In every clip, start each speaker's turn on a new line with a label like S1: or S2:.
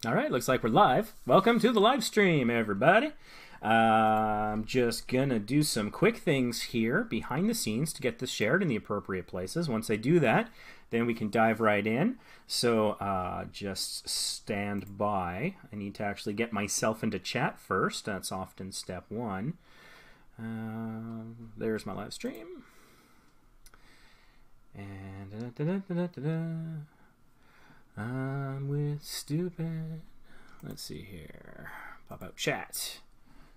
S1: All right, looks like we're live. Welcome to the live stream, everybody. I'm just gonna do some quick things here behind the scenes to get this shared in the appropriate places. Once I do that, then we can dive right in. So just stand by. I need to actually get myself into chat first. That's often step one. There's my live stream. And I'm with stupid. Let's see here. Pop out chat.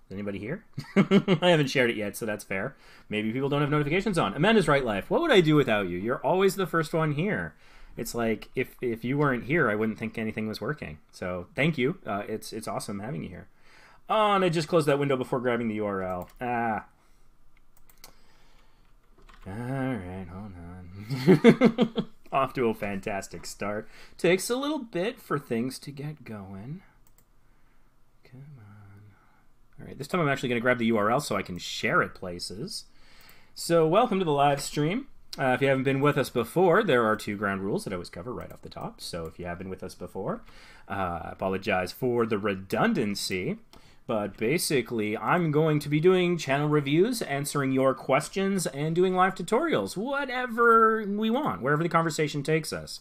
S1: Is anybody here? I haven't shared it yet, so that's fair. Maybe people don't have notifications on. Amanda's Right Life. What would I do without you? You're always the first one here. It's like if you weren't here, I wouldn't think anything was working. So thank you. It's awesome having you here. Oh, and I just closed that window before grabbing the URL. Ah. All right, hold on. Off to a fantastic start. Takes a little bit for things to get going. Come on. All right, this time I'm actually going to grab the URL so I can share it places. So welcome to the live stream. If you haven't been with us before, there are 2 ground rules that I always cover right off the top. So if you have been with us before, I apologize for the redundancy. But basically, I'm going to be doing channel reviews, answering your questions, and doing live tutorials, whatever we want, wherever the conversation takes us.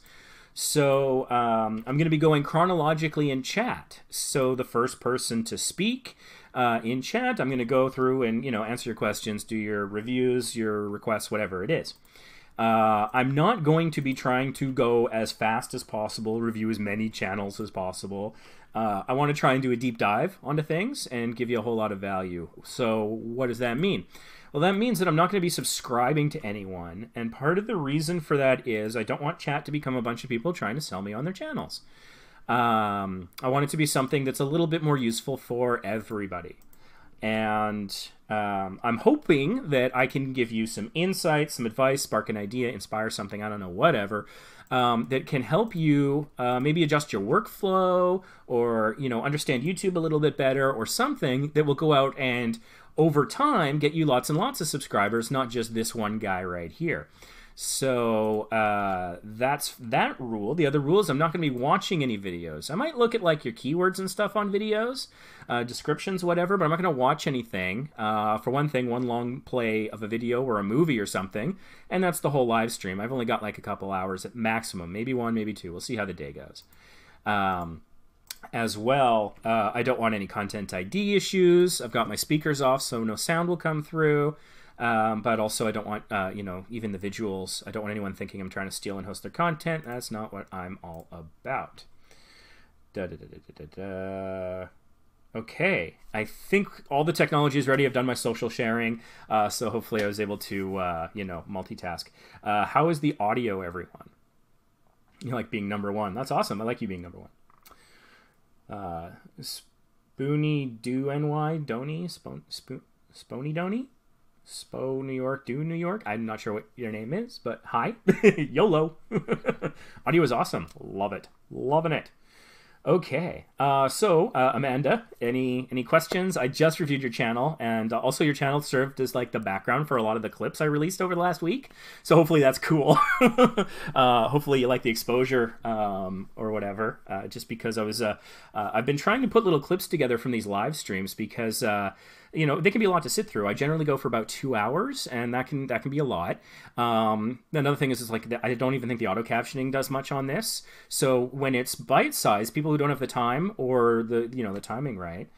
S1: So I'm going to be going chronologically in chat. So the first person to speak in chat, I'm going to go through and answer your questions, do your reviews, your requests, whatever it is. I'm not going to be trying to go as fast as possible, review as many channels as possible. I want to try and do a deep dive onto things and give you a whole lot of value. So what does that mean? Well, that means that I'm not going to be subscribing to anyone. And part of the reason for that is I don't want chat to become a bunch of people trying to sell me on their channels. I want it to be something that's a little bit more useful for everybody. And I'm hoping that I can give you some insight, some advice, spark an idea, inspire something, I don't know, whatever, that can help you maybe adjust your workflow or, understand YouTube a little bit better or something that will go out and over time get you lots and lots of subscribers, not just this one guy right here. So that's that rule. The other rule is I'm not going to be watching any videos. I might look at like your keywords and stuff on videos, descriptions, whatever, but I'm not going to watch anything. For one thing, one long play of a video or a movie or something, and that's the whole live stream. I've only got like a couple hours at maximum, maybe 1, maybe 2. We'll see how the day goes. As well, I don't want any content ID issues. I've got my speakers off, so no sound will come through. But also I don't want, even the visuals. I don't want anyone thinking I'm trying to steal and host their content. That's not what I'm all about. Okay, I think all the technology is ready. I've done my social sharing, so hopefully I was able to, multitask. How is the audio, everyone? You like being number one. That's awesome. I like you being number one. Spoony Do NY Donny Spony Donny Spo New York Do New York. I'm not sure what your name is, but hi. YOLO. Audio is awesome. Love it. Loving it. Okay, so Amanda, any questions? I just reviewed your channel, and also your channel served as like the background for a lot of the clips I released over the last week. So hopefully that's cool. Hopefully you like the exposure or whatever. Just because I've been trying to put little clips together from these live streams because they can be a lot to sit through. I generally go for about 2 hours, and that can be a lot. Another thing is like I don't even think the auto captioning does much on this. So when it's bite-sized, people who don't have the time or the timing right.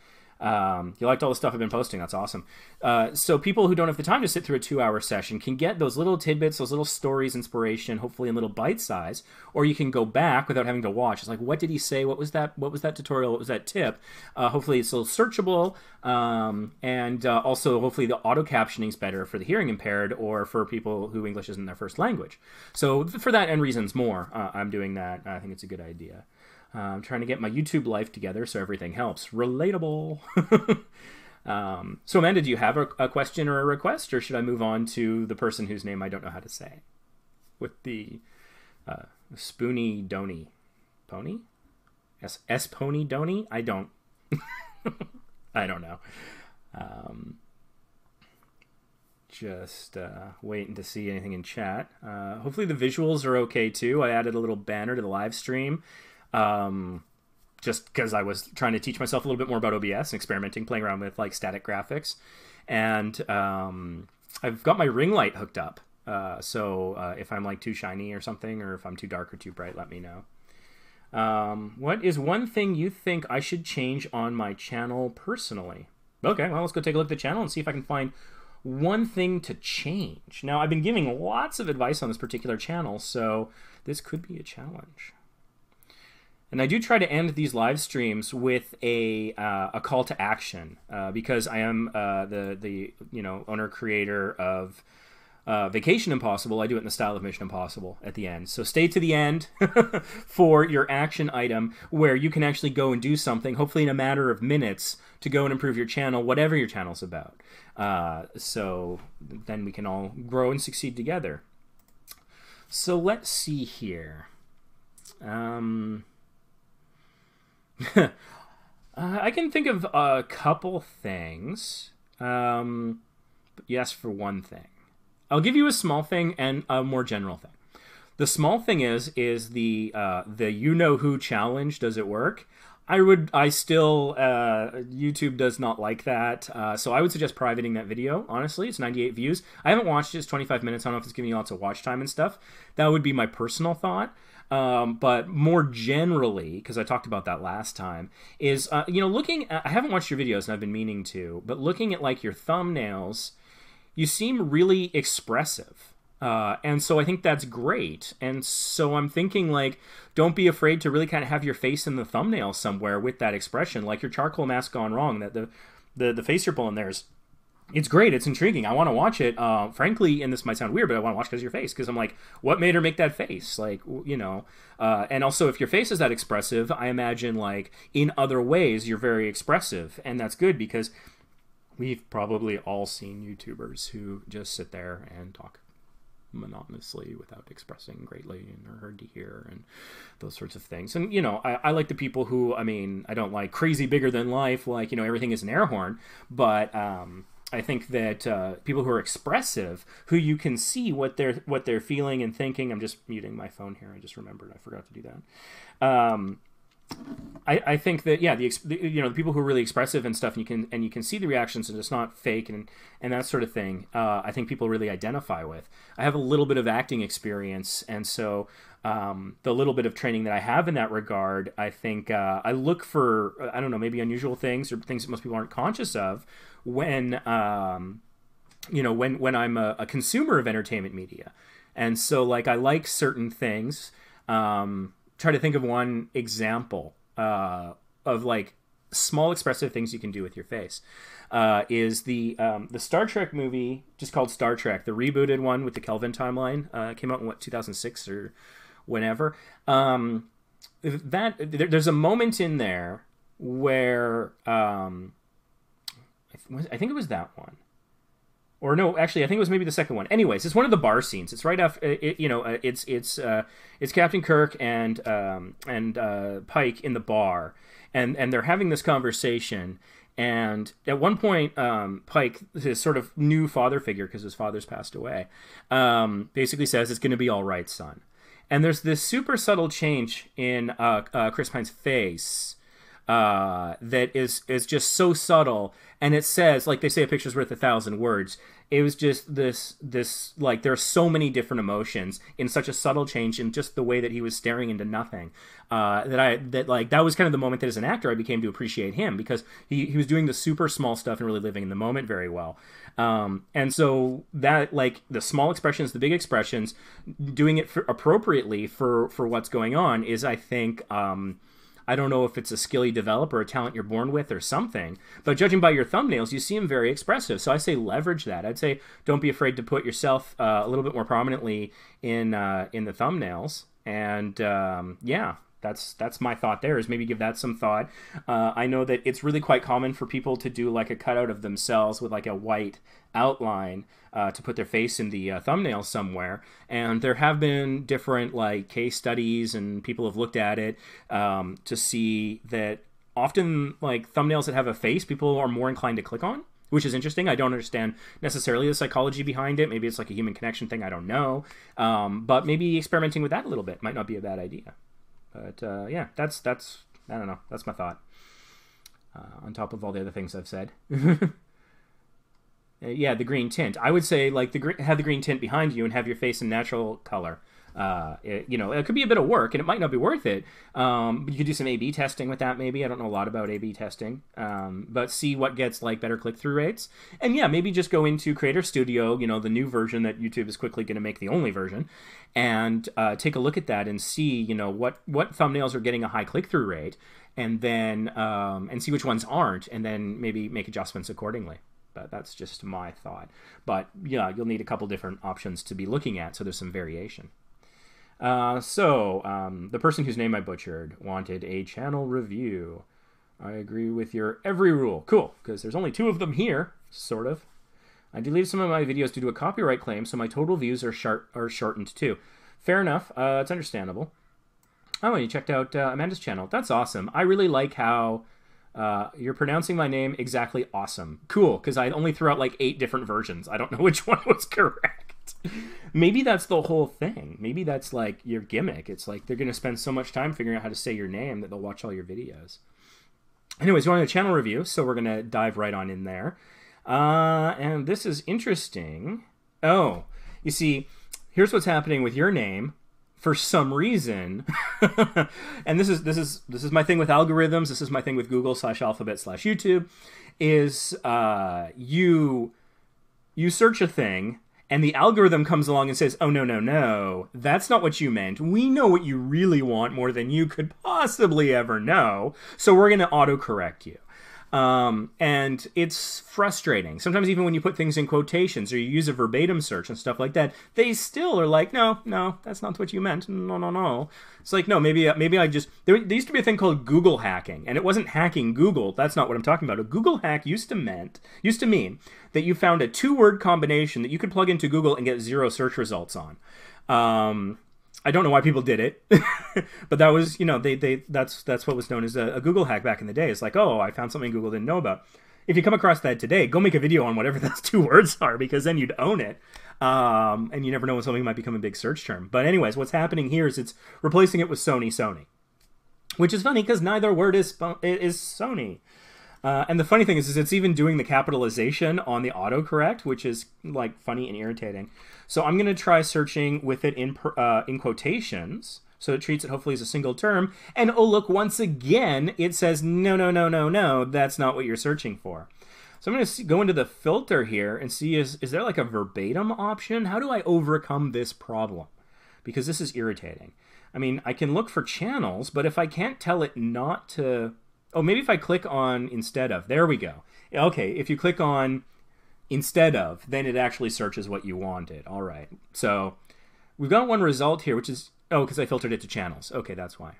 S1: You liked all the stuff I've been posting. That's awesome. So people who don't have the time to sit through a 2-hour session can get those little tidbits, those little stories, inspiration, hopefully in little bite size, or you can go back without having to watch. It's like, what did he say? What was that? What was that tutorial? What was that tip? Hopefully it's a little searchable. And also hopefully the auto captioning is better for the hearing impaired or for people who English isn't their first language. So for that and reasons more, I'm doing that. I think it's a good idea. I'm trying to get my YouTube life together so everything helps. Relatable. So Amanda, do you have a question or a request, or should I move on to the person whose name I don't know how to say? With the Spoony Donny Pony? S Pony Donny? I don't know. Just waiting to see anything in chat. Hopefully the visuals are okay too. I added a little banner to the live stream. just because I was trying to teach myself a little bit more about OBS and experimenting, playing around with like static graphics. And I've got my ring light hooked up. So if I'm like too shiny or something, or if I'm too dark or too bright, let me know. What is one thing you think I should change on my channel personally? Okay, well, let's go take a look at the channel and see if I can find one thing to change. Now, I've been giving lots of advice on this particular channel, so this could be a challenge. And I do try to end these live streams with a call to action because I am the owner creator of Vacation Impossible. I do it in the style of Mission Impossible at the end. So stay to the end for your action item where you can actually go and do something, hopefully in a matter of minutes, to go and improve your channel, whatever your channel's about. So then we can all grow and succeed together. So let's see here. I can think of a couple things. Yes, for one thing. I'll give you a small thing and a more general thing. The small thing is the you know who challenge. Does it work? YouTube does not like that. So I would suggest privating that video. Honestly, it's 98 views. I haven't watched it. It's 25 minutes. I don't know if it's giving you lots of watch time and stuff. That would be my personal thought. But more generally, because I talked about that last time, is, looking at, I haven't watched your videos and I've been meaning to, but looking at like your thumbnails, you seem really expressive. And so I think that's great. And so I'm thinking, like, don't be afraid to really kind of have your face in the thumbnail somewhere with that expression, like your charcoal mask gone wrong, that the face you're pulling there is, it's great. It's intriguing. I want to watch it. Frankly, and this might sound weird, but I want to watch because of your face. Because I'm like, what made her make that face? Like, and also if your face is that expressive, I imagine like in other ways you're very expressive, and that's good because we've probably all seen YouTubers who just sit there and talk monotonously without expressing greatly and are hard to hear and those sorts of things. And, I like the people who, I don't like crazy bigger than life, like, everything is an air horn, but I think that people who are expressive, who you can see what they're feeling and thinking. I'm just muting my phone here. I just remembered I forgot to do that. I think that the people who are really expressive and stuff, and you can see the reactions and it's not fake and that sort of thing. I think people really identify with. I have a little bit of acting experience, and so the little bit of training that I have in that regard, I think I look for maybe unusual things or things that most people aren't conscious of when when I'm a consumer of entertainment media. And so like I like certain things. Try to think of one example of like small expressive things you can do with your face. Is the Star Trek movie just called Star Trek, the rebooted one with the Kelvin timeline, came out in 2006 or whenever. There's a moment in there where I think it was that one. Or no, actually, I think it was maybe the second one. Anyways, it's one of the bar scenes. It's right after it's Captain Kirk and Pike in the bar, and they're having this conversation. And at one point, Pike, his sort of new father figure, because his father's passed away, basically says, "It's going to be all right, son." And there's this super subtle change in Chris Pine's face that is just so subtle, and it says, like they say, a picture's worth 1,000 words. It was just this like, there are so many different emotions in such a subtle change in just the way that he was staring into nothing, that was kind of the moment that as an actor I became to appreciate him, because he was doing the super small stuff and really living in the moment very well. And so that, like, the small expressions, the big expressions, doing it appropriately for what's going on is, I think, I don't know if it's a skill you develop or a talent you're born with or something, but judging by your thumbnails, you seem very expressive. So I say leverage that. I'd say don't be afraid to put yourself a little bit more prominently in the thumbnails. And that's my thought there, is maybe give that some thought. I know that it's really quite common for people to do like a cutout of themselves with like a white outline to put their face in the thumbnail somewhere. And there have been different like case studies, and people have looked at it to see that often like thumbnails that have a face, people are more inclined to click on, which is interesting. I don't understand necessarily the psychology behind it. Maybe it's like a human connection thing. I don't know. But maybe experimenting with that a little bit might not be a bad idea. But yeah, that's I don't know. That's my thought. On top of all the other things I've said. Yeah, the green tint. I would say like have the green tint behind you and have your face in natural color. It could be a bit of work and it might not be worth it. But you could do some A/B testing with that maybe. I don't know a lot about A/B testing. But see what gets like better click-through rates. And yeah, maybe just go into Creator Studio, the new version that YouTube is quickly going to make the only version, and take a look at that and see, what thumbnails are getting a high click-through rate, and then and see which ones aren't, and then maybe make adjustments accordingly. But that's just my thought. But yeah, you'll need a couple different options to be looking at, so there's some variation. The person whose name I butchered wanted a channel review. I agree with your every rule. Cool, because there's only 2 of them here, sort of. I deleted some of my videos due to a copyright claim, so my total views are shortened too. Fair enough. It's understandable. Oh, and you checked out Amanda's channel. That's awesome. I really like how you're pronouncing my name exactly awesome. Cool, because I only threw out like 8 different versions. I don't know which one was correct. Maybe that's the whole thing. Maybe that's like your gimmick. It's like they're going to spend so much time figuring out how to say your name that they'll watch all your videos. Anyways, you want a channel review, so we're going to dive right on in there. And this is interesting. Oh, you see, here's what's happening with your name. For some reason, and this is my thing with algorithms. This is my thing with Google/Alphabet/YouTube. Is you search a thing, and the algorithm comes along and says, "Oh no, that's not what you meant. We know what you really want more than you could possibly ever know. So we're going to autocorrect you." And it's frustrating. Sometimes even when you put things in quotations or you use a verbatim search and stuff like that, they still are like, no, that's not what you meant. No. It's like, no, maybe I just... There used to be a thing called Google hacking, and it wasn't hacking Google. That's not what I'm talking about. A Google hack used to mean that you found a 2-word combination that you could plug into Google and get 0 search results on. I don't know why people did it, but that was, that's what was known as a Google hack back in the day. It's like, oh, I found something Google didn't know about. If you come across that today, go make a video on whatever those 2 words are, because then you'd own it. And you never know when something might become a big search term. But anyways, what's happening here is it's replacing it with Sony, which is funny because neither word is Sony. And the funny thing is it's even doing the capitalization on the autocorrect, which is like funny and irritating. So I'm going to try searching with it in quotations, so it treats it hopefully as a single term. And oh, look, once again, it says, no, that's not what you're searching for. So I'm going to go into the filter here and see, is there like a verbatim option? How do I overcome this problem? Because this is irritating. I mean, I can look for channels, but if I can't tell it not to... Oh, maybe if I click on instead of. There we go. Okay, if you click on instead of, then it actually searches what you wanted. All right. So we've got one result here, which is... Oh, because I filtered it to channels. Okay, that's why.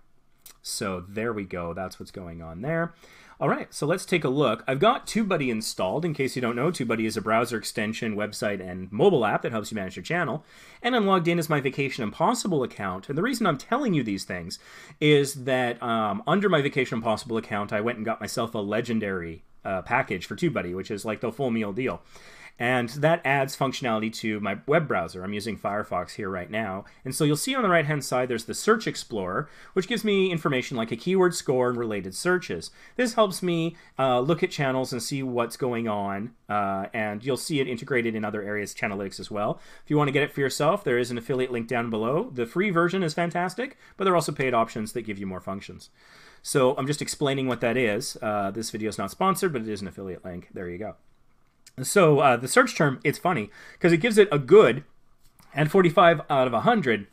S1: So there we go. That's what's going on there. All right, so let's take a look. I've got TubeBuddy installed. In case you don't know, TubeBuddy is a browser extension, website, and mobile app that helps you manage your channel. And I'm logged in as my Vacation Impossible account. And the reason I'm telling you these things is that under my Vacation Impossible account, I went and got myself a legendary package for TubeBuddy, which is like the full meal deal. And that adds functionality to my web browser. I'm using Firefox here right now. And so you'll see on the right-hand side, there's the Search Explorer, which gives me information like a keyword score and related searches. This helps me look at channels and see what's going on. And you'll see it integrated in other areas, Channelytics as well. If you want to get it for yourself, there is an affiliate link down below. The free version is fantastic, but there are also paid options that give you more functions. So I'm just explaining what that is. This video is not sponsored, but it is an affiliate link. There you go. So the search term, it's funny, because it gives it a good and 45 out of 100,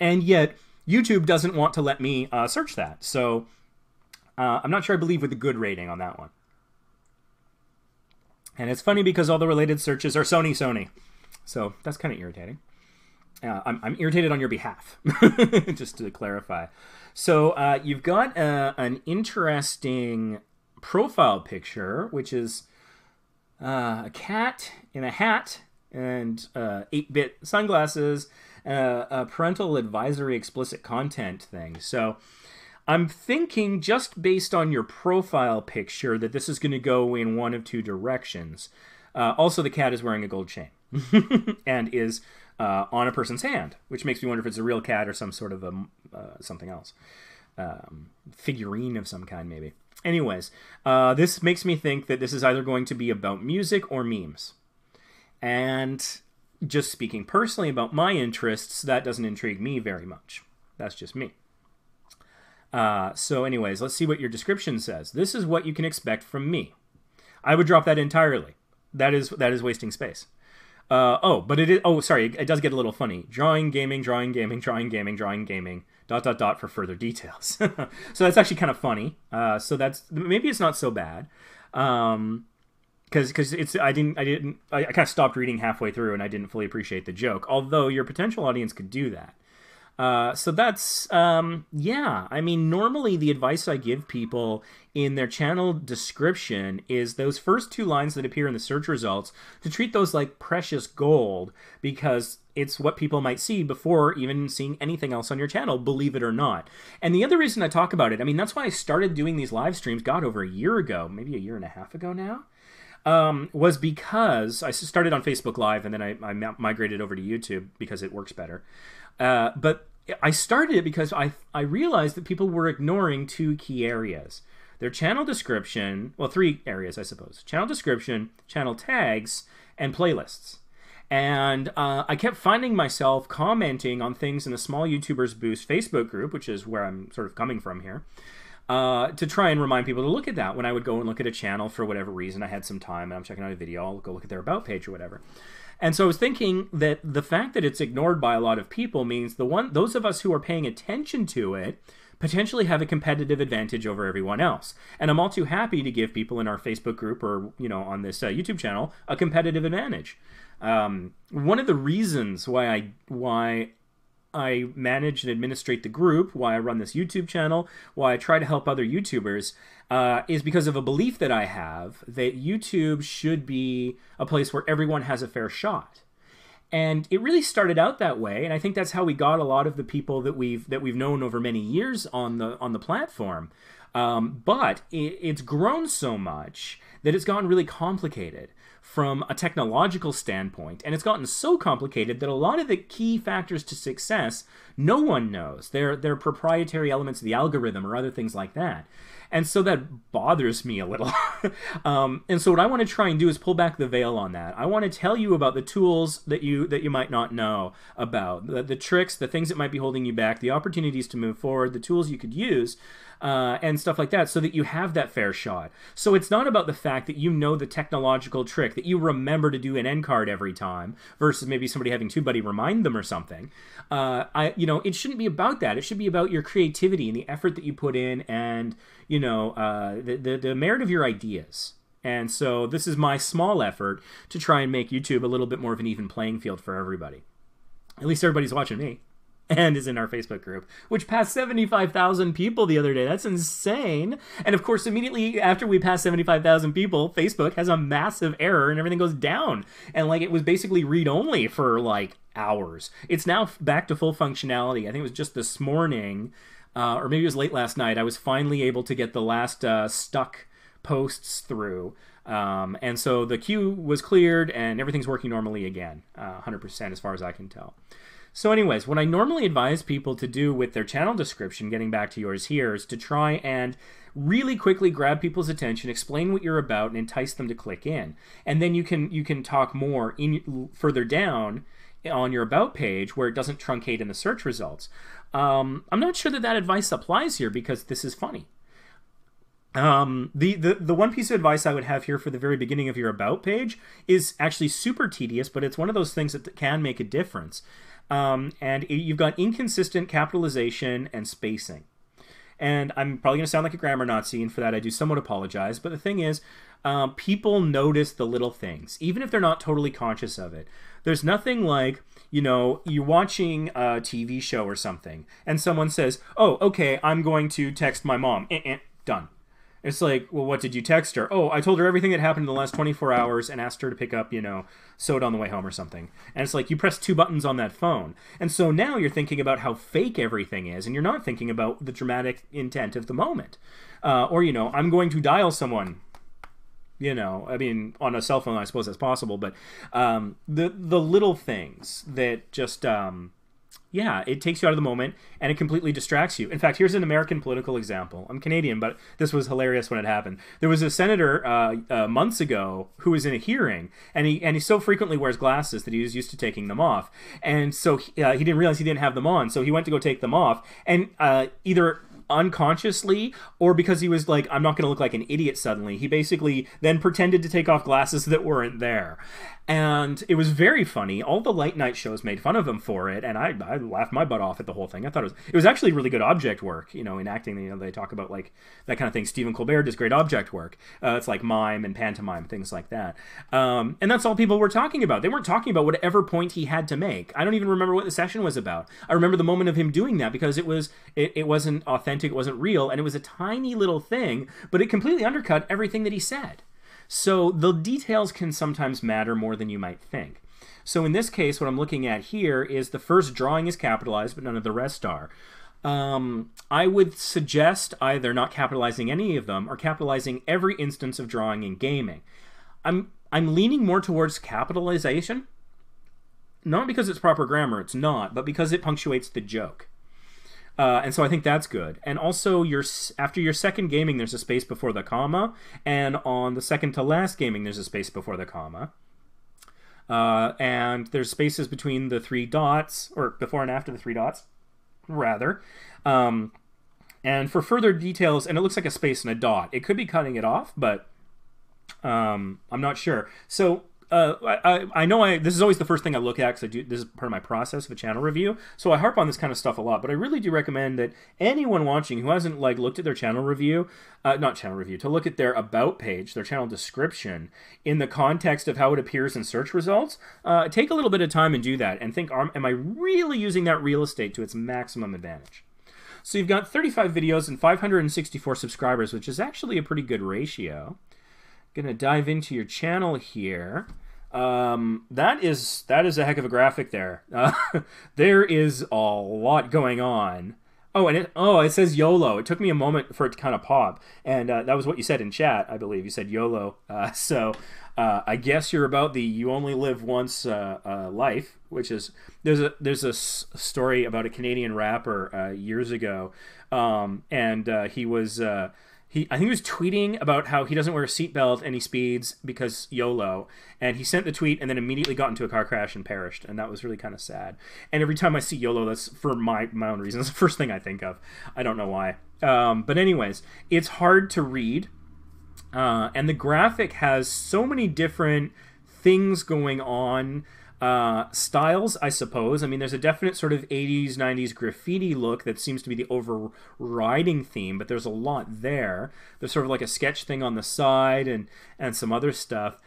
S1: and yet YouTube doesn't want to let me search that. So I'm not sure I believe with the good rating on that one. And it's funny because all the related searches are Sony. So that's kind of irritating. I'm irritated on your behalf, just to clarify. So you've got an interesting profile picture, which is... a cat in a hat and 8-bit sunglasses, a parental advisory explicit content thing. So I'm thinking just based on your profile picture that this is going to go in one of 2 directions. Also, the cat is wearing a gold chain and is on a person's hand, which makes me wonder if it's a real cat or some sort of something else. figurine of some kind, maybe. Anyways, this makes me think that this is either going to be about music or memes. And just speaking personally about my interests, that doesn't intrigue me very much. That's just me. So anyways, let's see what your description says. This is what you can expect from me. I would drop that entirely. That is wasting space. But it is. Oh, sorry. It does get a little funny. Drawing, gaming, drawing, gaming, drawing, gaming, drawing, gaming. ... for further details. So that's actually kind of funny. So that's maybe it's not so bad. Because it's I kind of stopped reading halfway through and I didn't fully appreciate the joke. Although your potential audience could do that. So that's, yeah, I mean, normally the advice I give people in their channel description is those first 2 lines that appear in the search results to treat those like precious gold, because it's what people might see before even seeing anything else on your channel, believe it or not. And the other reason I talk about it, I mean, that's why I started doing these live streams, God, over a year ago, maybe a year and a half ago now. Was because I started on Facebook Live and then I migrated over to YouTube because it works better. But I started it because I realized that people were ignoring 2 key areas. Their channel description, well, 3 areas, I suppose. Channel description, channel tags, and playlists. And I kept finding myself commenting on things in the Small YouTubers Boost Facebook group, which is where I'm sort of coming from here, to try and remind people to look at that. When I would go and look at a channel for whatever reason, I had some time and I'm checking out a video, I'll go look at their about page or whatever. And so I was thinking that the fact that it's ignored by a lot of people means those of us who are paying attention to it potentially have a competitive advantage over everyone else. And I'm all too happy to give people in our Facebook group or, you know, on this YouTube channel a competitive advantage. One of the reasons why I manage and administrate the group, why I run this YouTube channel, why I try to help other YouTubers, is because of a belief that I have that YouTube should be a place where everyone has a fair shot. And it really started out that way, and I think that's how we got a lot of the people that we've known over many years on the platform. But it's grown so much that it's gotten really complicated from a technological standpoint, and it's gotten so complicated that a lot of the key factors to success no one knows. They're proprietary elements of the algorithm or other things like that. And so that bothers me a little. And so what I want to try and do is pull back the veil on that. I want to tell you about the tools that you might not know about, the tricks, the things that might be holding you back, the opportunities to move forward, the tools you could use, and stuff like that, so that you have that fair shot. So it's not about the fact that you know the technological trick, that you remember to do an end card every time, versus maybe somebody having TubeBuddy remind them or something. It shouldn't be about that. It should be about your creativity and the effort that you put in, and the merit of your ideas. And so this is my small effort to try and make YouTube a little bit more of an even playing field for everybody. At least everybody's watching me and is in our Facebook group, which passed 75,000 people the other day. That's insane. And of course, immediately after we pass 75,000 people, Facebook has a massive error and everything goes down. And like, it was basically read-only for like hours. It's now back to full functionality. I think it was just this morning, or maybe it was late last night, I was finally able to get the last stuck posts through. And so the queue was cleared and everything's working normally again, 100% as far as I can tell. So anyways, what I normally advise people to do with their channel description, getting back to yours here, is to try and really quickly grab people's attention, explain what you're about, and entice them to click in. And then you can talk more further down on your about page where it doesn't truncate in the search results. I'm not sure that advice applies here because this is funny. The one piece of advice I would have here for the very beginning of your about page is actually super tedious, but it's one of those things that can make a difference. And you've got inconsistent capitalization and spacing. And I'm probably going to sound like a grammar Nazi, and for that I do somewhat apologize. But the thing is, people notice the little things, even if they're not totally conscious of it. There's nothing like, you're watching a TV show or something, and someone says, oh, okay, I'm going to text my mom. Done. It's like, well, what did you text her? Oh, I told her everything that happened in the last 24 hours and asked her to pick up, soda on the way home or something. And it's like, you press 2 buttons on that phone. And so now you're thinking about how fake everything is, and you're not thinking about the dramatic intent of the moment. Or, I'm going to dial someone. I mean, on a cell phone, I suppose that's possible. But the little things that just Yeah, it takes you out of the moment and it completely distracts you. In fact, here's an American political example. I'm Canadian, but this was hilarious when it happened. There was a senator months ago who was in a hearing, and he so frequently wears glasses that he was used to taking them off. And so he didn't realize he didn't have them on, so he went to go take them off, and either unconsciously or because he was like, I'm not going to look like an idiot suddenly, he basically then pretended to take off glasses that weren't there. And it was very funny. All the late night shows made fun of him for it, and I laughed my butt off at the whole thing. I thought it was actually really good object work, in acting. They talk about like that kind of thing. Stephen Colbert does great object work. It's like mime and pantomime, things like that. And that's all people were talking about. They weren't talking about whatever point he had to make. I don't even remember what the session was about. I remember the moment of him doing that because it wasn't authentic, it wasn't real, and it was a tiny little thing, but it completely undercut everything that he said. So the details can sometimes matter more than you might think. So in this case, what I'm looking at here is the first drawing is capitalized, but none of the rest are. I would suggest either not capitalizing any of them or capitalizing every instance of drawing in gaming. I'm leaning more towards capitalization, not because it's proper grammar, it's not, but because it punctuates the joke. And so I think that's good. And also, after your second gaming, there's a space before the comma. And on the second to last gaming, there's a space before the comma. And there's spaces between the 3 dots, or before and after the 3 dots, rather. And for further details, and it looks like a space and a dot. It could be cutting it off, but I'm not sure. So I know this is always the first thing I look at because this is part of my process of a channel review, so I harp on this kind of stuff a lot, but I really do recommend that anyone watching who hasn't looked at their channel review, to look at their about page, their channel description, in the context of how it appears in search results. Take a little bit of time and do that, and think, am I really using that real estate to its maximum advantage? So you've got 35 videos and 564 subscribers, which is actually a pretty good ratio. Gonna dive into your channel here. That is a heck of a graphic there. There is a lot going on. Oh, and it says YOLO. It took me a moment for it to kind of pop, and that was what you said in chat, I believe. You said YOLO. So I guess you're about the you only live once life, which is there's a story about a Canadian rapper years ago, and he was. I think he was tweeting about how he doesn't wear a seatbelt and he speeds because YOLO. And he sent the tweet and then immediately got into a car crash and perished. And that was really kind of sad. And every time I see YOLO, that's for my own reasons. That's the first thing I think of. I don't know why. But anyways, it's hard to read. And the graphic has so many different things going on. Styles, I suppose. I mean, there's a definite sort of 80s, 90s graffiti look that seems to be the overriding theme, but there's a lot there. There's sort of like a sketch thing on the side and some other stuff.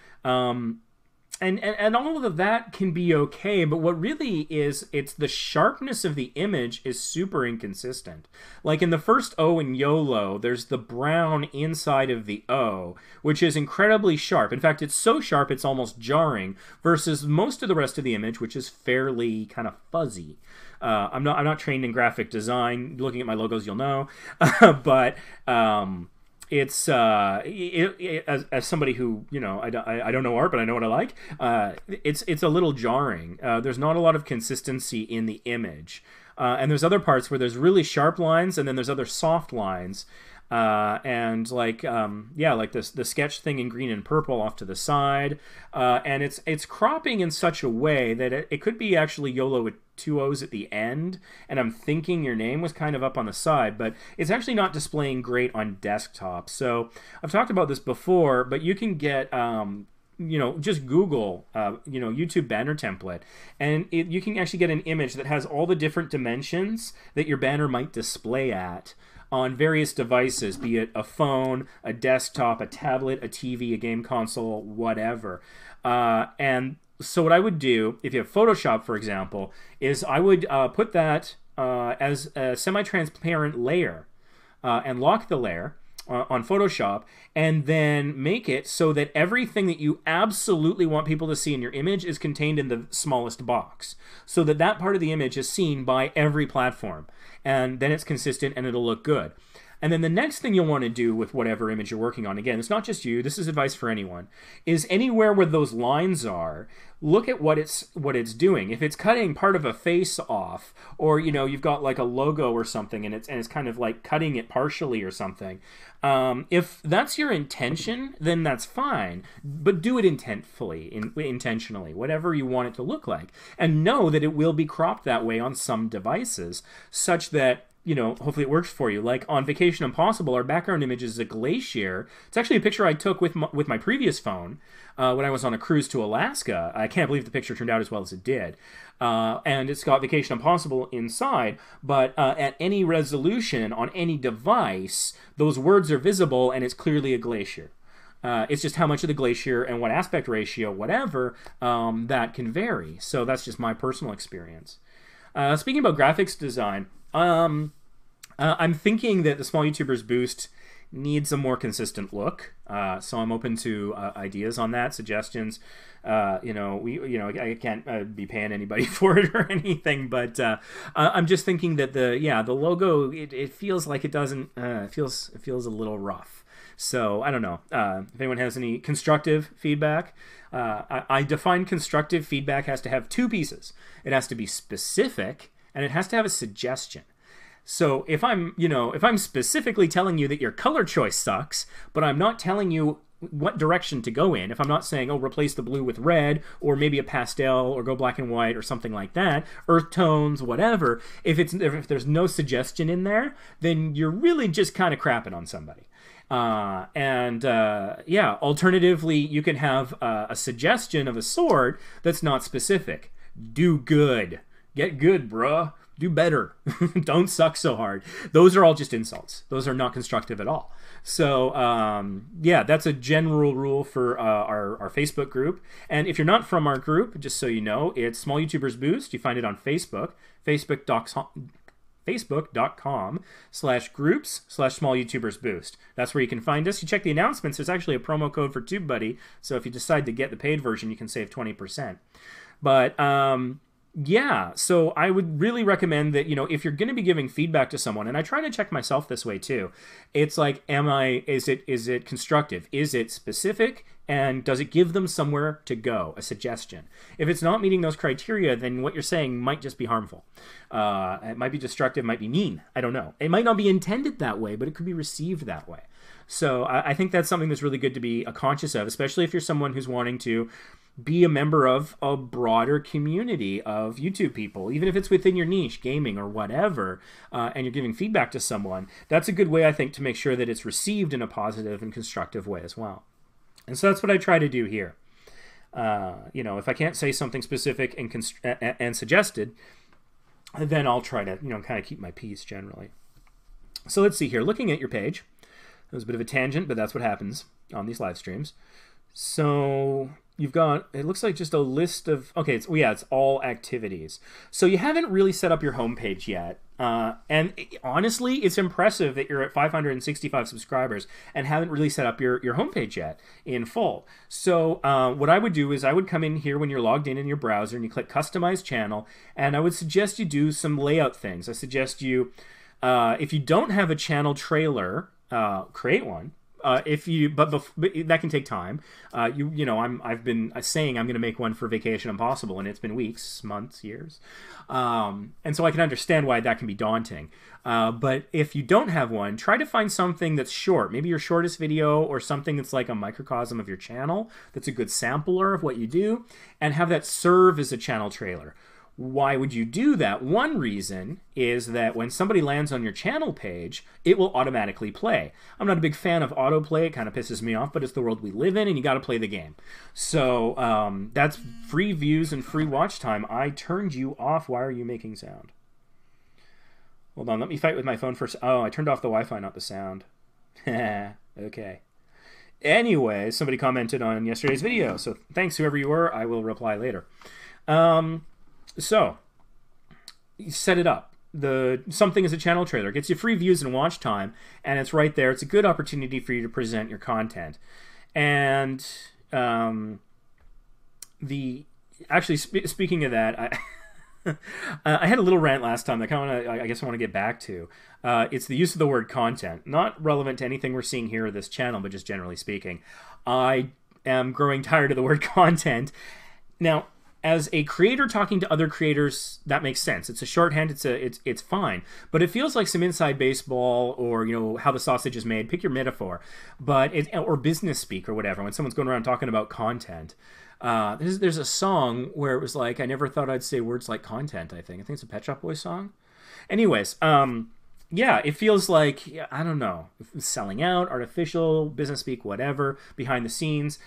S1: And all of that can be okay, but what really is, it's the sharpness of the image is super inconsistent. Like in the first O in YOLO, there's the brown inside of the O, which is incredibly sharp. In fact, it's so sharp it's almost jarring, versus most of the rest of the image, which is fairly kind of fuzzy. I'm not trained in graphic design. Looking at my logos, you'll know. But it's as somebody who, I don't know art, but I know what I like. It's a little jarring. There's not a lot of consistency in the image, and there's other parts where there's really sharp lines, and then there's other soft lines, and like the sketch thing in green and purple off to the side, and it's cropping in such a way that it could be actually YOLO with 2 O's at the end, and I'm thinking your name was kind of up on the side, but it's actually not displaying great on desktop. So I've talked about this before, but you can get just Google YouTube banner template, and you can actually get an image that has all the different dimensions that your banner might display at on various devices, be it a phone, a desktop, a tablet, a TV, a game console, whatever. And so what I would do, if you have Photoshop, for example, is I would put that as a semi-transparent layer and lock the layer on Photoshop, and then make it so that everything that you absolutely want people to see in your image is contained in the smallest box, so that that part of the image is seen by every platform, and then it's consistent and it'll look good. And then the next thing you'll want to do with whatever image you're working on, again, it's not just you, this is advice for anyone, is anywhere where those lines are, look at what it's doing. If it's cutting part of a face off, or you've got like a logo or something, and it's kind of like cutting it partially or something. If that's your intention, then that's fine. But do it intentionally, whatever you want it to look like, and know that it will be cropped that way on some devices, such that hopefully it works for you. Like on Vacation Impossible, our background image is a glacier. It's actually a picture I took with my previous phone when I was on a cruise to Alaska. I can't believe the picture turned out as well as it did. And it's got Vacation Impossible inside, but at any resolution on any device, those words are visible and it's clearly a glacier. It's just how much of the glacier and what aspect ratio, whatever, that can vary. So that's just my personal experience. Speaking about graphics design, I'm thinking that the Small YouTubers Boost needs a more consistent look. So I'm open to ideas on that, suggestions. I can't be paying anybody for it or anything, but I'm just thinking that the logo, it feels like it doesn't. It feels a little rough. So I don't know. If anyone has any constructive feedback, I define constructive feedback has to have two pieces. It has to be specific, and it has to have a suggestion. So if I'm specifically telling you that your color choice sucks, but I'm not telling you what direction to go in, if I'm not saying, oh, replace the blue with red, or maybe a pastel, or go black and white, or something like that, earth tones, whatever, if there's no suggestion in there, then you're really just kind of crapping on somebody. Alternatively, you can have a suggestion of a sort that's not specific. Do good. Get good, bruh. Do better. Don't suck so hard. Those are all just insults. Those are not constructive at all. So, that's a general rule for our Facebook group. And if you're not from our group, just so you know, it's Small YouTubers Boost. You find it on Facebook, facebook.com/groups/Small YouTubers Boost. That's where you can find us. You check the announcements. There's actually a promo code for TubeBuddy. So if you decide to get the paid version, you can save 20%. But, so I would really recommend that, if you're going to be giving feedback to someone, and I try to check myself this way too, it's like, is it constructive? Is it specific? And does it give them somewhere to go, a suggestion? If it's not meeting those criteria, then what you're saying might just be harmful. It might be destructive, might be mean. I don't know. It might not be intended that way, but it could be received that way. So I think that's something that's really good to be conscious of, especially if you're someone who's wanting to be a member of a broader community of YouTube people, even if it's within your niche, gaming or whatever, and you're giving feedback to someone. That's a good way, I think, to make sure that it's received in a positive and constructive way as well. And so that's what I try to do here. If I can't say something specific and suggested, then I'll try to, kind of keep my peace generally. So let's see here. Looking at your page, that was a bit of a tangent, but that's what happens on these live streams. So you've got, it looks like just a list of, okay, it's all activities. So you haven't really set up your homepage yet. Honestly, it's impressive that you're at 565 subscribers and haven't really set up your homepage yet in full. So what I would do is I would come in here when you're logged in your browser and you click Customize Channel, and I would suggest you do some layout things. I suggest you, if you don't have a channel trailer, create one. But that can take time. I've been saying I'm going to make one for Vacation Impossible, and it's been weeks, months, years, and so I can understand why that can be daunting. But if you don't have one, try to find something that's short, maybe your shortest video, or something that's like a microcosm of your channel, that's a good sampler of what you do, and have that serve as a channel trailer. Why would you do that? One reason is that when somebody lands on your channel page, it will automatically play. I'm not a big fan of autoplay. It kind of pisses me off, but it's the world we live in, and you got to play the game. So that's free views and free watch time. I turned you off. Why are you making sound? Hold on. Let me fight with my phone first. Oh, I turned off the Wi-Fi, not the sound. Okay. Anyway, somebody commented on yesterday's video, so thanks, whoever you were. I will reply later. So, you set it up. Something as a channel trailer gets you free views and watch time, and it's right there. It's a good opportunity for you to present your content. And speaking of that, I had a little rant last time that I guess I want to get back to. It's the use of the word content, not relevant to anything we're seeing here or this channel, but just generally speaking. I am growing tired of the word content. Now, as a creator talking to other creators, that makes sense. It's a shorthand. It's fine. But it feels like some inside baseball, or how the sausage is made. Pick your metaphor, or business speak or whatever. When someone's going around talking about content, there's a song where it was like, I never thought I'd say words like content. I think it's a Pet Shop Boys song. Anyways, yeah, it feels like, I don't know, selling out, artificial, business speak, whatever, behind the scenes,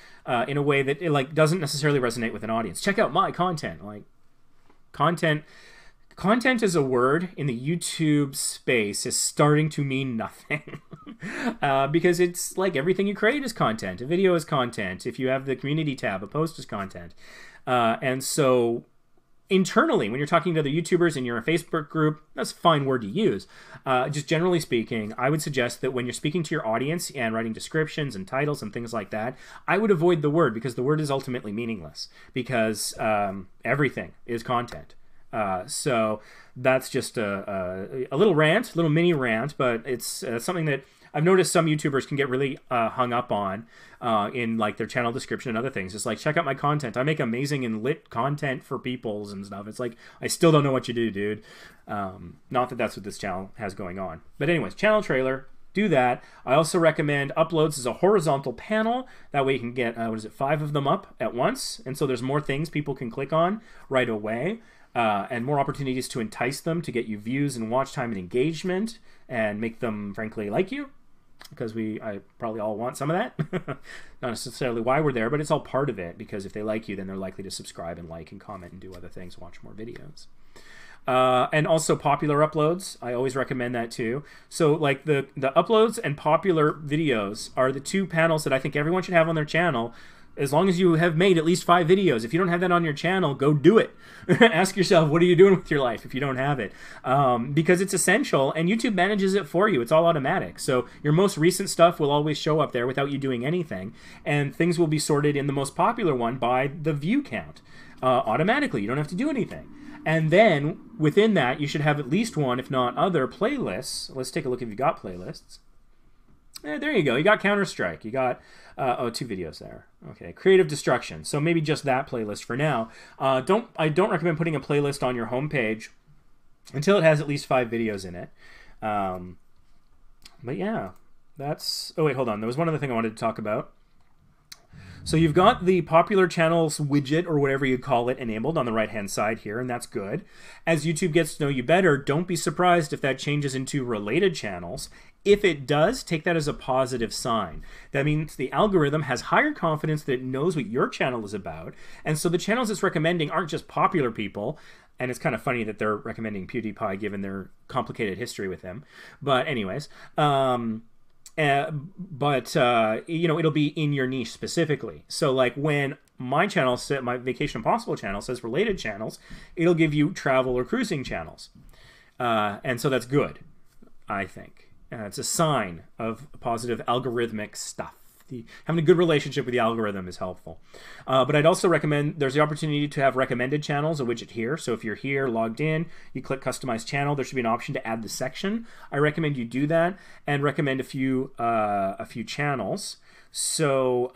S1: in a way that it like doesn't necessarily resonate with an audience. Check out my content. Like, content as a word in the YouTube space is starting to mean nothing. Because it's like everything you create is content. A video is content. If you have the community tab, a post is content. And so internally, when you're talking to other YouTubers and you're in a Facebook group, that's a fine word to use. Just generally speaking, I would suggest that when you're speaking to your audience and writing descriptions and titles and things like that, I would avoid the word, because the word is ultimately meaningless, because everything is content. So that's just a little rant, little mini rant, but it's something that I've noticed some YouTubers can get really hung up on in like their channel description and other things. It's like, check out my content. I make amazing and lit content for peoples and stuff. It's like, I still don't know what you do, dude. Not that that's what this channel has going on. But anyways, channel trailer, do that. I also recommend uploads as a horizontal panel. That way you can get, 5 of them up at once. And so there's more things people can click on right away. And more opportunities to entice them, to get you views and watch time and engagement, and make them, frankly, like you. Because I probably all want some of that. Not necessarily why we're there, but it's all part of it, because if they like you, then they're likely to subscribe and like and comment and do other things, watch more videos. And also popular uploads. I always recommend that too. So like the uploads and popular videos are the two panels that I think everyone should have on their channel, as long as you have made at least 5 videos. If you don't have that on your channel, go do it. Ask yourself, what are you doing with your life if you don't have it? Because it's essential, and YouTube manages it for you. It's all automatic. So your most recent stuff will always show up there without you doing anything, and things will be sorted in the most popular one by the view count automatically. You don't have to do anything. And then within that, you should have at least one, if not other, playlists. Let's take a look if you've got playlists. There you go. You got Counter-Strike. You got 2 videos there. Okay, Creative Destruction. So maybe just that playlist for now. I don't recommend putting a playlist on your homepage until it has at least 5 videos in it. But yeah, that's... Oh wait, hold on. There was one other thing I wanted to talk about. So you've got the popular channels widget, or whatever you call it, enabled on the right-hand side here, and that's good. As YouTube gets to know you better, don't be surprised if that changes into related channels. If it does, take that as a positive sign. That means the algorithm has higher confidence that it knows what your channel is about, and so the channels it's recommending aren't just popular people. And it's kind of funny that they're recommending PewDiePie given their complicated history with him. But anyways... it'll be in your niche specifically. So like when my channel, my Vacation Impossible channel says related channels, it'll give you travel or cruising channels. And so that's good, I think. It's a sign of positive algorithmic stuff. Having a good relationship with the algorithm is helpful. But I'd also recommend, there's the opportunity to have recommended channels, a widget here. So if you're here, logged in, you click Customize Channel, there should be an option to add the section. I recommend you do that, and recommend a few channels. So,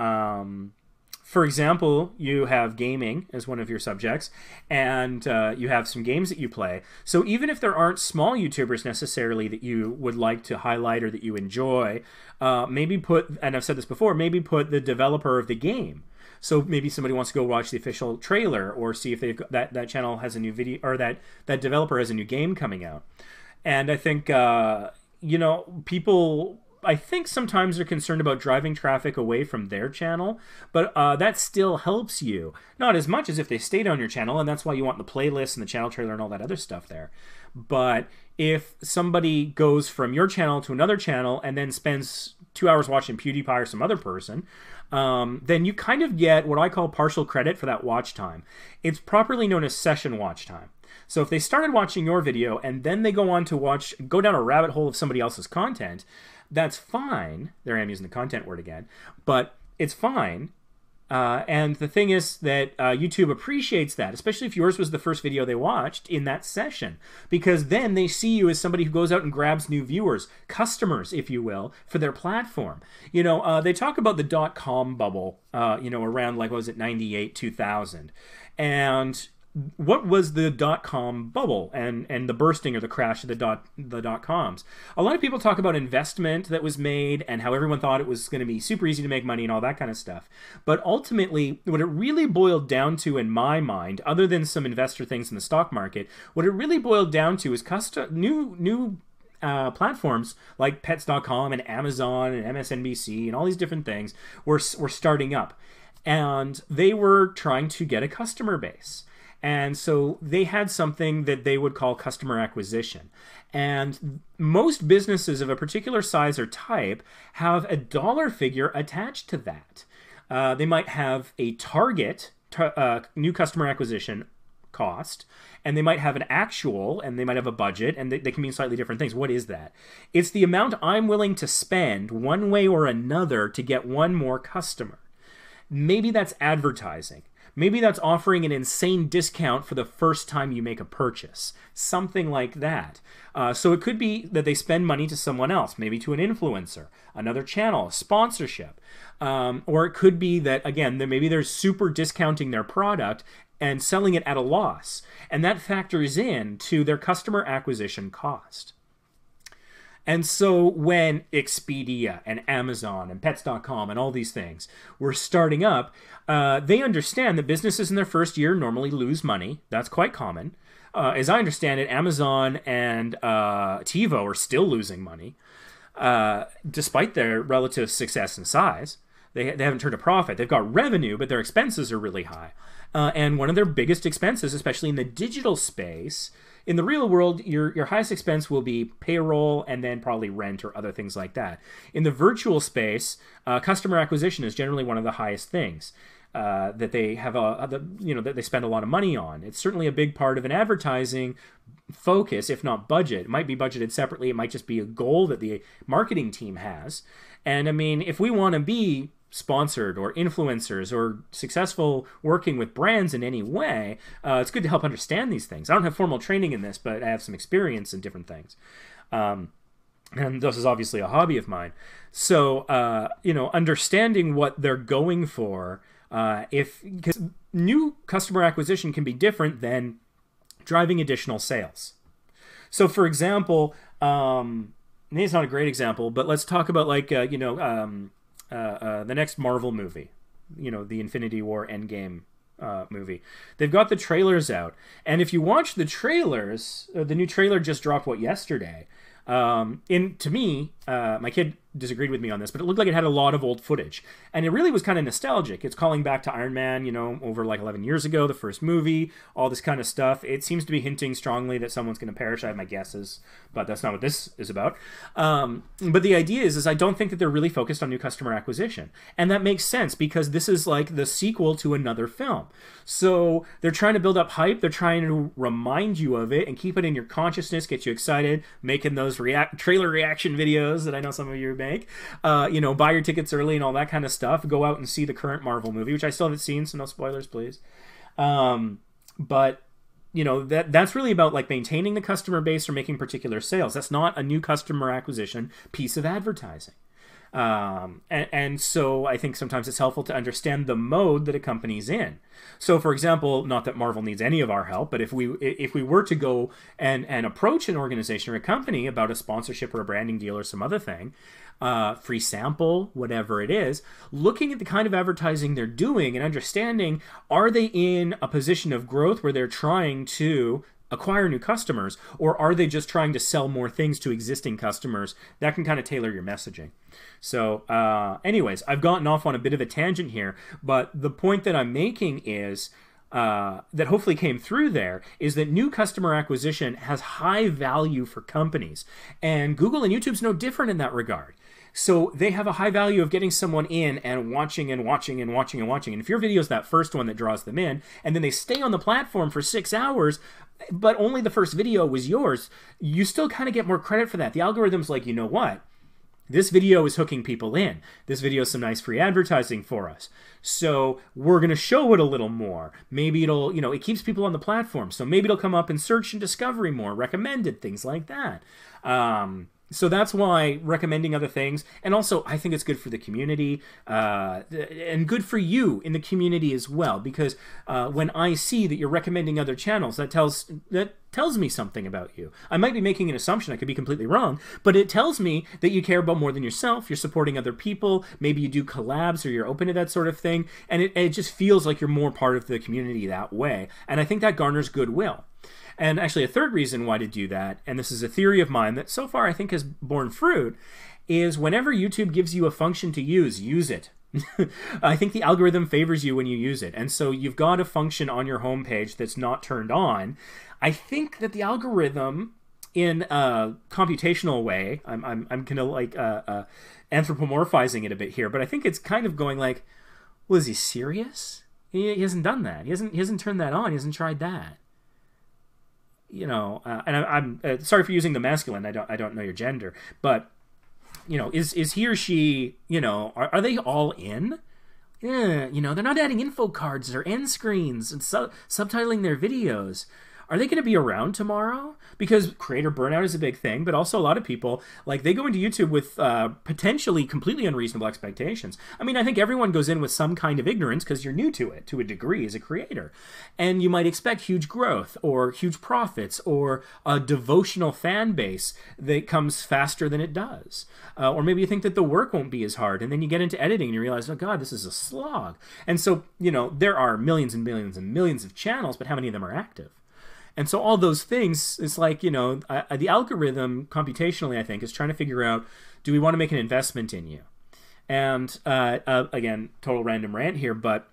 S1: for example, you have gaming as one of your subjects, and you have some games that you play. So even if there aren't small YouTubers necessarily that you would like to highlight or that you enjoy, maybe put, and I've said this before, maybe put the developer of the game. So maybe somebody wants to go watch the official trailer, or see if they've got, that channel has a new video, or that developer has a new game coming out. And I think, people... I think sometimes they're concerned about driving traffic away from their channel, but that still helps you. Not as much as if they stayed on your channel, and that's why you want the playlist and the channel trailer and all that other stuff there. But if somebody goes from your channel to another channel and then spends 2 hours watching PewDiePie or some other person, then you kind of get what I call partial credit for that watch time. It's properly known as session watch time. So if they started watching your video and then they go on to go down a rabbit hole of somebody else's content, that's fine. There I am using the content word again, but it's fine. And the thing is that YouTube appreciates that, especially if yours was the first video they watched in that session, because then they see you as somebody who goes out and grabs new viewers, customers, if you will, for their platform. You know, they talk about the .com bubble, you know, around, like, what was it, 98, 2000. And what was the .com bubble and the bursting or the crash of the .coms? A lot of people talk about investment that was made and how everyone thought it was going to be super easy to make money and all that kind of stuff. But ultimately, what it really boiled down to, in my mind, other than some investor things in the stock market, what it really boiled down to is new platforms like Pets.com and Amazon and MSNBC and all these different things were starting up. And they were trying to get a customer base. And so they had something that they would call customer acquisition. And most businesses of a particular size or type have a dollar figure attached to that. They might have a target new customer acquisition cost, and they might have an actual, and they might have a budget, and they can mean slightly different things. What is that? It's the amount I'm willing to spend one way or another to get one more customer. Maybe that's advertising. Maybe that's offering an insane discount for the first time you make a purchase. Something like that. So it could be that they spend money to someone else, maybe to an influencer, another channel, a sponsorship. Or it could be that, again, maybe they're super discounting their product and selling it at a loss. And that factors in to their customer acquisition cost. And so when Expedia and Amazon and Pets.com and all these things were starting up, they understand that businesses in their first year normally lose money. That's quite common. As I understand it, Amazon and TiVo are still losing money, despite their relative success and size. They haven't turned a profit. They've got revenue, but their expenses are really high. And one of their biggest expenses, especially in the digital space, in the real world, your highest expense will be payroll and then probably rent or other things like that. In the virtual space, customer acquisition is generally one of the highest things that they have that they spend a lot of money on. It's certainly a big part of an advertising focus, if not budget. It might be budgeted separately. It might just be a goal that the marketing team has. And I mean, if we want to be sponsored or influencers or successful working with brands in any way, it's good to help understand these things. I don't have formal training in this, but I have some experience in different things. And this is obviously a hobby of mine. So, understanding what they're going for, because new customer acquisition can be different than driving additional sales. So, for example, maybe it's not a great example, but let's talk about the next Marvel movie, the Infinity War Endgame movie. They've got the trailers out, and if you watch the trailers, the new trailer just dropped yesterday. To me, my kid disagreed with me on this, but it looked like it had a lot of old footage, and it really was kind of nostalgic. It's calling back to Iron Man, over like 11 years ago, the first movie, all this kind of stuff. It seems to be hinting strongly that someone's going to perish. I have my guesses, but that's not what this is about. But the idea is I don't think that they're really focused on new customer acquisition, and that makes sense because this is like the sequel to another film. So they're trying to build up hype. They're trying to remind you of it and keep it in your consciousness, get you excited, making those trailer reaction videos that I know some of you make. Buy your tickets early and all that kind of stuff. Go out and see the current Marvel movie, which I still haven't seen, so no spoilers, please. But that's really about like maintaining the customer base or making particular sales. That's not a new customer acquisition piece of advertising. And so I think sometimes it's helpful to understand the mode that a company's in. So, for example, not that Marvel needs any of our help, but if we were to go and approach an organization or a company about a sponsorship or a branding deal or some other thing, free sample, whatever it is, looking at the kind of advertising they're doing and understanding, are they in a position of growth where they're trying to acquire new customers, or are they just trying to sell more things to existing customers? That can kind of tailor your messaging. So anyways, I've gotten off on a bit of a tangent here, but the point that I'm making is that hopefully came through there is that new customer acquisition has high value for companies, and Google and YouTube's no different in that regard. So they have a high value of getting someone in and watching and watching and watching and watching. And if your video is that first one that draws them in, and then they stay on the platform for 6 hours, but only the first video was yours, you still kind of get more credit for that. The algorithm's like, you know what? this video is hooking people in. This video is some nice free advertising for us. So we're going to show it a little more. Maybe it'll, you know, it keeps people on the platform. So maybe it'll come up in search and discovery more, recommended, things like that. So that's why recommending other things, and also I think it's good for the community, and good for you in the community as well, because when I see that you're recommending other channels, that tells me something about you. I might be making an assumption, I could be completely wrong, but it tells me that you care about more than yourself, you're supporting other people, maybe you do collabs or you're open to that sort of thing, and it just feels like you're more part of the community that way, and I think that garners goodwill. And actually a third reason why to do that, and this is a theory of mine that so far I think has borne fruit, is whenever YouTube gives you a function to use it. I think the algorithm favors you when you use it. And so you've got a function on your homepage that's not turned on. I think that the algorithm, in a computational way, I'm kind of like anthropomorphizing it a bit here, but I think it's kind of going like, well, is he serious? He hasn't done that. He hasn't turned that on. He hasn't tried that. You know, and I'm sorry for using the masculine. I don't know your gender, but you know, is he or she? You know, are they all in? Yeah, you know, they're not adding info cards or end screens and subtitling their videos. Are they going to be around tomorrow? Because creator burnout is a big thing, but also a lot of people, like, they go into YouTube with potentially completely unreasonable expectations. I mean, I think everyone goes in with some kind of ignorance because you're new to it, to a degree, as a creator. And you might expect huge growth or huge profits or a devotional fan base that comes faster than it does. Or maybe you think that the work won't be as hard, and then you get into editing and you realize, oh God, this is a slog. And so, you know, there are millions and millions and millions of channels, but how many of them are active? And so all those things, it's like, you know, the algorithm computationally, I think, is trying to figure out, do we want to make an investment in you? And again, total random rant here, but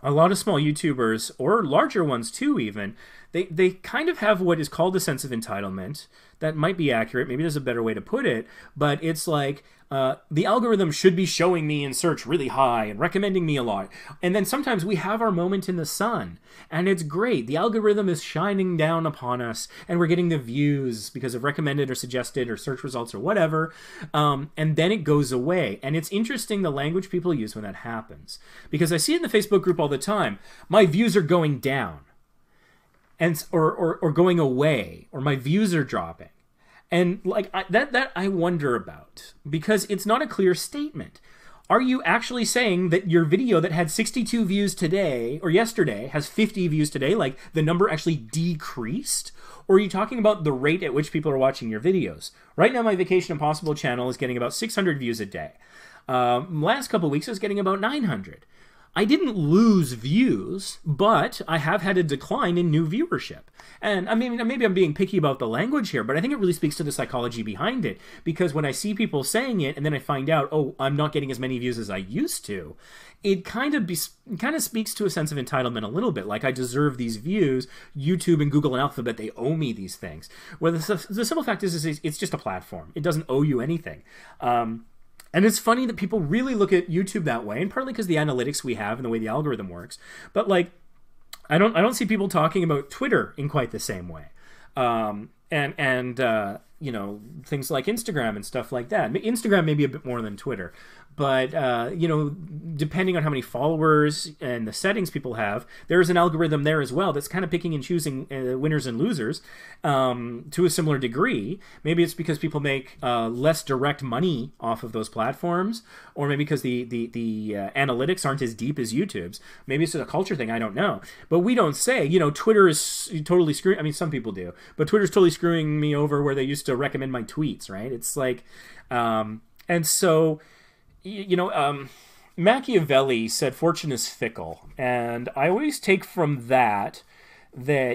S1: a lot of small YouTubers, or larger ones too even, they kind of have what is called a sense of entitlement. That might be accurate. Maybe there's a better way to put it. But it's like, the algorithm should be showing me in search really high and recommending me a lot. And then sometimes we have our moment in the sun. And it's great. The algorithm is shining down upon us. And we're getting the views because of recommended or suggested or search results or whatever. And then it goes away. And it's interesting the language people use when that happens. Because I see it in the Facebook group all the time. My views are going down. And, or going away. Or my views are dropping. And like that I wonder about, because it's not a clear statement. Are you actually saying that your video that had 62 views today or yesterday has 50 views today, like the number actually decreased? Or are you talking about the rate at which people are watching your videos? Right now my Vacation Impossible channel is getting about 600 views a day. Last couple of weeks I was getting about 900. I didn't lose views, but I have had a decline in new viewership. And I mean, maybe I'm being picky about the language here, but I think it really speaks to the psychology behind it. Because when I see people saying it, and then I find out, oh, I'm not getting as many views as I used to, it kind of speaks to a sense of entitlement a little bit. Like, I deserve these views. YouTube and Google and Alphabet, they owe me these things. Well, the simple fact is it's just a platform. It doesn't owe you anything. And it's funny that people really look at YouTube that way, and partly because the analytics we have and the way the algorithm works. But like, I don't see people talking about Twitter in quite the same way, you know, things like Instagram and stuff like that. Instagram maybe a bit more than Twitter, but you know, depending on how many followers and the settings people have, there's an algorithm there as well that's kind of picking and choosing winners and losers to a similar degree. Maybe it's because people make less direct money off of those platforms, or maybe because the analytics aren't as deep as YouTube's. Maybe it's a culture thing, I don't know. But we don't say, you know, Twitter is totally screwing, I mean, some people do, but Twitter's totally screwing me over where they used to recommend my tweets, right? It's like, and so, you know, Machiavelli said fortune is fickle, and I always take from that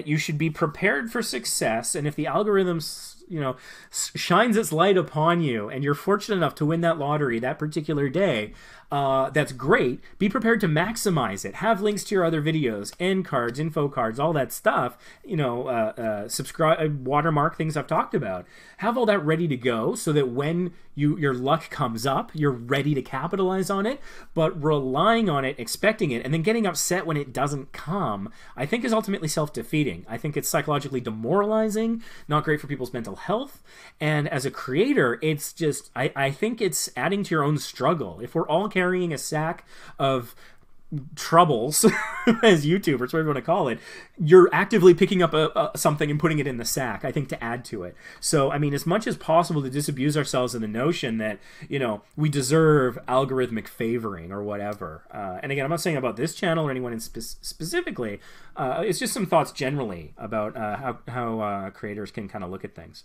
S1: you should be prepared for success, and if the algorithm, you know, shines its light upon you and you're fortunate enough to win that lottery that particular day, that's great. Be prepared to maximize it. Have links to your other videos, end cards, info cards, all that stuff, you know, subscribe, watermark, things I've talked about. Have all that ready to go so that when your luck comes up, you're ready to capitalize on it. But relying on it, expecting it, and then getting upset when it doesn't come, I think is ultimately self-defeating. I think it's psychologically demoralizing, not great for people's mental health. And as a creator, it's just, I think it's adding to your own struggle. If we're all carrying a sack of troubles as YouTubers, whatever you want to call it, you're actively picking up something and putting it in the sack, I think, to add to it. So, I mean, as much as possible to disabuse ourselves of the notion that, you know, we deserve algorithmic favoring or whatever. And again, I'm not saying about this channel or anyone in specifically. It's just some thoughts generally about how creators can kind of look at things.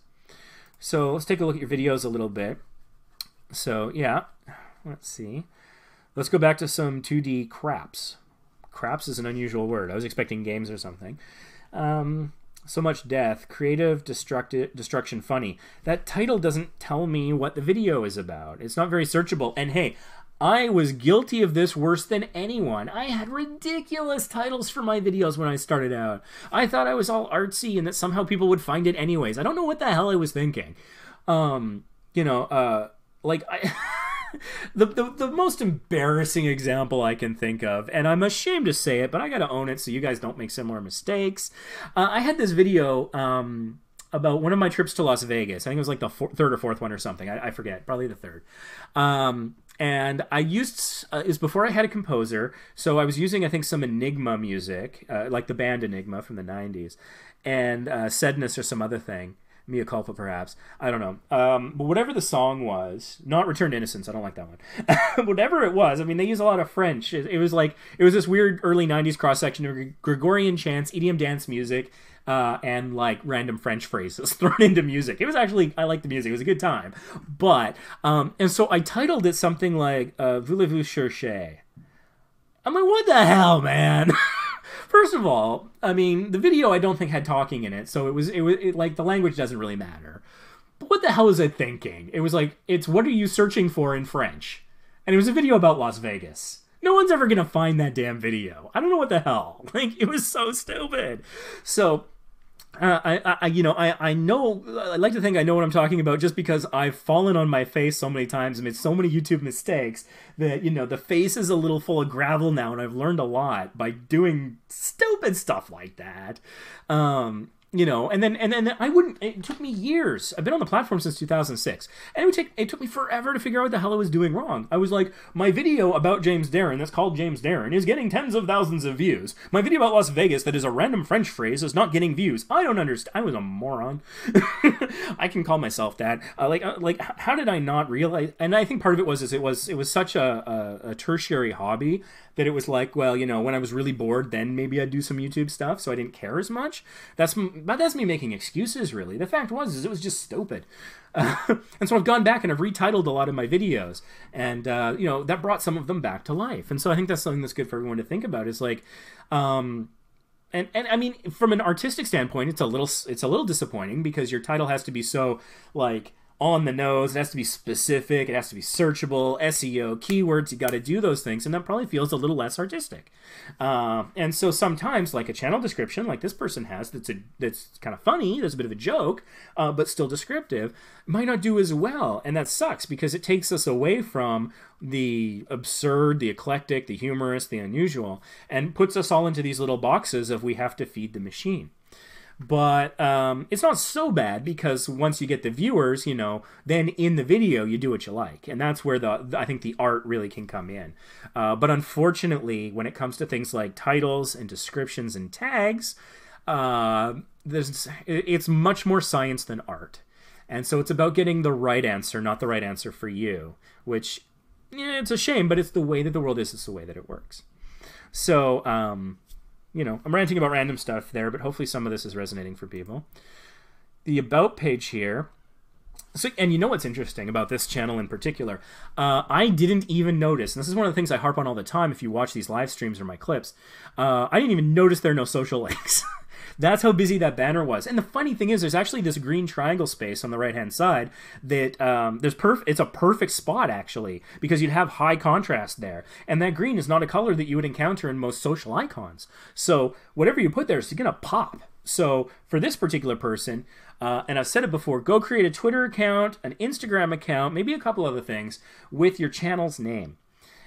S1: So let's take a look at your videos a little bit. So, yeah, let's see. Let's go back to some 2D craps. Craps is an unusual word. I was expecting games or something. So much death. Creative, destruction, funny. That title doesn't tell me what the video is about. It's not very searchable. And hey, I was guilty of this worse than anyone. I had ridiculous titles for my videos when I started out. I thought I was all artsy and that somehow people would find it anyways. I don't know what the hell I was thinking. You know, like the most embarrassing example I can think of, and I'm ashamed to say it, but I gotta own it so you guys don't make similar mistakes. I had this video about one of my trips to Las Vegas. I think it was like the third or fourth one or something. I forget, probably the third. And I used, it was before I had a composer, so I was using, I think, some Enigma music, like the band Enigma from the 90s, and Sadness or some other thing. Mea culpa, perhaps. I don't know. But whatever the song was, not Return to Innocence, I don't like that one. Whatever it was, I mean, they use a lot of French. It was like, it was this weird early 90s cross-section of Gregorian chants, EDM dance music, and like random French phrases thrown into music. It was actually, I liked the music. It was a good time. But, and so I titled it something like, Voulez-vous chercher? I'm like, what the hell, man? First of all, I mean, the video I don't think had talking in it, so it was like the language doesn't really matter. But what the hell was I thinking? It was like, it's what are you searching for in French? And it was a video about Las Vegas. No one's ever gonna find that damn video. I don't know what the hell. Like, it was so stupid. So, I know, I like to think I know what I'm talking about just because I've fallen on my face so many times and made so many YouTube mistakes that, you know, the face is a little full of gravel now, and I've learned a lot by doing stupid stuff like that. You know, and then I wouldn't, it took me years. I've been on the platform since 2006. And it took me forever to figure out what the hell I was doing wrong. I was like, my video about James Darren that's called James Darren is getting tens of thousands of views. My video about Las Vegas that is a random French phrase is not getting views. I don't understand. I was a moron. I can call myself that. Like, how did I not realize? And I think part of it was, it was such a tertiary hobby that it was like, well, you know, when I was really bored, then maybe I'd do some YouTube stuff, so I didn't care as much. That's me making excuses, really. The fact was, it was just stupid. And so I've gone back and I've retitled a lot of my videos, and you know, that brought some of them back to life. And so I think that's something that's good for everyone to think about. Is like, and I mean, from an artistic standpoint, it's a little disappointing because your title has to be so like on the nose. It has to be specific. It has to be searchable. SEO, keywords. You got to do those things, and that probably feels a little less artistic. And so sometimes, like a channel description, like this person has, that's kind of funny. There's a bit of a joke, but still descriptive, might not do as well, and that sucks because it takes us away from the absurd, the eclectic, the humorous, the unusual, and puts us all into these little boxes of we have to feed the machine. But it's not so bad because once you get the viewers, you know, then in the video you do what you like, and that's where I think the art really can come in. But unfortunately, when it comes to things like titles and descriptions and tags, it's much more science than art, and so it's about getting the right answer, not the right answer for you. Which, yeah, it's a shame, but it's the way that the world is. It's the way that it works. So. You know, I'm ranting about random stuff there, but hopefully some of this is resonating for people. The About page here. So, and you know what's interesting about this channel in particular? I didn't even notice, and this is one of the things I harp on all the time if you watch these live streams or my clips, I didn't even notice there are no social links. That's how busy that banner was. And the funny thing is, there's actually this green triangle space on the right-hand side that it's a perfect spot, actually, because you'd have high contrast there. And that green is not a color that you would encounter in most social icons. So whatever you put there is going to pop. So for this particular person, and I've said it before, go create a Twitter account, an Instagram account, maybe a couple other things with your channel's name.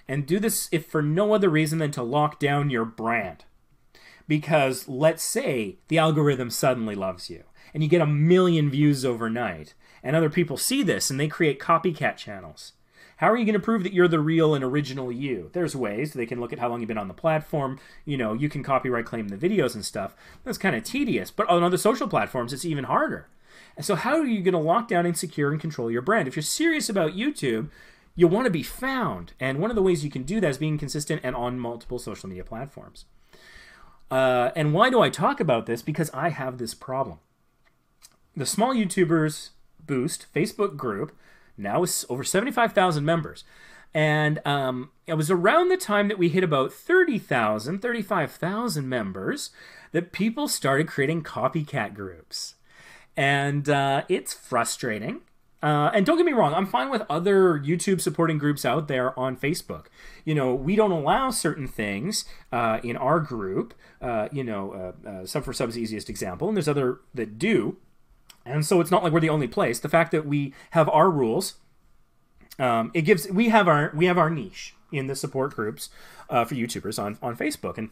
S1: And do this if for no other reason than to lock down your brand. Because let's say the algorithm suddenly loves you and you get 1 million views overnight, and other people see this and they create copycat channels. How are you going to prove that you're the real and original you? There's ways. They can look at how long you've been on the platform. You know, you can copyright claim the videos and stuff. That's kind of tedious. But on other social platforms, it's even harder. And so how are you going to lock down and secure and control your brand? If you're serious about YouTube, you want to be found. And one of the ways you can do that is being consistent and on multiple social media platforms. And why do I talk about this? Because I have this problem. The Small YouTubers Boost Facebook group now is over 75,000 members. And it was around the time that we hit about 30,000, 35,000 members that people started creating copycat groups. And it's frustrating. And don't get me wrong, I'm fine with other YouTube supporting groups out there on Facebook. You know, we don't allow certain things in our group. Sub for Sub is the easiest example, and there's other that do. And so it's not like we're the only place. The fact that we have our rules, we have our niche in the support groups for YouTubers on Facebook, and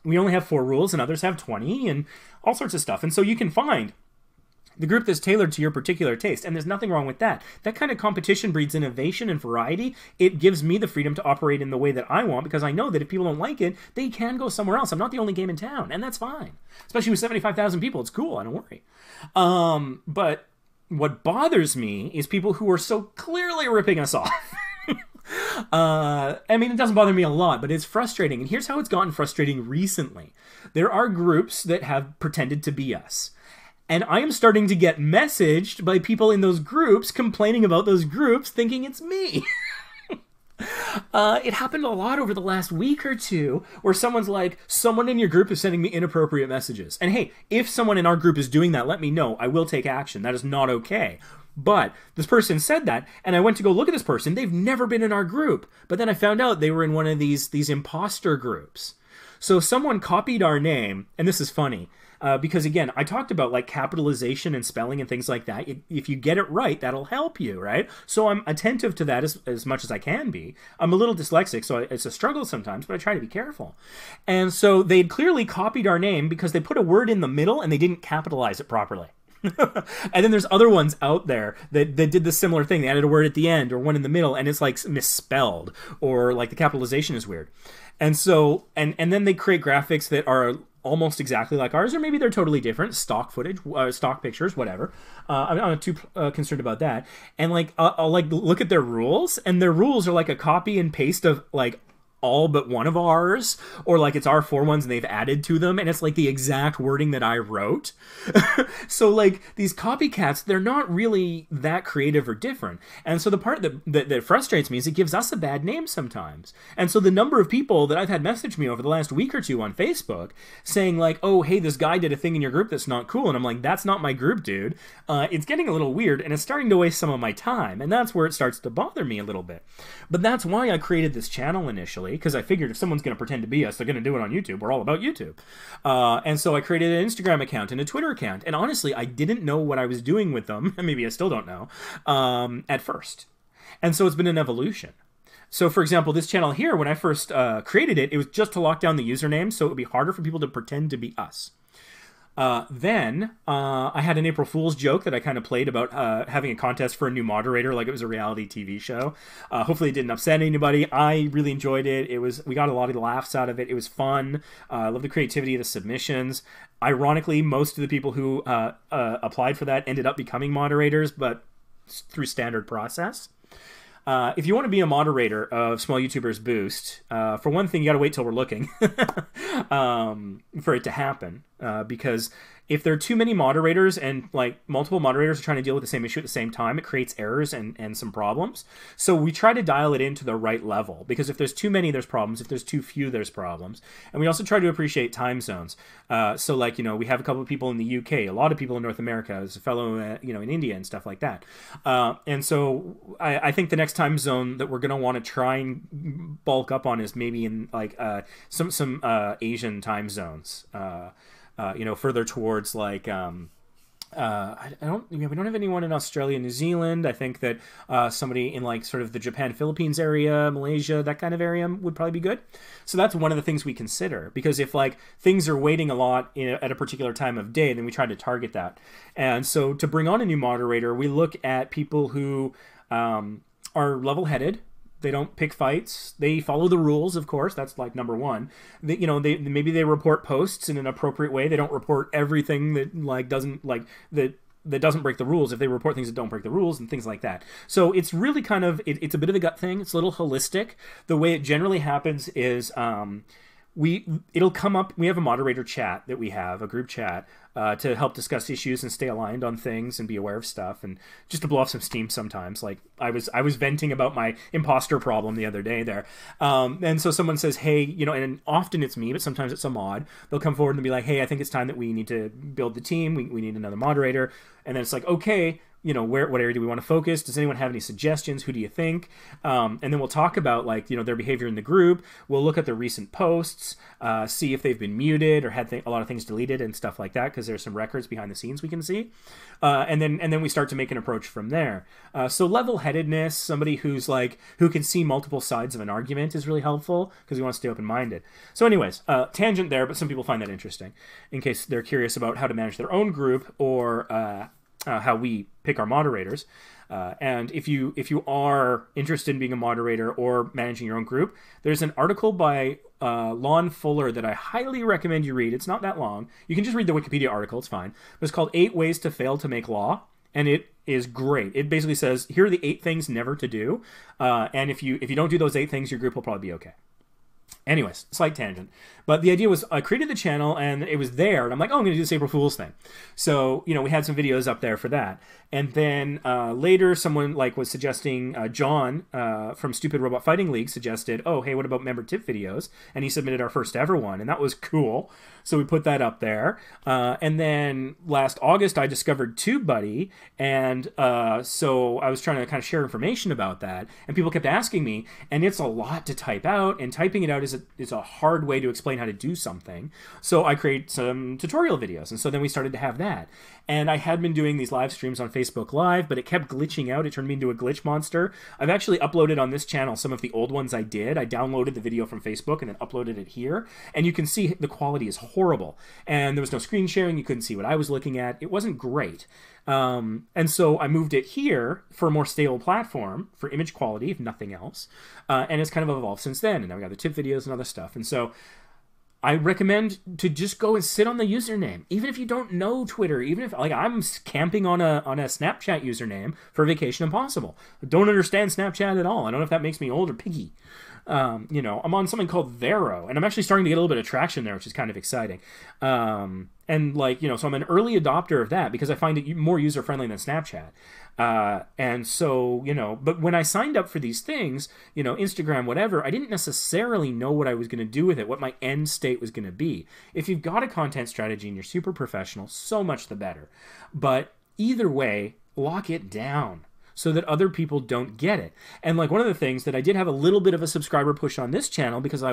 S1: we only have 4 rules, and others have 20, and all sorts of stuff. And so you can find the group that's tailored to your particular taste, and there's nothing wrong with that. That kind of competition breeds innovation and variety. It gives me the freedom to operate in the way that I want, because I know that if people don't like it, they can go somewhere else. I'm not the only game in town, and that's fine. Especially with 75,000 people, it's cool, I don't worry. But what bothers me is people who are so clearly ripping us off. I mean, it doesn't bother me a lot, but it's frustrating. And here's how it's gotten frustrating recently. There are groups that have pretended to be us. And I am starting to get messaged by people in those groups complaining about those groups thinking it's me. It happened a lot over the last week or two where someone's like, someone in your group is sending me inappropriate messages. And hey, if someone in our group is doing that, let me know. I will take action. That is not okay. But this person said that, and I went to go look at this person. They've never been in our group. But then I found out they were in one of these imposter groups. So someone copied our name, and this is funny. Because again, I talked about like capitalization and spelling and things like that. If you get it right, that'll help you, right? So I'm attentive to that as much as I can be. I'm a little dyslexic, so it's a struggle sometimes, but I try to be careful. And so they'd clearly copied our name because they put a word in the middle and they didn't capitalize it properly. And then there's other ones out there that did the similar thing. They added a word at the end or one in the middle, and it's like misspelled, or like the capitalization is weird. And so, and then they create graphics that are almost exactly like ours, or maybe they're totally different, stock footage, stock pictures, whatever. I'm not too concerned about that. And like, I'll like look at their rules, and their rules are like a copy and paste of like all but one of ours, or like it's our 4 ones and they've added to them, and it's like the exact wording that I wrote. So like these copycats, they're not really that creative or different. And so the part that frustrates me is it gives us a bad name sometimes. And so the number of people that I've had message me over the last week or two on Facebook saying like, oh, hey, this guy did a thing in your group that's not cool. And I'm like, that's not my group, dude. It's getting a little weird, and it's starting to waste some of my time. And that's where it starts to bother me a little bit. But that's why I created this channel initially, because I figured if someone's going to pretend to be us, they're going to do it on YouTube. We're all about YouTube. And so I created an Instagram account and a Twitter account. And honestly, I didn't know what I was doing with them. Maybe I still don't know at first. And so it's been an evolution. So for example, this channel here, when I first created it, it was just to lock down the username, so it would be harder for people to pretend to be us. Then I had an April Fool's joke that I kind of played about having a contest for a new moderator, like it was a reality TV show. Hopefully it didn't upset anybody. I really enjoyed it. We got a lot of laughs out of it. It was fun. I love the creativity of the submissions. Ironically, most of the people who applied for that ended up becoming moderators, but through standard process. If you want to be a moderator of Small YouTubers Boost, for one thing, you got to wait till we're looking for it to happen. Because if there are too many moderators and like multiple moderators are trying to deal with the same issue at the same time, it creates errors and some problems. So we try to dial it into the right level, because if there's too many, there's problems. If there's too few, there's problems. And we also try to appreciate time zones. So like, you know, we have a couple of people in the UK, a lot of people in North America, there's a fellow, you know, in India and stuff like that. And so I think the next time zone that we're going to want to try and bulk up on is maybe in like some Asian time zones. You know, further towards like we don't have anyone in Australia, New Zealand. I think that somebody in like sort of the Japan, Philippines area, Malaysia, that kind of area would probably be good. So that's one of the things we consider, because if like things are waiting a lot at a particular time of day, then we try to target that. And so to bring on a new moderator, we look at people who are level-headed. They don't pick fights. They follow the rules, of course. That's like number one. Maybe they report posts in an appropriate way. They don't report everything that like doesn't like that doesn't break the rules. If they report things that don't break the rules and things like that. So it's really kind of it's a bit of a gut thing. It's a little holistic. The way it generally happens is it'll come up. We have a moderator chat that we have, a group chat, to help discuss issues and stay aligned on things and be aware of stuff, and just to blow off some steam sometimes. Like I was venting about my imposter problem the other day there, and so someone says, hey, and often it's me, but sometimes it's a mod. They'll come forward and be like, hey, I think it's time that we need to build the team. We need another moderator. And then it's like, okay, what area do we want to focus? Does anyone have any suggestions? Who do you think? And then we'll talk about like, their behavior in the group. We'll look at the recent posts, see if they've been muted or had a lot of things deleted and stuff like that, because there's some records behind the scenes we can see. And then we start to make an approach from there. So level-headedness, somebody who can see multiple sides of an argument is really helpful, because we want to stay open-minded. So anyways, tangent there, but some people find that interesting in case they're curious about how to manage their own group, or how we pick our moderators. And if you are interested in being a moderator or managing your own group, there's an article by Lon Fuller that I highly recommend you read. It's not that long. You can just read the Wikipedia article. It's fine. But it's called 8 Ways to Fail to Make Law. And it is great. It basically says, here are the 8 things never to do. And if you don't do those 8 things, your group will probably be okay. Anyways, slight tangent. But the idea was I created the channel and it was there. And I'm like, oh, I'm going to do this April Fool's thing. So, we had some videos up there for that. And then later someone was suggesting, John from Stupid Robot Fighting League suggested, oh, hey, what about member tip videos? And he submitted our first ever one. And that was cool. So we put that up there. And then last August, I discovered TubeBuddy. And so I was trying to kind of share information about that. And people kept asking me. And it's a lot to type out. And typing it out is a hard way to explain how to do something. So I create some tutorial videos. And so then we started to have that. And I had been doing these live streams on Facebook Live, but it kept glitching out. It turned me into a glitch monster. I've actually uploaded on this channel some of the old ones I did. I downloaded the video from Facebook and then uploaded it here. And you can see the quality is horrible. And there was no screen sharing. You couldn't see what I was looking at. It wasn't great. And so I moved it here for a more stable platform for image quality, if nothing else. And it's kind of evolved since then. And now we got the tip videos and other stuff. And so I recommend to just go and sit on the username, even if you don't know Twitter, even if I'm camping on a Snapchat username for Vacation Impossible. I don't understand Snapchat at all. I don't know if that makes me old or piggy. I'm on something called Vero, and I'm actually starting to get a little bit of traction there, which is kind of exciting. So I'm an early adopter of that because I find it more user-friendly than Snapchat. And so, but when I signed up for these things, Instagram, whatever, I didn't necessarily know what I was going to do with it, what my end state was going to be. If you've got a content strategy and you're super professional, so much the better. But either way, lock it down so that other people don't get it. And one of the things that I did have a little bit of a subscriber push on this channel because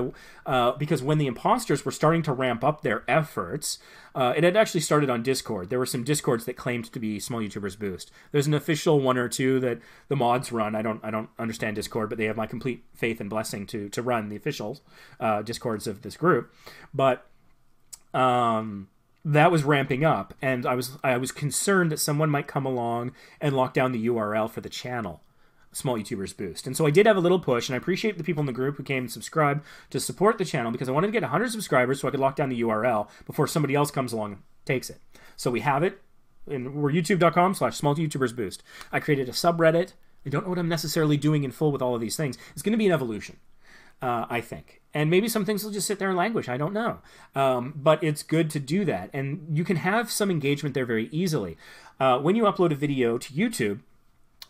S1: because when the imposters were starting to ramp up their efforts, it had actually started on Discord. There were some Discords that claimed to be Small YouTubers Boost. There's an official one or two that the mods run. I don't understand Discord, but they have my complete faith and blessing to run the official Discords of this group. But that was ramping up, and I was concerned that someone might come along and lock down the URL for the channel, Small YouTubers Boost. And so I did have a little push, and I appreciate the people in the group who came and subscribed to support the channel because I wanted to get 100 subscribers so I could lock down the URL before somebody else comes along and takes it. So we have it, and we're youtube.com/smallYoutubersBoost. I created a subreddit. I don't know what I'm necessarily doing in full with all of these things. It's going to be an evolution, I think. And maybe some things will just sit there and languish. I don't know. But it's good to do that. And you can have some engagement there very easily. When you upload a video to YouTube,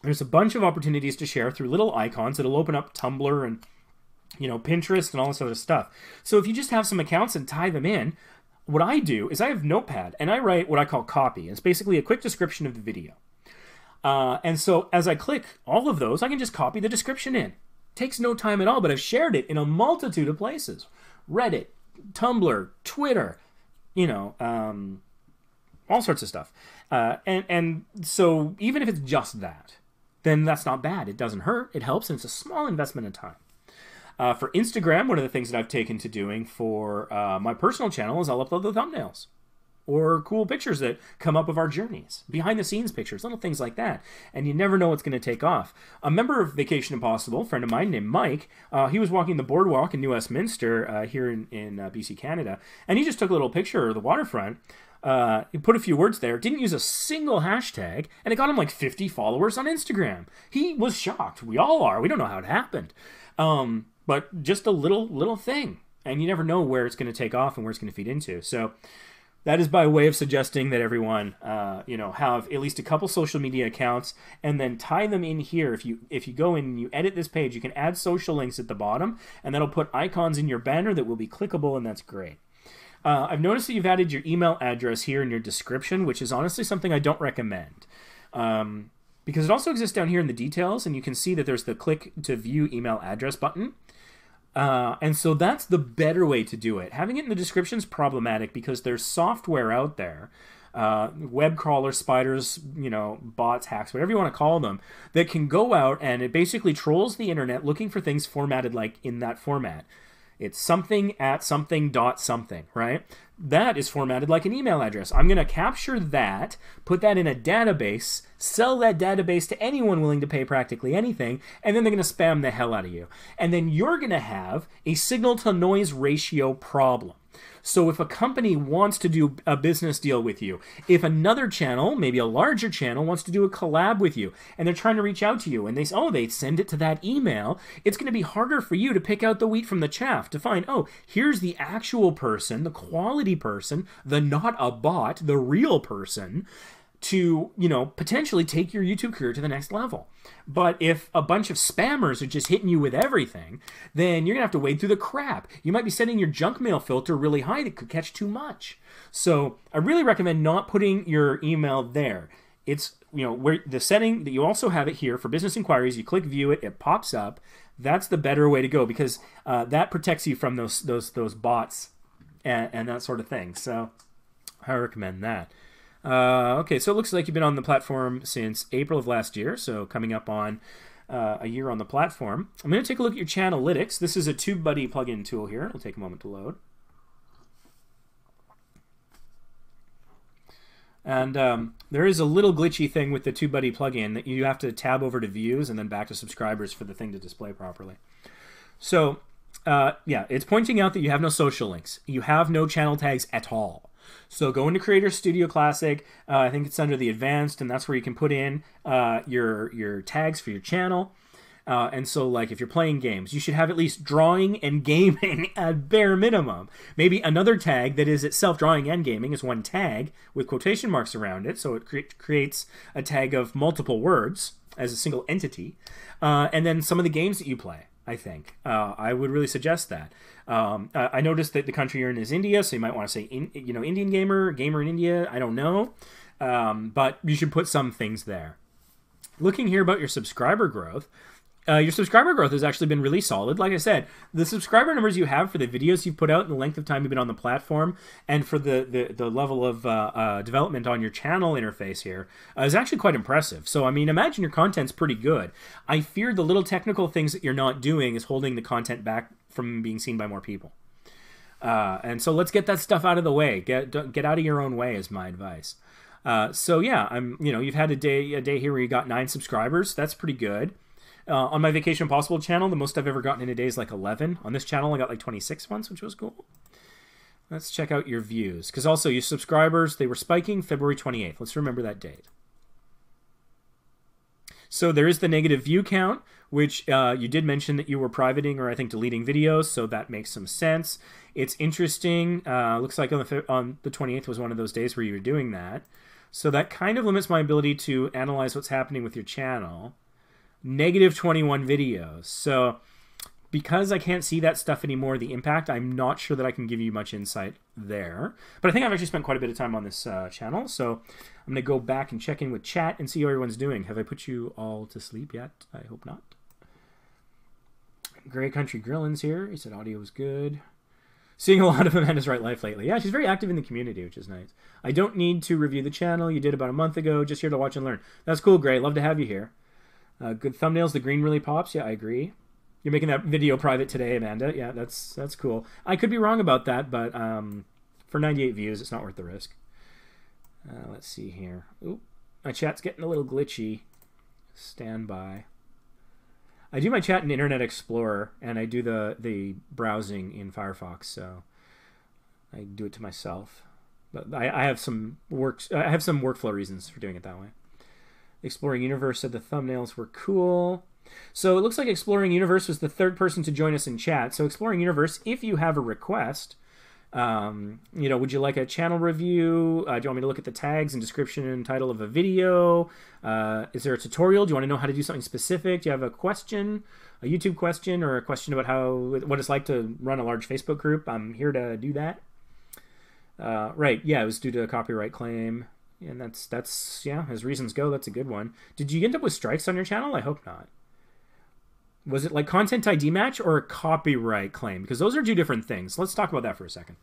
S1: there's a bunch of opportunities to share through little icons that'll open up Tumblr and Pinterest and all this other stuff. So if you just have some accounts and tie them in, what I do is I have Notepad and I write what I call copy. It's basically a quick description of the video. And so as I click all of those, I can just copy the description in. Takes no time at all, but I've shared it in a multitude of places. Reddit, Tumblr, Twitter, all sorts of stuff. And so even if it's just that, then that's not bad. It doesn't hurt. It helps, and it's a small investment in time. For Instagram, one of the things that I've taken to doing for my personal channel is I'll upload the thumbnails or cool pictures that come up of our journeys, behind the scenes pictures, little things like that. And you never know what's going to take off. A member of Vacation Impossible, a friend of mine named Mike, he was walking the boardwalk in New Westminster here in BC, Canada, and he just took a little picture of the waterfront. He put a few words there, didn't use a single hashtag, and it got him like 50 followers on Instagram. He was shocked. We all are. We don't know how it happened. But just a little thing. And you never know where it's going to take off and where it's going to feed into. So that is by way of suggesting that everyone, have at least a couple social media accounts and then tie them in here. If you go in and you edit this page, you can add social links at the bottom, and that'll put icons in your banner that will be clickable, and that's great. I've noticed that you've added your email address here in your description, which is honestly something I don't recommend. Because it also exists down here in the details, and you can see that there's the click to view email address button. And so that's the better way to do it. Having it in the description is problematic because there's software out there, web crawlers, spiders, bots, hacks, whatever you want to call them, that can go out and it basically trolls the internet looking for things formatted like in that format. It's something at something dot something, right? That is formatted like an email address. I'm going to capture that, put that in a database, sell that database to anyone willing to pay practically anything, and then they're going to spam the hell out of you. And then you're going to have a signal-to-noise ratio problem. So if a company wants to do a business deal with you, if another channel, maybe a larger channel, wants to do a collab with you, and they're trying to reach out to you, and they send it to that email, it's going to be harder for you to pick out the wheat from the chaff, to find, here's the actual person, the quality person, the not a bot, the real person, to, potentially take your YouTube career to the next level. But if a bunch of spammers are just hitting you with everything, then you're going to have to wade through the crap. You might be setting your junk mail filter really high that could catch too much. So I really recommend not putting your email there. It's, where the setting that you also have it here for business inquiries, you click view it, it pops up. That's the better way to go because that protects you from those bots and that sort of thing. So I recommend that. Okay, so it looks like you've been on the platform since April of last year, so coming up on a year on the platform. I'm going to take a look at your channelytics. This is a TubeBuddy plugin tool here. It'll take a moment to load. And there is a little glitchy thing with the TubeBuddy plugin that you have to tab over to views and then back to subscribers for the thing to display properly. So, yeah, it's pointing out that you have no social links. You have no channel tags at all. So go into Creator Studio Classic. I think it's under the Advanced, and that's where you can put in your tags for your channel. And so, like, if you're playing games, you should have at least drawing and gaming at bare minimum. Maybe another tag that is itself drawing and gaming is one tag with quotation marks around it, so it creates a tag of multiple words as a single entity. And then some of the games that you play, I think. I would really suggest that. I noticed that the country you're in is India, so you might want to say, Indian gamer in India, I don't know. But you should put some things there. Looking here about your subscriber growth, has actually been really solid. Like I said, the subscriber numbers you have for the videos you've put out and the length of time you've been on the platform and for the level of development on your channel interface here is actually quite impressive. So, I mean, imagine your content's pretty good. I fear the little technical things that you're not doing is holding the content back from being seen by more people. And so let's get that stuff out of the way. Get out of your own way is my advice. So, yeah, you've had a day here where you got 9 subscribers. That's pretty good. On my Vacation Impossible channel, the most I've ever gotten in a day is like 11. On this channel, I got like 26 once, which was cool. Let's check out your views. Because also, your subscribers, they were spiking February 28th. Let's remember that date. So there is the negative view count, which you did mention that you were privating or I think deleting videos, so that makes some sense. It's interesting. Looks like on the 28th was one of those days where you were doing that. So that kind of limits my ability to analyze what's happening with your channel. Negative 21 videos. So because I can't see that stuff anymore, the impact, I'm not sure that I can give you much insight there. But I think I've actually spent quite a bit of time on this channel. So I'm going to go back and check in with chat and see how everyone's doing. Have I put you all to sleep yet? I hope not. Grey Country Grillin's here. He said audio was good. Seeing a lot of Amanda's Right Life lately. Yeah, she's very active in the community, which is nice. I don't need to review the channel. You did about a month ago. Just here to watch and learn. That's cool, Gray. Love to have you here. Good thumbnails. The green really pops. Yeah, I agree. You're making that video private today, Amanda. Yeah, that's cool. I could be wrong about that, but for 98 views, it's not worth the risk. Let's see here. Oop, my chat's getting a little glitchy. Stand by. I do my chat in Internet Explorer, and I do the browsing in Firefox, so I do it to myself. But I have some workflow reasons for doing it that way. Exploring Universe said the thumbnails were cool. So it looks like Exploring Universe was the third person to join us in chat. So Exploring Universe, if you have a request, you know, would you like a channel review? Do you want me to look at the tags and description and title of a video? Is there a tutorial? Do you want to know how to do something specific? Do you have a question, a YouTube question, or a question about what it's like to run a large Facebook group? I'm here to do that. Right, yeah, it was due to a copyright claim, and that's yeah, as reasons go, that's a good one. Did you end up with strikes on your channel? I hope not. Was it like content ID match or a copyright claim? Because those are two different things. Let's talk about that for a second.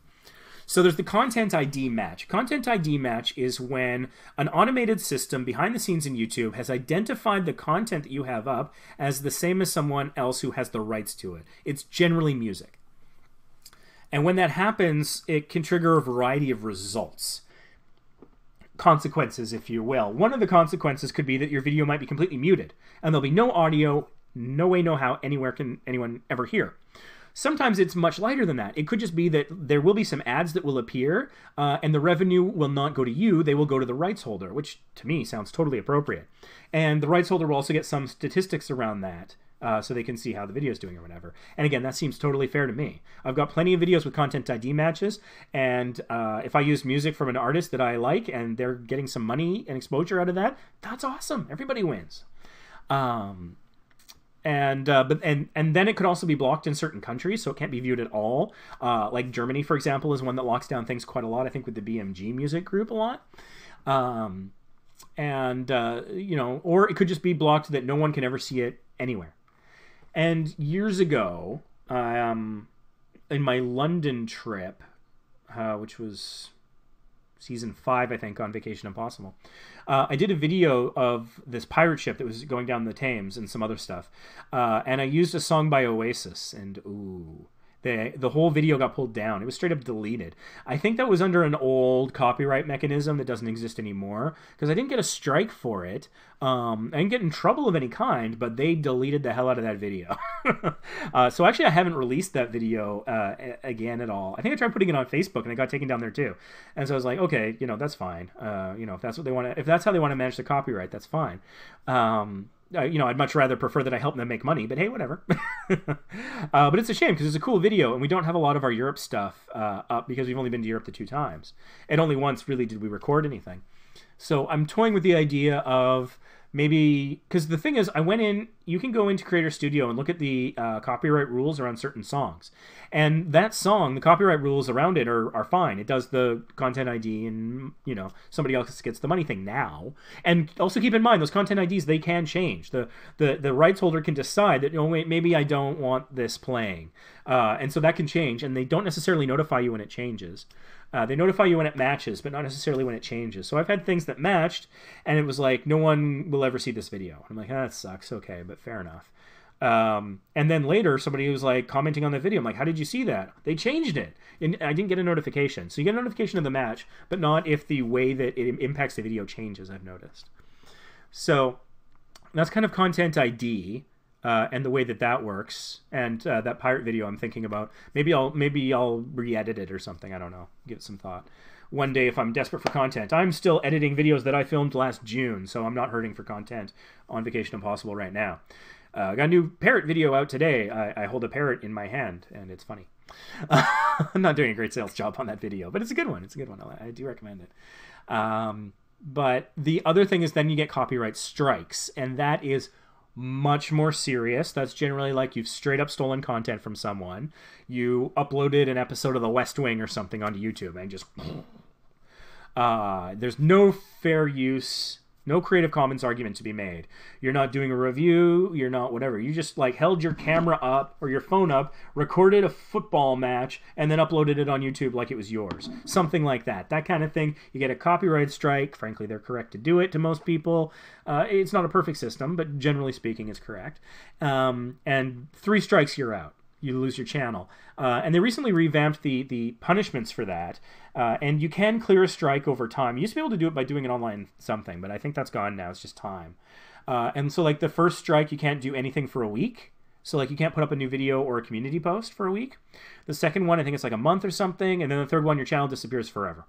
S1: So there's the content ID match. Content ID match is when an automated system behind the scenes in YouTube has identified the content that you have up as the same as someone else who has the rights to it. It's generally music. And when that happens, it can trigger a variety of results. Consequences, if you will. One of the consequences could be that your video might be completely muted, and there'll be no audio, no way, no how, anywhere can anyone ever hear. Sometimes it's much lighter than that. It could just be that there will be some ads that will appear, and the revenue will not go to you, they will go to the rights holder, which to me sounds totally appropriate. And the rights holder will also get some statistics around that, so they can see how the video is doing or whatever. And again, that seems totally fair to me. I've got plenty of videos with content ID matches, and if I use music from an artist that I like and they're getting some money and exposure out of that, that's awesome. Everybody wins. And then it could also be blocked in certain countries, so it can't be viewed at all. Like Germany, for example, is one that locks down things quite a lot. I think with the BMG music group a lot. You know, or it could just be blocked that no one can ever see it anywhere. And years ago, in my London trip, which was season 5, I think, on Vacation Impossible, I did a video of this pirate ship that was going down the Thames and some other stuff. And I used a song by Oasis, and ooh, the whole video got pulled down. It was straight up deleted. I think that was under an old copyright mechanism that doesn't exist anymore, because I didn't get a strike for it. I didn't get in trouble of any kind, but they deleted the hell out of that video. So actually I haven't released that video again at all. I think I tried putting it on Facebook and it got taken down there too. And so I was like, okay, you know, that's fine. You know, if that's what they want to, if that's how they want to manage the copyright, that's fine. You know, I'd much rather prefer that I help them make money, but hey, whatever. But it's a shame because it's a cool video, and we don't have a lot of our Europe stuff up because we've only been to Europe the 2 times. And only once, really, did we record anything. So I'm toying with the idea of maybe, because the thing is, I went in, you can go into Creator Studio and look at the copyright rules around certain songs. And that song, the copyright rules around it are fine. It does the content ID and, you know, somebody else gets the money thing now. And also keep in mind, those content IDs, they can change. The rights holder can decide that, oh, wait, maybe I don't want this playing. And so that can change, and they don't necessarily notify you when it changes. They notify you when it matches, but not necessarily when it changes. So I've had things that matched, and it was like, no one will ever see this video. I'm like, that sucks. Okay, but fair enough. And then later, somebody was like commenting on the video. I'm like, how did you see that? They changed it. And I didn't get a notification. So you get a notification of the match, but not if the way that it impacts the video changes, I've noticed. So that's kind of content ID. And the way that works, and that pirate video I'm thinking about, maybe I'll re-edit it or something. I don't know. Give it some thought. One day, if I'm desperate for content, I'm still editing videos that I filmed last June, so I'm not hurting for content on Vacation Impossible right now. I got a new parrot video out today. I hold a parrot in my hand, and it's funny. I'm not doing a great sales job on that video, but it's a good one. It's a good one. I do recommend it. But the other thing is then you get copyright strikes, and that is much more serious. That's generally like you've straight up stolen content from someone. You uploaded an episode of The West Wing or something onto YouTube and just there's no fair use No Creative Commons argument to be made. You're not doing a review. You're not whatever. You just like held your camera up or your phone up, recorded a football match, and then uploaded it on YouTube like it was yours. Something like that. That kind of thing. You get a copyright strike. Frankly, they're correct to do it to most people. It's not a perfect system, but generally speaking, it's correct. And 3 strikes, you're out. You lose your channel. And they recently revamped the punishments for that. And you can clear a strike over time. You used to be able to do it by doing an online something, but I think that's gone now. It's just time. And so like the first strike, you can't do anything for a week. So like you can't put up a new video or a community post for a week. The second one, I think it's like a month or something. And then the third one, your channel disappears forever.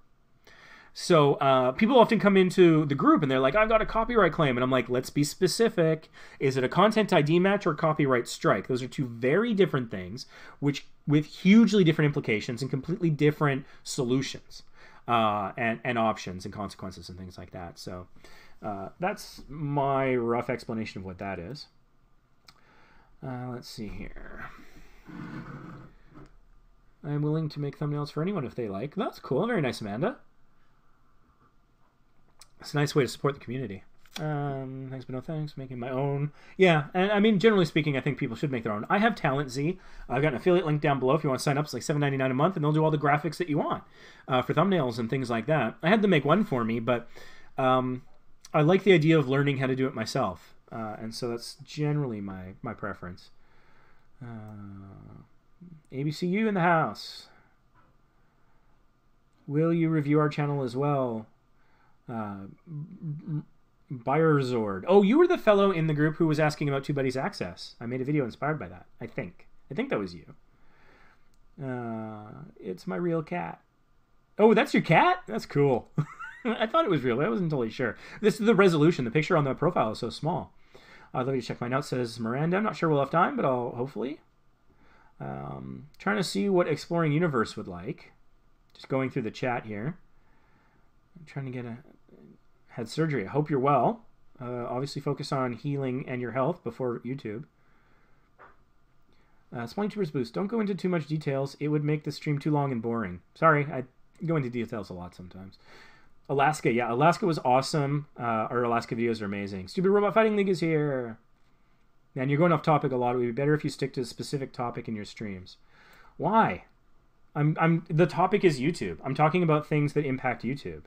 S1: So people often come into the group and they're like, I've got a copyright claim. And I'm like, let's be specific. Is it a content ID match or a copyright strike? Those are 2 very different things, which with hugely different implications and completely different solutions and options and consequences and things like that. So that's my rough explanation of what that is. Let's see here. I'm willing to make thumbnails for anyone if they like. That's cool. Very nice, Amanda. It's a nice way to support the community. Thanks, but no thanks. Making my own. Yeah, and I mean, generally speaking, I think people should make their own. I have Talentsy. I've got an affiliate link down below if you want to sign up. It's like $7.99 a month, and they'll do all the graphics that you want for thumbnails and things like that. I had them make one for me, but I like the idea of learning how to do it myself, and so that's generally my preference. ABCU in the house. Will you review our channel as well? Buyerzord. Oh, you were the fellow in the group who was asking about TubeBuddy's access. I made a video inspired by that. I think that was you. It's my real cat. Oh, that's your cat? That's cool. I thought it was real. I wasn't totally sure. This is the resolution. The picture on the profile is so small. Let me check my notes. Says Miranda. I'm not sure we'll have time, but I'll hopefully. Trying to see what Exploring Universe would like. Just going through the chat here. I'm trying to get had surgery. I hope you're well. Obviously focus on healing and your health before YouTube. Small YouTubers boost. Don't go into too much details. It would make the stream too long and boring. Sorry, I go into details a lot sometimes. Alaska, yeah, Alaska was awesome. Our Alaska videos are amazing. Stupid Robot Fighting League is here. Man, you're going off topic a lot. It would be better if you stick to a specific topic in your streams. Why? The topic is YouTube. I'm talking about things that impact YouTube.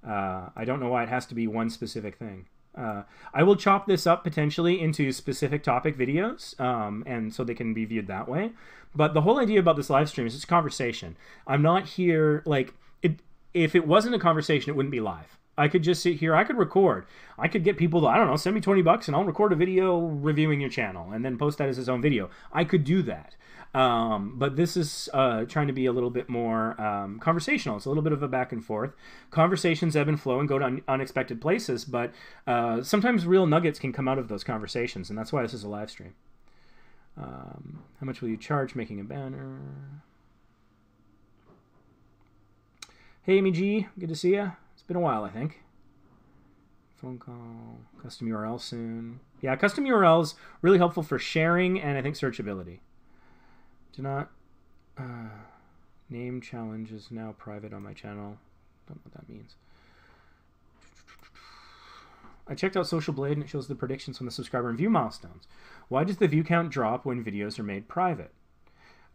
S1: I don't know why it has to be one specific thing. I will chop this up potentially into specific topic videos, and so they can be viewed that way. But the whole idea about this live stream is it's a conversation. I'm not here, like, if it wasn't a conversation, it wouldn't be live. I could just sit here, I could record. I could get people to, I don't know, send me $20 and I'll record a video reviewing your channel and then post that as his own video. I could do that. But this is trying to be a little bit more conversational. It's a little bit of a back and forth. Conversations ebb and flow and go to unexpected places, but sometimes real nuggets can come out of those conversations, and that's why this is a live stream. How much will you charge making a banner? Hey, Amy G, good to see you. It's been a while, I think. Phone call, custom URL soon. Yeah, custom URLs really helpful for sharing and I think searchability. Do not name challenge is now private on my channel. Don't know what that means. I checked out Social Blade and it shows the predictions on the subscriber and view milestones. Why does the view count drop when videos are made private?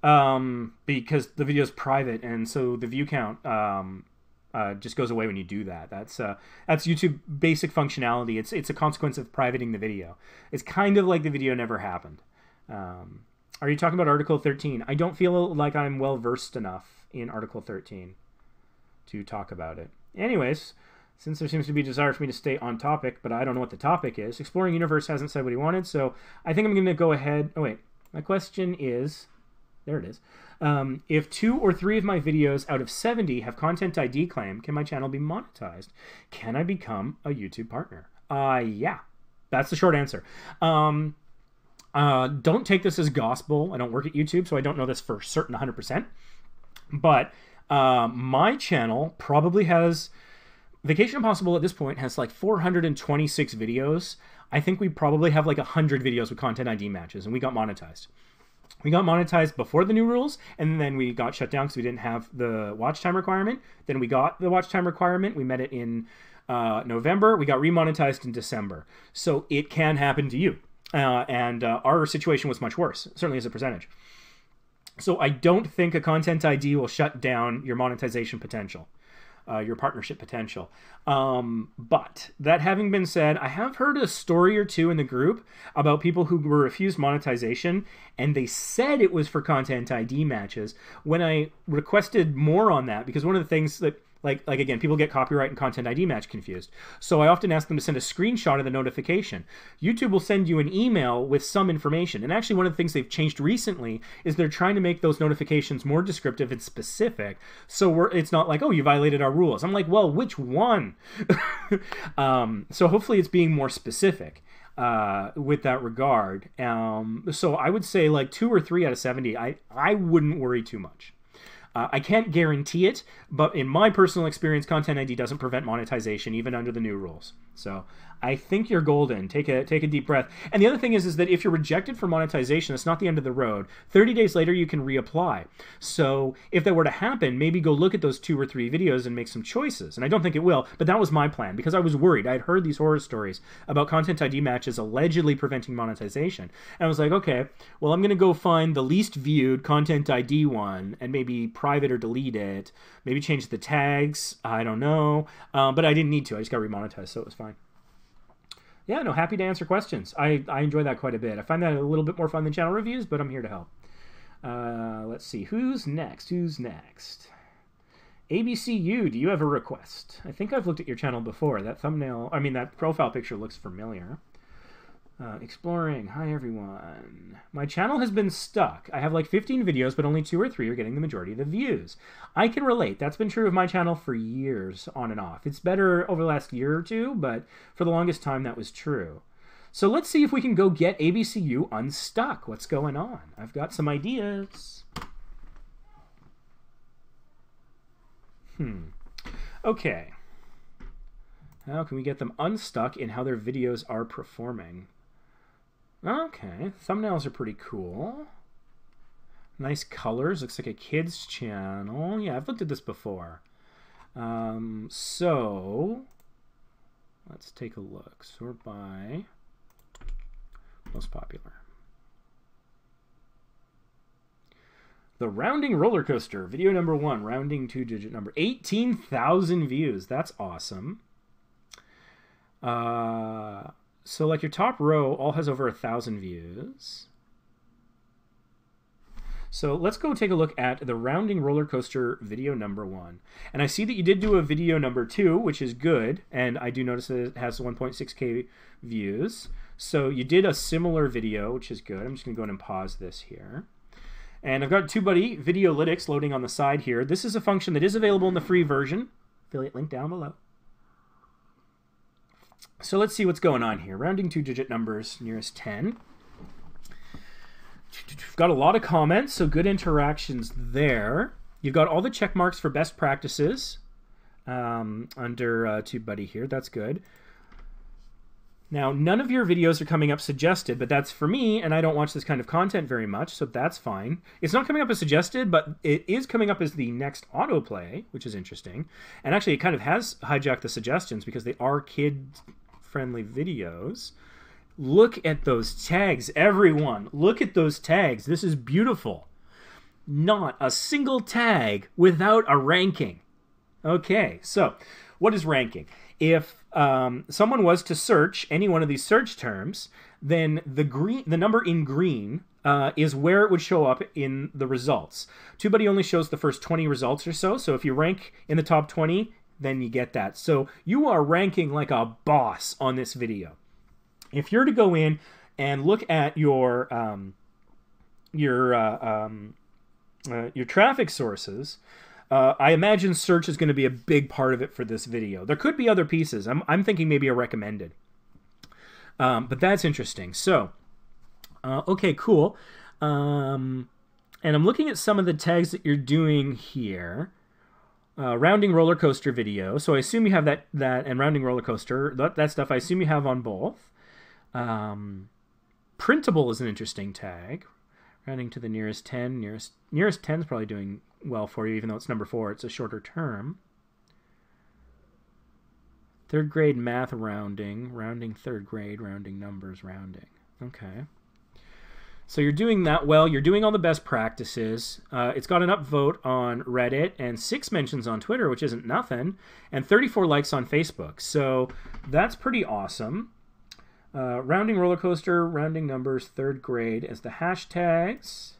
S1: Because the video is private, and so the view count just goes away when you do that. That's YouTube basic functionality. It's a consequence of privating the video. It's kind of like the video never happened. Are you talking about Article 13? I don't feel like I'm well versed enough in Article 13 to talk about it. Anyways, since there seems to be a desire for me to stay on topic, but I don't know what the topic is. Exploring Universe hasn't said what he wanted, so I think I'm going to go ahead. Oh wait, my question is. There it is. If 2 or 3 of my videos out of 70 have content ID claim, can my channel be monetized? Can I become a YouTube partner? Yeah. That's the short answer. Don't take this as gospel. I don't work at YouTube, so I don't know this for certain 100%. But my channel probably has... Vacation Impossible at this point has like 426 videos. I think we probably have like 100 videos with content ID matches, and we got monetized. We got monetized before the new rules, and then we got shut down because we didn't have the watch time requirement. Then we got the watch time requirement. We met it in November. We got remonetized in December. So it can happen to you. And our situation was much worse, certainly as a percentage. So I don't think a content ID will shut down your monetization potential, your partnership potential. But that having been said, I have heard a story or two in the group about people who were refused monetization, and they said it was for content ID matches. When I requested more on that, because one of the things that like again, people get copyright and content ID match confused. So I often ask them to send a screenshot of the notification. YouTube will send you an email with some information. And actually one of the things they've changed recently is they're trying to make those notifications more descriptive and specific. So it's not like, oh, you violated our rules. I'm like, well, which one? So hopefully it's being more specific with that regard. So I would say like 2 or 3 out of 70, I wouldn't worry too much. I can't guarantee it, but in my personal experience, Content ID doesn't prevent monetization, even under the new rules. So I think you're golden. Take a deep breath. And the other thing is that if you're rejected for monetization, it's not the end of the road. 30 days later, you can reapply. So if that were to happen, maybe go look at those 2 or 3 videos and make some choices. And I don't think it will, but that was my plan because I was worried. I had heard these horror stories about Content ID matches allegedly preventing monetization. And I was like, okay, well, I'm going to go find the least viewed Content ID one and maybe private or delete it. Maybe change the tags. I don't know. But I didn't need to. I just got remonetized, so it was fine. Yeah, no, happy to answer questions. I enjoy that quite a bit. I find that a little bit more fun than channel reviews, but I'm here to help. Let's see. Who's next? ABCU, do you have a request? I think I've looked at your channel before. That that profile picture looks familiar. Exploring. Hi, everyone. My channel has been stuck. I have like 15 videos, but only 2 or 3 are getting the majority of the views. I can relate. That's been true of my channel for years, on and off. It's better over the last year or 2, but for the longest time, that was true. So let's see if we can go get ABCU unstuck. What's going on? I've got some ideas. Okay. How can we get them unstuck in how their videos are performing? Okay, thumbnails are pretty cool. Nice colors, looks like a kid's channel. Yeah, I've looked at this before. So, let's take a look. Sort by most popular. The Rounding Roller Coaster, video number 1, rounding 2-digit number. 18,000 views, that's awesome. So like your top row all has over 1,000 views. So let's go take a look at the Rounding Roller Coaster video number 1. And I see that you did do a video number 2, which is good. And I do notice that it has 1.6K views. So you did a similar video, which is good. I'm just going to go ahead and pause this here. And I've got TubeBuddy Videolytics loading on the side here. This is a function that is available in the free version. Affiliate link down below. So let's see what's going on here. Rounding 2-digit numbers nearest 10. We've got a lot of comments, so good interactions there. You've got all the check marks for best practices under TubeBuddy here. That's good. Now, none of your videos are coming up suggested, but that's for me, and I don't watch this kind of content very much, so that's fine. It's not coming up as suggested, but it is coming up as the next autoplay, which is interesting. And actually, it kind of has hijacked the suggestions because they are kid-friendly videos. Look at those tags, everyone. Look at those tags. This is beautiful. Not a single tag without a ranking. Okay, so what is ranking? If someone was to search any one of these search terms, then the number in green is where it would show up in the results. TubeBuddy only shows the first 20 results or so, so if you rank in the top 20, then you get that. So you are ranking like a boss on this video. If you're to go in and look at your traffic sources, I imagine search is going to be a big part of it for this video. There could be other pieces. I'm thinking maybe a recommended. But that's interesting. So, okay, cool. And I'm looking at some of the tags that you're doing here. Rounding roller coaster video. So I assume you have that and rounding roller coaster. That stuff I assume you have on both. Printable is an interesting tag. Rounding to the nearest 10. Nearest 10 is probably doing well for you, even though it's number 4. It's a shorter term. Third grade math rounding. Rounding third grade. Rounding numbers rounding. Okay. So you're doing that well. You're doing all the best practices. It's got an upvote on Reddit and 6 mentions on Twitter, which isn't nothing, and 34 likes on Facebook. So that's pretty awesome. Rounding roller coaster, rounding numbers, third grade as the hashtags.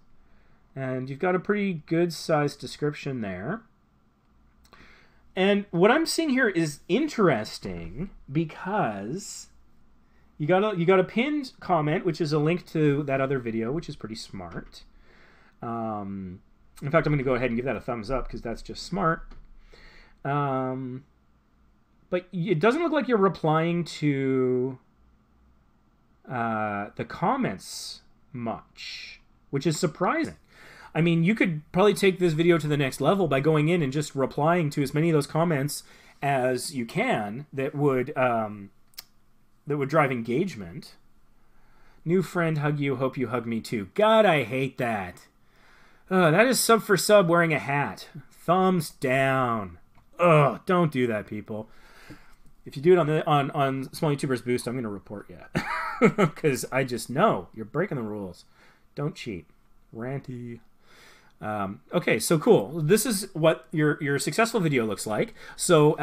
S1: And you've got a pretty good sized description there. And what I'm seeing here is interesting because you got a pinned comment, which is a link to that other video, which is pretty smart. In fact, I'm going to go ahead and give that a thumbs up because that's just smart. But it doesn't look like you're replying to the comments much, which is surprising. I mean, you could probably take this video to the next level by going in and just replying to as many of those comments as you can that would drive engagement. New friend, hug you, hope you hug me too. God, I hate that. That is sub for sub wearing a hat. Thumbs down. Ugh, don't do that, people. If you do it on Small YouTubers Boost, I'm going to report you. Because I just know you're breaking the rules. Don't cheat. Ranty. Okay, so cool. This is what your successful video looks like. So,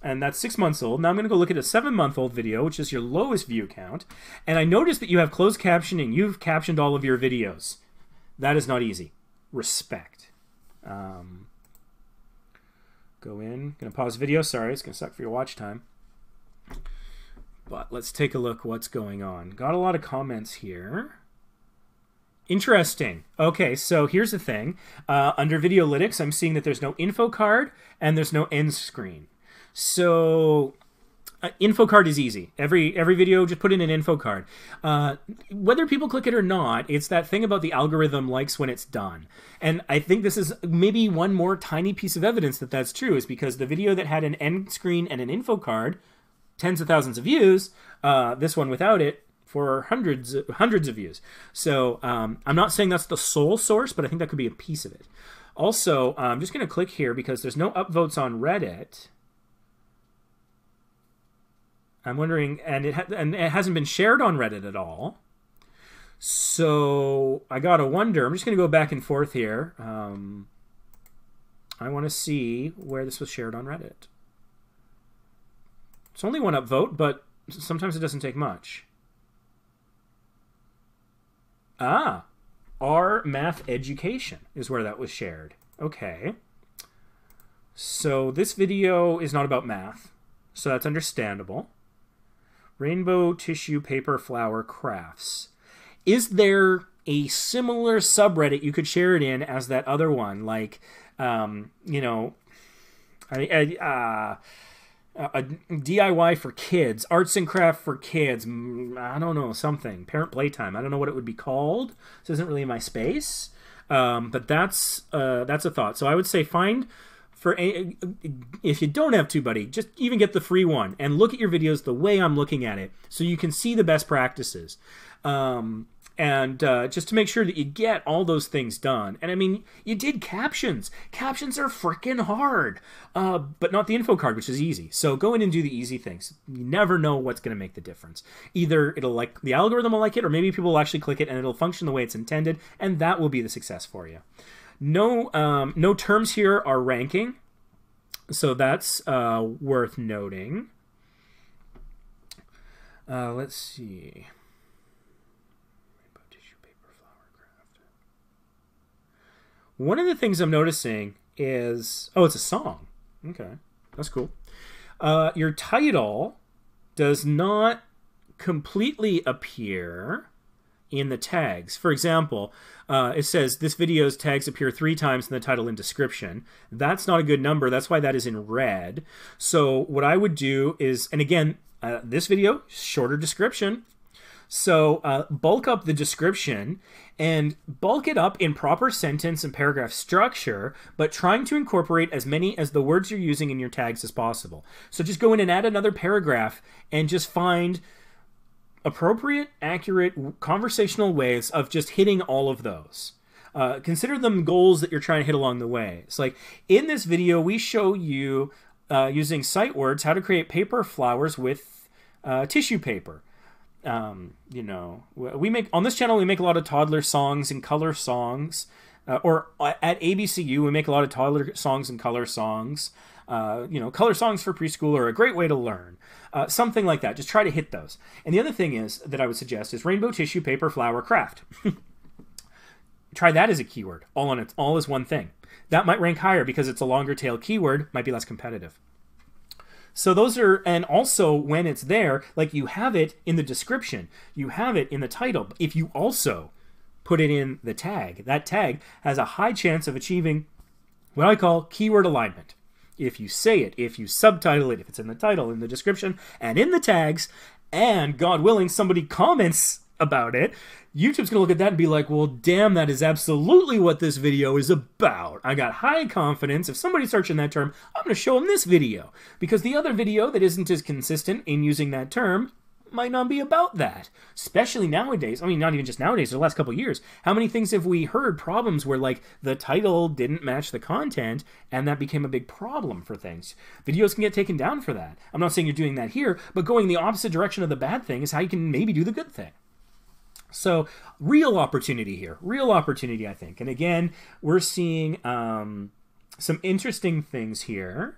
S1: and that's 6 months old. Now I'm going to go look at a 7-month-old video, which is your lowest view count. And I noticed that you have closed captioning. You've captioned all of your videos. That is not easy. Respect. Go in. Going to pause video. Sorry, it's going to suck for your watch time. But let's take a look what's going on. Got a lot of comments here. Interesting. Okay, so here's the thing. Under Videolytics, I'm seeing that there's no info card and there's no end screen. So info card is easy. Every video, just put in an info card. Whether people click it or not, it's that thing about the algorithm likes when it's done. And I think this is maybe one more tiny piece of evidence that that's true, is because the video that had an end screen and an info card, tens of thousands of views, this one without it, for hundreds of views. So I'm not saying that's the sole source, but I think that could be a piece of it. Also, I'm just going to click here because there's no upvotes on Reddit. I'm wondering, and it hasn't been shared on Reddit at all. So I gotta wonder. I'm just going to go back and forth here. I want to see where this was shared on Reddit. It's only one upvote, but sometimes it doesn't take much. Ah, our math education is where that was shared. Okay. So this video is not about math, so that's understandable. Rainbow tissue paper flower crafts. Is there a similar subreddit you could share it in as that other one? Like, you know, a DIY for kids, arts and craft for kids, I don't know, something, parent playtime. I don't know what it would be called. This isn't really my space, but that's a thought. So I would say find, if you don't have TubeBuddy, just even get the free one and look at your videos the way I'm looking at it so you can see the best practices. And just to make sure that you get all those things done. And I mean, you did captions. Captions are freaking hard, but not the info card, which is easy. So go in and do the easy things. You never know what's going to make the difference. Either it'll like the algorithm will like it, or maybe people will actually click it and it'll function the way it's intended, and that will be the success for you. No terms here are ranking, so that's worth noting. Let's see. One of the things I'm noticing is, oh, it's a song. Okay, that's cool. Your title does not completely appear in the tags. For example, it says this video's tags appear 3 times in the title and description. That's not a good number. That's why that is in red. So what I would do is, and again, this video, shorter description. So bulk up the description and bulk it up in proper sentence and paragraph structure, but trying to incorporate as many as the words you're using in your tags as possible. So just go in and add another paragraph and just find appropriate, accurate, conversational ways of just hitting all of those. Consider them goals that you're trying to hit along the way. It's like, in this video, we show you using sight words, how to create paper flowers with tissue paper. You know, we make on this channel, we make a lot of toddler songs and color songs. Or at ABCU, we make a lot of toddler songs and color songs. You know, color songs for preschool are a great way to learn. Something like that. Just try to hit those. And the other thing is that I would suggest is rainbow tissue paper flower craft. Try that as a keyword, all as one thing. That might rank higher because it's a longer tail keyword, might be less competitive. So those are, and also when it's there, like you have it in the description, you have it in the title. If you also put it in the tag, that tag has a high chance of achieving what I call keyword alignment. If you say it, if you subtitle it, if it's in the title, in the description, and in the tags, and God willing, somebody comments about it, YouTube's gonna look at that and be like, well, damn, that is absolutely what this video is about. I got high confidence. If somebody's searching that term, I'm gonna show them this video. Because the other video that isn't as consistent in using that term might not be about that. Especially nowadays. I mean, not even just nowadays, the last couple of years. How many things have we heard problems where, like, the title didn't match the content, and that became a big problem for things? Videos can get taken down for that. I'm not saying you're doing that here, but going the opposite direction of the bad thing is how you can maybe do the good thing. So, real opportunity here. Real opportunity, I think. And again, we're seeing some interesting things here.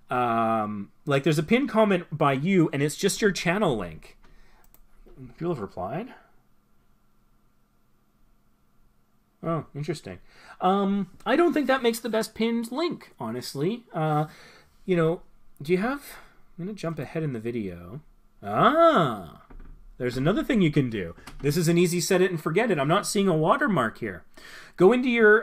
S1: Like there's a pinned comment by you, and it's just your channel link. People have replied. Oh, interesting. I don't think that makes the best pinned link, honestly. You know, do you have... I'm going to jump ahead in the video. Ah! There's another thing you can do. This is an easy set it and forget it. I'm not seeing a watermark here. Go into your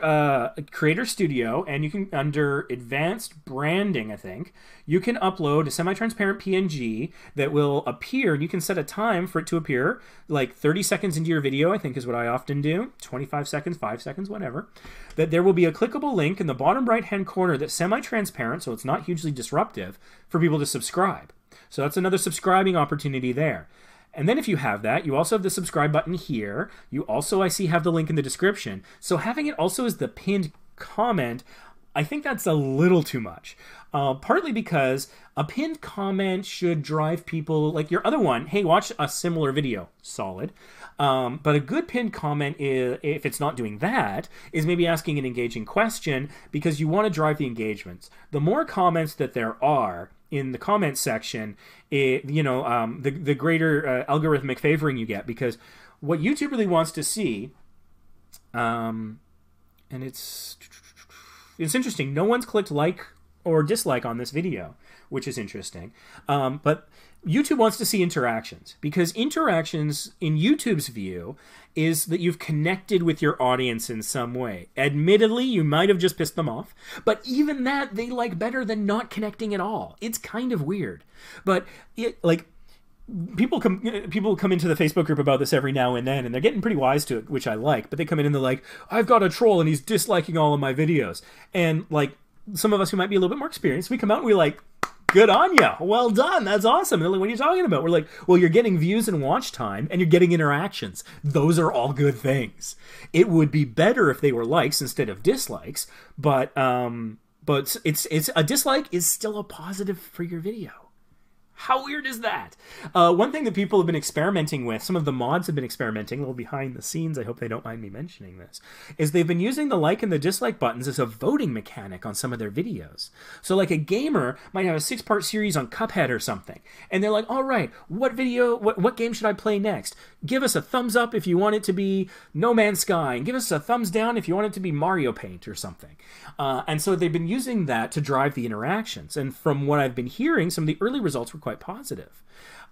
S1: Creator Studio, and you can, under Advanced Branding, I think, you can upload a semi-transparent PNG that will appear, and you can set a time for it to appear, like 30 seconds into your video, I think is what I often do, 25 seconds, 5 seconds, whatever, that there will be a clickable link in the bottom right-hand corner that's semi-transparent, so it's not hugely disruptive, for people to subscribe. So that's another subscribing opportunity there. And then if you have that, you also have the subscribe button here. You also, I see, have the link in the description. So having it also as the pinned comment, I think that's a little too much. Partly because a pinned comment should drive people, like your other one, hey, watch a similar video. Solid. But a good pinned comment, is, if it's not doing that, is maybe asking an engaging question because you want to drive the engagements. The more comments that there are in the comments section, you know, the greater algorithmic favoring you get, because what YouTube really wants to see, and it's interesting, no one's clicked like or dislike on this video, which is interesting, but YouTube wants to see interactions, because interactions in YouTube's view is that you've connected with your audience in some way. Admittedly, you might have just pissed them off, but even that they like better than not connecting at all. It's kind of weird. But like people come into the Facebook group about this every now and then, and they're getting pretty wise to it, which I like, but they come in and they're like, I've got a troll and he's disliking all of my videos. And like some of us who might be a little bit more experienced, we come out and we're like, good on ya. Well done. That's awesome. And they're like, what are you talking about? We're like, well, you're getting views and watch time, and you're getting interactions. Those are all good things. It would be better if they were likes instead of dislikes, but it's a dislike is still a positive for your video. How weird is that? One thing that people have been experimenting with, some of the mods have been experimenting, a little behind the scenes, I hope they don't mind me mentioning this, is they've been using the like and the dislike buttons as a voting mechanic on some of their videos. So like a gamer might have a 6-part series on Cuphead or something, and they're like, all right, what game should I play next? Give us a thumbs up if you want it to be No Man's Sky, and give us a thumbs down if you want it to be Mario Paint or something. And so they've been using that to drive the interactions, and from what I've been hearing, some of the early results were quite positive.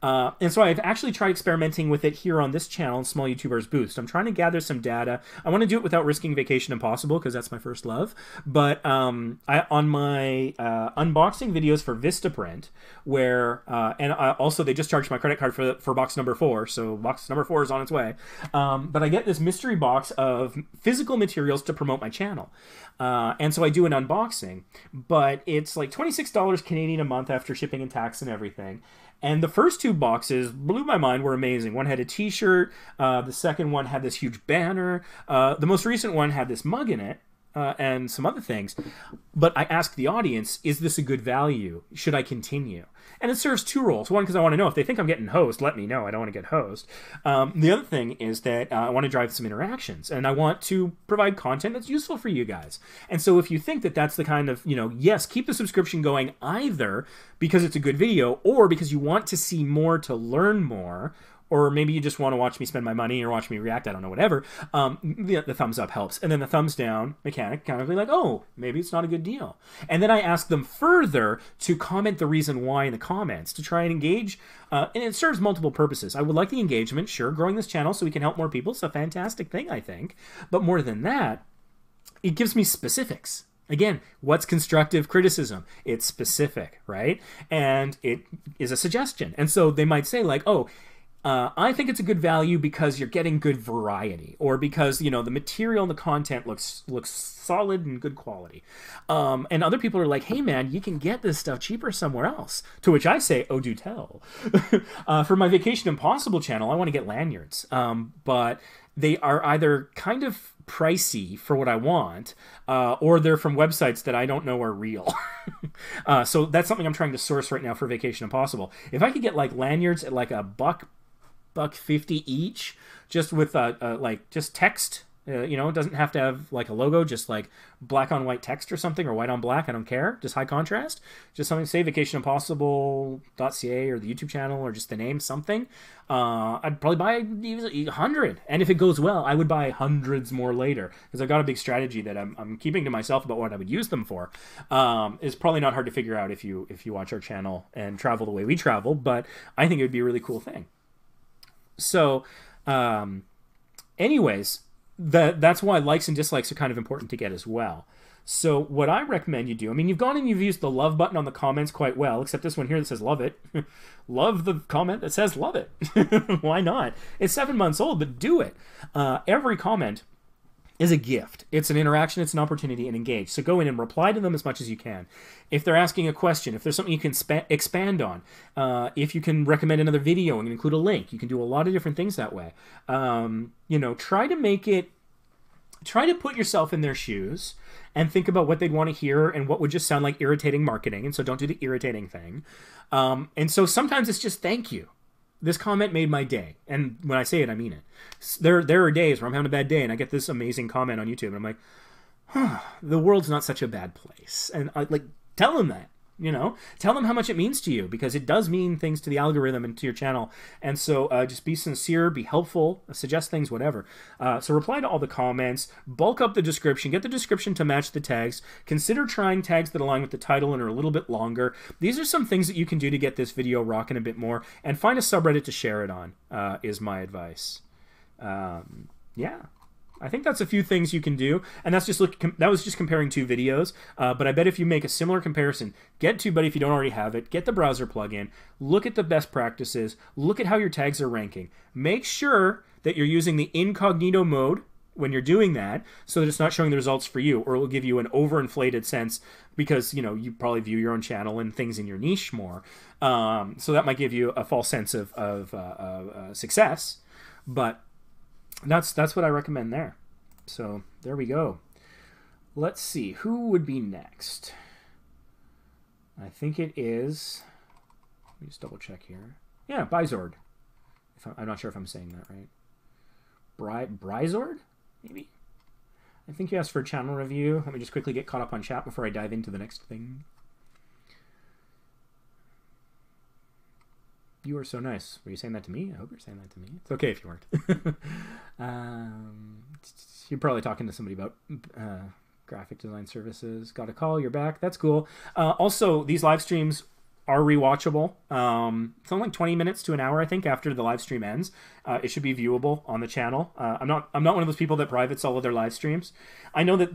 S1: And so I've actually tried experimenting with it here on this channel, Small YouTubers Boost. I'm trying to gather some data. I want to do it without risking Vacation Impossible, because that's my first love. But on my unboxing videos for Vistaprint, where, also they just charged my credit card for box number 4, so box number 4 is on its way. But I get this mystery box of physical materials to promote my channel. And so I do an unboxing, but it's like $26 Canadian a month after shipping and tax and everything. And the first 2 boxes blew my mind, were amazing. One had a t-shirt, the second one had this huge banner, the most recent one had this mug in it, and some other things. But I ask the audience, is this a good value? Should I continue? And it serves two roles. One, because I want to know if they think I'm getting hosed, let me know. I don't want to get hosed. The other thing is that I want to drive some interactions, and I want to provide content that's useful for you guys. And so if you think that that's the kind of, yes, keep the subscription going either because it's a good video or because you want to see more to learn more, or maybe you just want to watch me spend my money or watch me react, I don't know, whatever, the thumbs up helps. And then the thumbs down mechanic kind of be like, oh, maybe it's not a good deal. And then I ask them further to comment the reason why in the comments to try and engage. And it serves multiple purposes. I would like the engagement, sure. Growing this channel so we can help more people is a fantastic thing, I think. But more than that, it gives me specifics. Again, what's constructive criticism? It's specific, right? And it is a suggestion. And so they might say like, oh, I think it's a good value because you're getting good variety, or because, the material and the content looks solid and good quality. And other people are like, hey man, you can get this stuff cheaper somewhere else. To which I say, oh, do tell. For my Vacation Impossible channel, I want to get lanyards. But they are either kind of pricey for what I want, or they're from websites that I don't know are real. So that's something I'm trying to source right now for Vacation Impossible. If I could get like lanyards at like $1.50 each, just with like just text, it doesn't have to have like a logo, just like black on white text or something, or white on black, I don't care, just high contrast, just something, say vacationimpossible.ca or the YouTube channel, or just the name, something. I'd probably buy 100, and if it goes well, I would buy hundreds more later, because I've got a big strategy that I'm keeping to myself about what I would use them for. It's probably not hard to figure out if you watch our channel and travel the way we travel, but I think it would be a really cool thing. So, anyways, that's why likes and dislikes are kind of important to get as well. So what I recommend you do, you've gone and you've used the love button on the comments quite well, except this one here that says love it. Love the comment that says love it. Why not? It's 7 months old, but do it. Every comment is a gift. It's an interaction, it's an opportunity, and engage. So go in and reply to them as much as you can. If they're asking a question, if there's something you can expand on, if you can recommend another video and include a link, you can do a lot of different things that way. Try to put yourself in their shoes and think about what they'd want to hear and what would just sound like irritating marketing. And so don't do the irritating thing. And so sometimes it's just thank you. This comment made my day. And when I say it, I mean it. There are days where I'm having a bad day and I get this amazing comment on YouTube and I'm like, the world's not such a bad place. And tell them that. Tell them how much it means to you, because it does mean things to the algorithm and to your channel. And so just be sincere, be helpful, suggest things, whatever. So reply to all the comments, bulk up the description, get the description to match the tags, consider trying tags that align with the title and are a little bit longer. These are some things that you can do to get this video rocking a bit more, and find a subreddit to share it on, is my advice. Yeah. I think that's a few things you can do, and that's just that was just comparing two videos. But I bet if you make a similar comparison, get TubeBuddy if you don't already have it, get the browser plugin, look at the best practices, look at how your tags are ranking. Make sure that you're using the incognito mode when you're doing that, so that it's not showing the results for you, or it will give you an overinflated sense, because you probably view your own channel and things in your niche more. So that might give you a false sense of success, but that's what I recommend there. So there we go. Let's see, who would be next? I think it is, let me just double check here. Yeah, Bizord. I'm not sure if I'm saying that right. Brizord, maybe? I think you asked for a channel review. Let me just quickly get caught up on chat before I dive into the next thing. You are so nice. Were you saying that to me? I hope you're saying that to me. It's okay if you weren't. You're probably talking to somebody about graphic design services. Got a call. You're back. That's cool. Also, these live streams are rewatchable. It's only like 20 minutes to an hour, I think, after the live stream ends. It should be viewable on the channel. I'm not one of those people that privates all of their live streams. I know that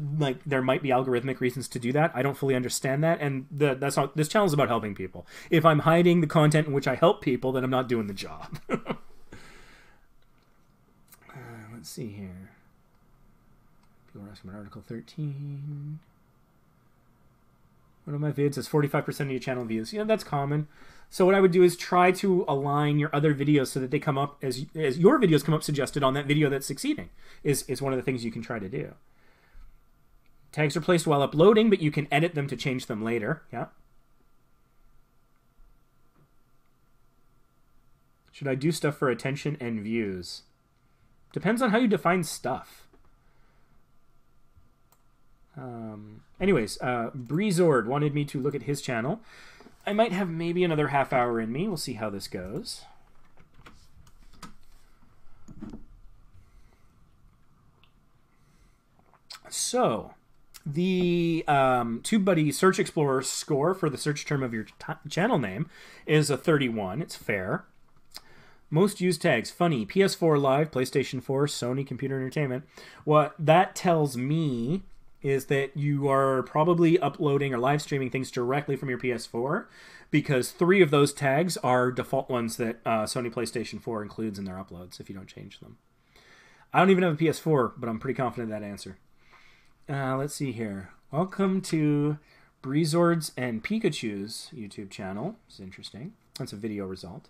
S1: there might be algorithmic reasons to do that. I don't fully understand that, and that's not. This channel is about helping people. If I'm hiding the content in which I help people, then I'm not doing the job. Let's see here. People are asking about Article 13. One of my vids has 45% of your channel views. That's common. So what I would do is try to align your other videos so that they come up as your videos come up suggested on that video that's succeeding. Is one of the things you can try to do. Tags are placed while uploading, but you can edit them to change them later. Yeah. Should I do stuff for attention and views? Depends on how you define stuff. Anyways, Breezord wanted me to look at his channel. I might have maybe another half hour in me. We'll see how this goes. So, the TubeBuddy Search Explorer score for the search term of your channel name is a 31. It's fair. Most used tags: funny, PS4 Live, PlayStation 4, Sony Computer Entertainment. What that tells me is that you are probably uploading or live streaming things directly from your PS4, because 3 of those tags are default ones that Sony PlayStation 4 includes in their uploads if you don't change them. I don't even have a PS4, but I'm pretty confident of that answer. Let's see here. Welcome to Breezord's and Pikachu's YouTube channel. It's interesting. That's a video result.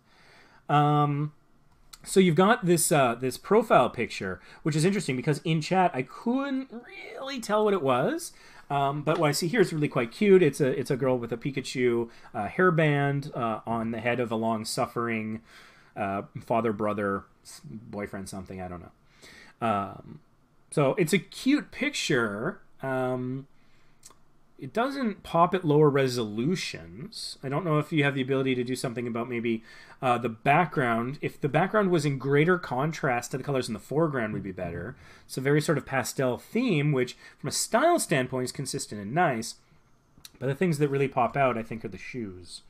S1: So you've got this this profile picture, which is interesting because in chat I couldn't really tell what it was, but what I see here is really quite cute. It's a girl with a Pikachu hairband on the head of a long-suffering father, brother, boyfriend, something, I don't know. So it's a cute picture. It doesn't pop at lower resolutions. I don't know if you have the ability to do something about maybe the background. If the background was in greater contrast to the colors in the foreground would be better. It's a very sort of pastel theme, which from a style standpoint is consistent and nice. But the things that really pop out, I think, are the shoes.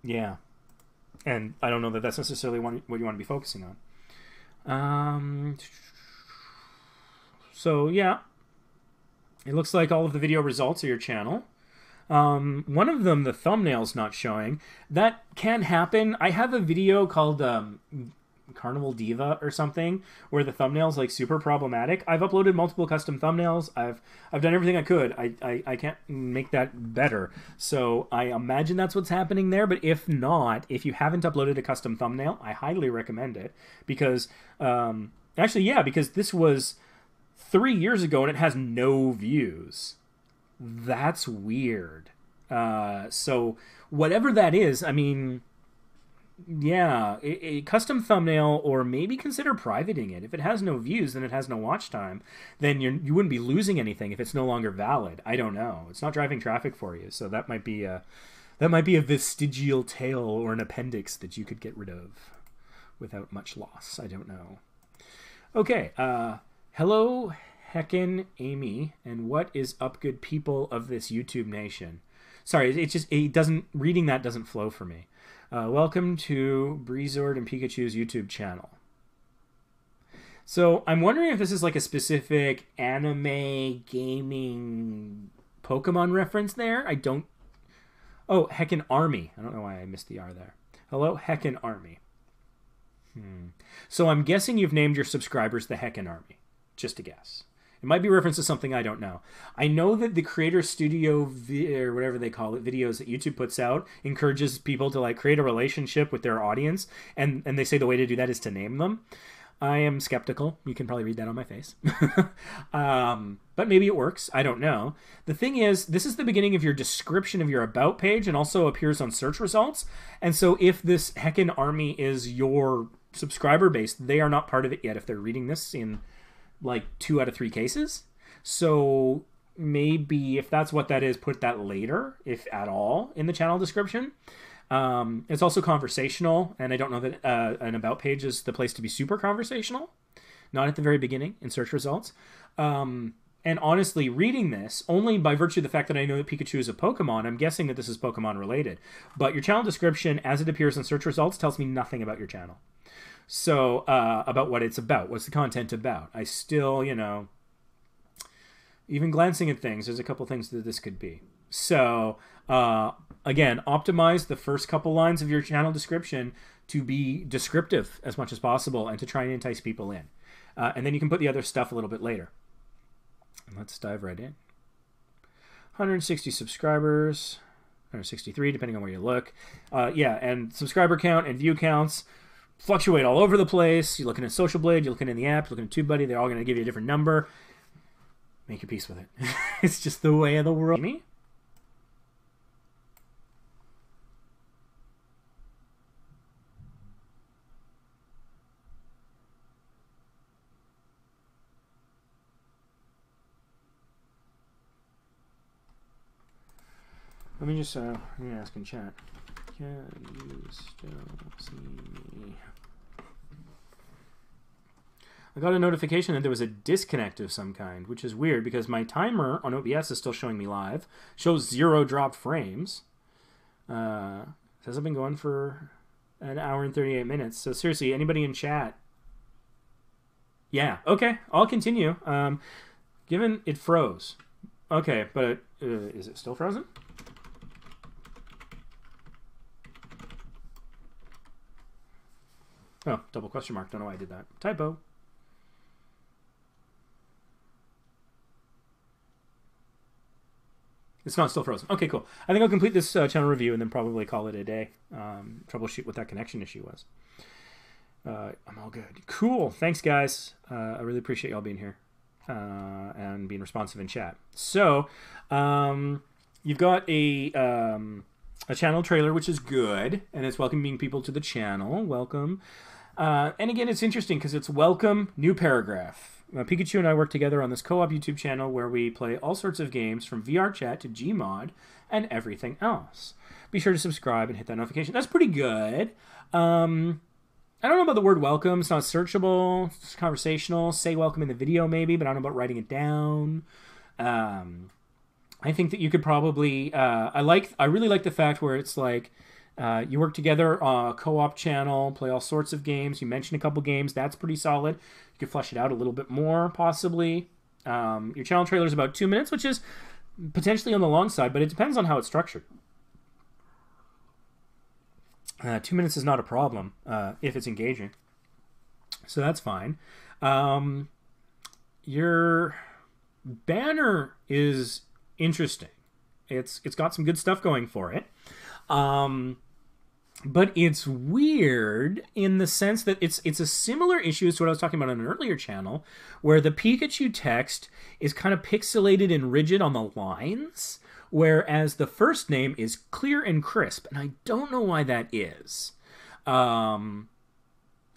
S1: Yeah. And I don't know that that's necessarily what you want to be focusing on. So, yeah. It looks like all of the video results are your channel. One of them, the thumbnail's not showing. That can happen. I have a video called Carnival Diva or something where the thumbnail's like super problematic. I've uploaded multiple custom thumbnails. I've done everything I could. I can't make that better. So I imagine that's what's happening there. But if not, if you haven't uploaded a custom thumbnail, I highly recommend it. Because, actually, yeah, because this was 3 years ago and it has no views. That's weird. So whatever that is, I mean, yeah, a custom thumbnail, or maybe consider privating it. If it has no views, then it has no watch time. Then you wouldn't be losing anything if it's no longer valid. I don't know. It's not driving traffic for you, so that might be a vestigial tail or an appendix that you could get rid of without much loss. I don't know. Okay. Hello, heckin' Amy, and what is up, good people of this YouTube nation? Sorry, reading that doesn't flow for me. Welcome to Breezord and Pikachu's YouTube channel. So I'm wondering if this is like a specific anime, gaming, Pokemon reference there. I don't... Oh, heckin' Army. I don't know why I missed the R there. Hello, heckin' Army. So I'm guessing you've named your subscribers the heckin' Army. Just a guess. It might be reference to something I don't know. I know that the Creator Studio, or whatever they call it, videos that YouTube puts out, encourages people to like create a relationship with their audience, and they say the way to do that is to name them. I am skeptical. You can probably read that on my face. But maybe it works. I don't know. The thing is, this is the beginning of your description of your About page and also appears on search results. And so if this heckin' Army is your subscriber base, they are not part of it yet if they're reading this in like 2 out of 3 cases. So maybe if that's what that is, put that later, if at all, in the channel description. It's also conversational, and I don't know that an About page is the place to be super conversational. Not at the very beginning in search results. And honestly, reading this, only by virtue of the fact that I know that Pikachu is a Pokemon, I'm guessing that this is Pokemon related. But your channel description, as it appears in search results, tells me nothing about your channel. So, about what it's about. What's the content about? I still, you know, even glancing at things, there's a couple things that this could be. So, again, optimize the first couple lines of your channel description to be descriptive as much as possible and to try and entice people in. And then you can put the other stuff a little bit later. And let's dive right in. 160 subscribers, 163, depending on where you look. Yeah, and subscriber count and view counts fluctuate all over the place. You're looking at Social Blade, you're looking in the app, you're looking at TubeBuddy, they're all going to give you a different number. Make your peace with it. It's just the way of the world. Me? Let me just ask in chat. Can you still see me? I got a notification that there was a disconnect of some kind, which is weird because my timer on OBS is still showing me live. Shows 0 dropped frames. Says I've been going for an hour and 38 minutes. So seriously, anybody in chat? Yeah, okay, I'll continue. Given it froze. Okay, but is it still frozen? Oh, double question mark. Don't know why I did that. Typo. It's not still frozen. Okay, cool. I think I'll complete this channel review and then probably call it a day. Troubleshoot what that connection issue was. I'm all good. Cool. Thanks, guys. I really appreciate y'all being here and being responsive in chat. So, you've got a channel trailer, which is good, and it's welcoming people to the channel. Welcome. And again, it's interesting because it's welcome, new paragraph. Pikachu and I work together on this co-op YouTube channel where we play all sorts of games from VR chat to Gmod and everything else. Be sure to subscribe and hit that notification. That's pretty good. I don't know about the word welcome. It's not searchable. It's conversational. Say welcome in the video maybe, but I don't know about writing it down. I think that you could probably... I really like the fact where it's like you work together on a co-op channel, play all sorts of games. You mention a couple games. That's pretty solid. You could flesh it out a little bit more, possibly. Your channel trailer is about 2 minutes, which is potentially on the long side, but it depends on how it's structured. 2 minutes is not a problem if it's engaging. So that's fine. Your banner is interesting. It's got some good stuff going for it. But it's weird in the sense that it's a similar issue as to what I was talking about on an earlier channel, where the Pikachu text is kind of pixelated and rigid on the lines, whereas the first name is clear and crisp, and I don't know why that is.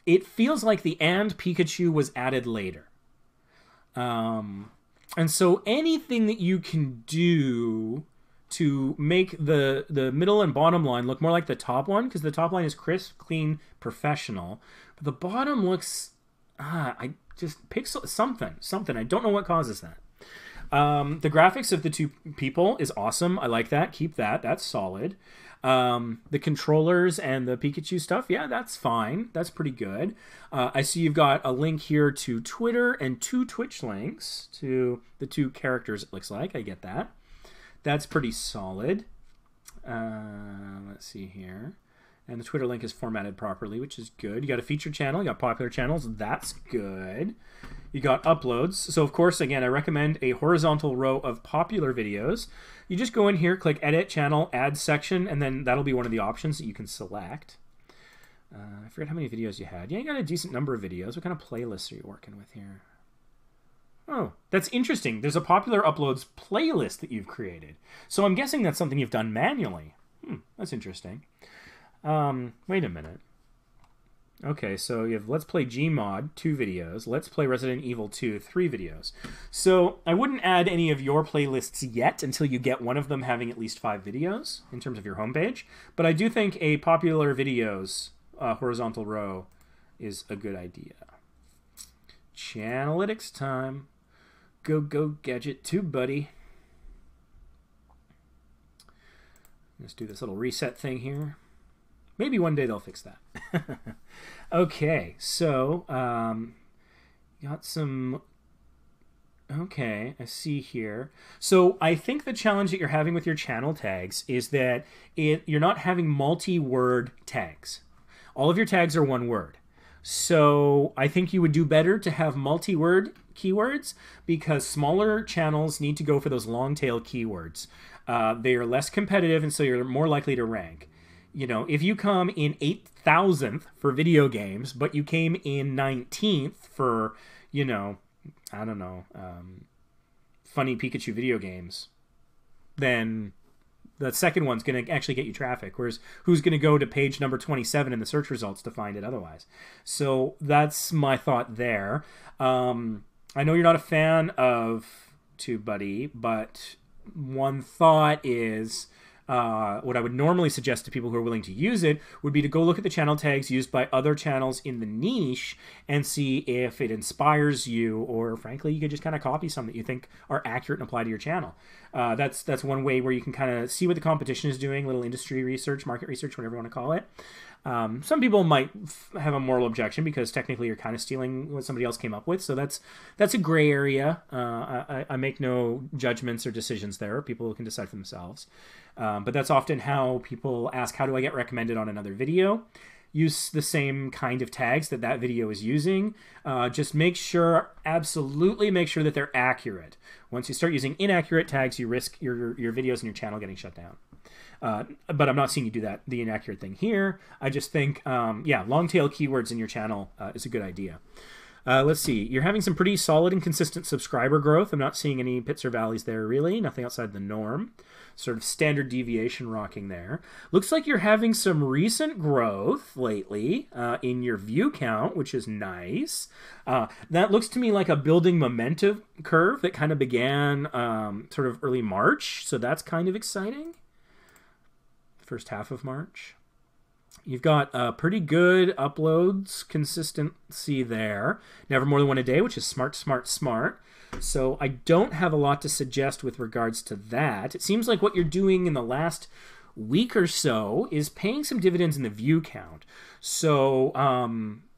S1: It feels like the "and Pikachu" was added later. And so anything that you can do to make the middle and bottom line look more like the top one, because the top line is crisp, clean, professional, but the bottom looks I just pixel something. I don't know what causes that. The graphics of the two people is awesome. I like that. Keep that. That's solid. The controllers and the Pikachu stuff, yeah, that's fine. That's pretty good. I see you've got a link here to Twitter and 2 Twitch links to the 2 characters, it looks like. I get that. That's pretty solid. Let's see here. And the Twitter link is formatted properly, which is good. You got a featured channel. You got popular channels. That's good. You got uploads. So, of course, again, I recommend a horizontal row of popular videos. You just go in here, click Edit, Channel, Add Section, and then that'll be one of the options that you can select. I forget how many videos you had. Yeah, you got a decent number of videos. What kind of playlists are you working with here? Oh, that's interesting. There's a popular uploads playlist that you've created. So I'm guessing that's something you've done manually. That's interesting. Wait a minute. Okay, so you have Let's Play Gmod, 2 videos. Let's Play Resident Evil 2, 3 videos. So I wouldn't add any of your playlists yet until you get one of them having at least 5 videos in terms of your homepage. But I do think a popular videos horizontal row is a good idea. Channelytics time. Go gadget TubeBuddy. Let's do this little reset thing here. Maybe one day they'll fix that. Okay, so got some... Okay, I see here. So I think the challenge that you're having with your channel tags is that you're not having multi-word tags. All of your tags are one word. So I think you would do better to have multi-word keywords, because smaller channels need to go for those long tail keywords. They are less competitive, and so you're more likely to rank. You know, if you come in 8,000th for video games, but you came in 19th for, you know, I don't know, funny Pikachu video games, then the second one's going to actually get you traffic. Whereas who's going to go to page number 27 in the search results to find it otherwise? So that's my thought there. I know you're not a fan of TubeBuddy, but one thought is what I would normally suggest to people who are willing to use it would be to go look at the channel tags used by other channels in the niche and see if it inspires you, or frankly, you could just kind of copy some that you think are accurate and apply to your channel. That's one way where you can kind of see what the competition is doing, little industry research, market research, whatever you want to call it. Some people might have a moral objection because technically you're kind of stealing what somebody else came up with. So that's a gray area. I make no judgments or decisions there. People can decide for themselves. But that's often how people ask, how do I get recommended on another video? Use the same kind of tags that video is using. Just absolutely make sure that they're accurate. Once you start using inaccurate tags, you risk your videos and your channel getting shut down. But I'm not seeing you do the inaccurate thing here. I just think, long tail keywords in your channel is a good idea. Let's see. You're having some pretty solid and consistent subscriber growth. I'm not seeing any pits or valleys there, really. Nothing outside the norm. Sort of standard deviation rocking there. Looks like you're having some recent growth lately in your view count, which is nice. That looks to me like a building momentum curve that kind of began sort of early March. So that's kind of exciting. First half of March. You've got pretty good uploads consistency there. Never more than one a day, which is smart, smart, smart. So I don't have a lot to suggest with regards to that. It seems like what you're doing in the last week or so is paying some dividends in the view count. So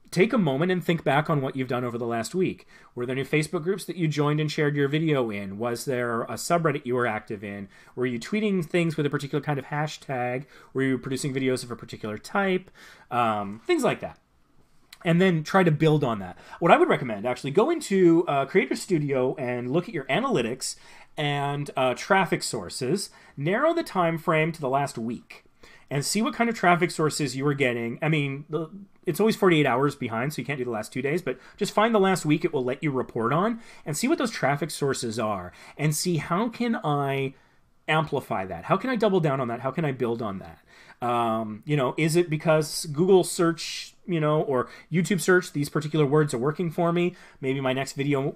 S1: take a moment and think back on what you've done over the last week. Were there new Facebook groups that you joined and shared your video in? Was there a subreddit you were active in? Were you tweeting things with a particular kind of hashtag? Were you producing videos of a particular type? Things like that. And then try to build on that. What I would recommend, actually, go into Creator Studio and look at your analytics and traffic sources. Narrow the time frame to the last week and see what kind of traffic sources you were getting. I mean, it's always 48 hours behind, so you can't do the last 2 days, but just find the last week it will let you report on and see what those traffic sources are and see how can I amplify that? How can I double down on that? How can I build on that? Is it because Google search, or YouTube search, these particular words are working for me? Maybe my next video,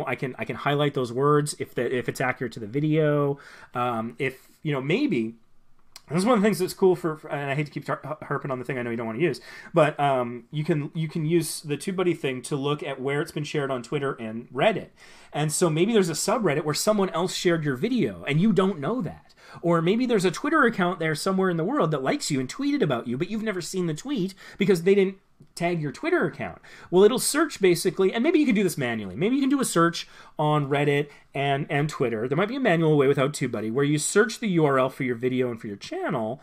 S1: I can highlight those words if it's accurate to the video. Maybe. This is one of the things that's cool and I hate to keep harping on the thing I know you don't want to use, but you can use the TubeBuddy thing to look at where it's been shared on Twitter and Reddit. And so maybe there's a subreddit where someone else shared your video and you don't know that. Or maybe there's a Twitter account there somewhere in the world that likes you and tweeted about you, but you've never seen the tweet because they didn't tag your Twitter account. Well, it'll search basically, and maybe you can do this manually. Maybe you can do a search on Reddit and Twitter. There might be a manual way without TubeBuddy where you search the URL for your video and for your channel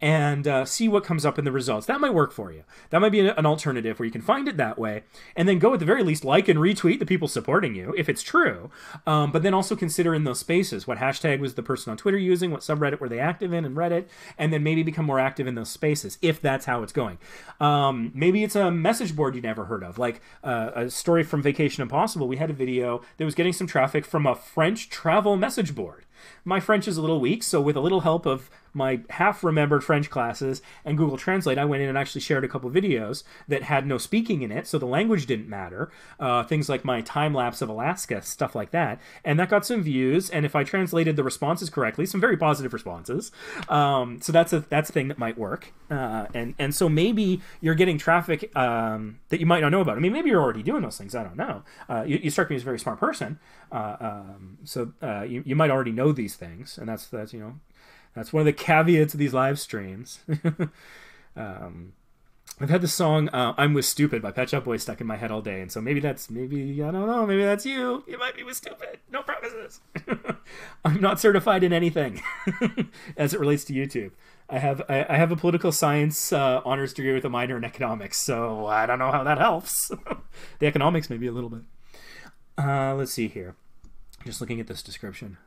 S1: and see what comes up in the results. That might work for you. That might be an alternative where you can find it that way, and then go at the very least like and retweet the people supporting you, if it's true, but then also consider in those spaces what hashtag was the person on Twitter using, what subreddit were they active in Reddit, and then maybe become more active in those spaces, if that's how it's going. Maybe it's a message board you never heard of, like a story from Vacation Impossible. We had a video that was getting some traffic from a French travel message board. My French is a little weak, so with a little help of my half-remembered French classes and Google Translate, I went in and actually shared a couple videos that had no speaking in it, so the language didn't matter. Things like my time-lapse of Alaska, stuff like that. And that got some views, and if I translated the responses correctly, some very positive responses. So that's a thing that might work. And so maybe you're getting traffic that you might not know about. I mean, maybe you're already doing those things. I don't know. You struck me as a very smart person. So you might already know these things, and that's one of the caveats of these live streams. I've had the song "I'm With Stupid" by Pet Shop Boys stuck in my head all day, and so maybe I don't know, maybe that's you. You might be with stupid. No promises. I'm not certified in anything as it relates to YouTube. I have a political science honors degree with a minor in economics, so I don't know how that helps. The economics maybe a little bit. Let's see here. Just looking at this description.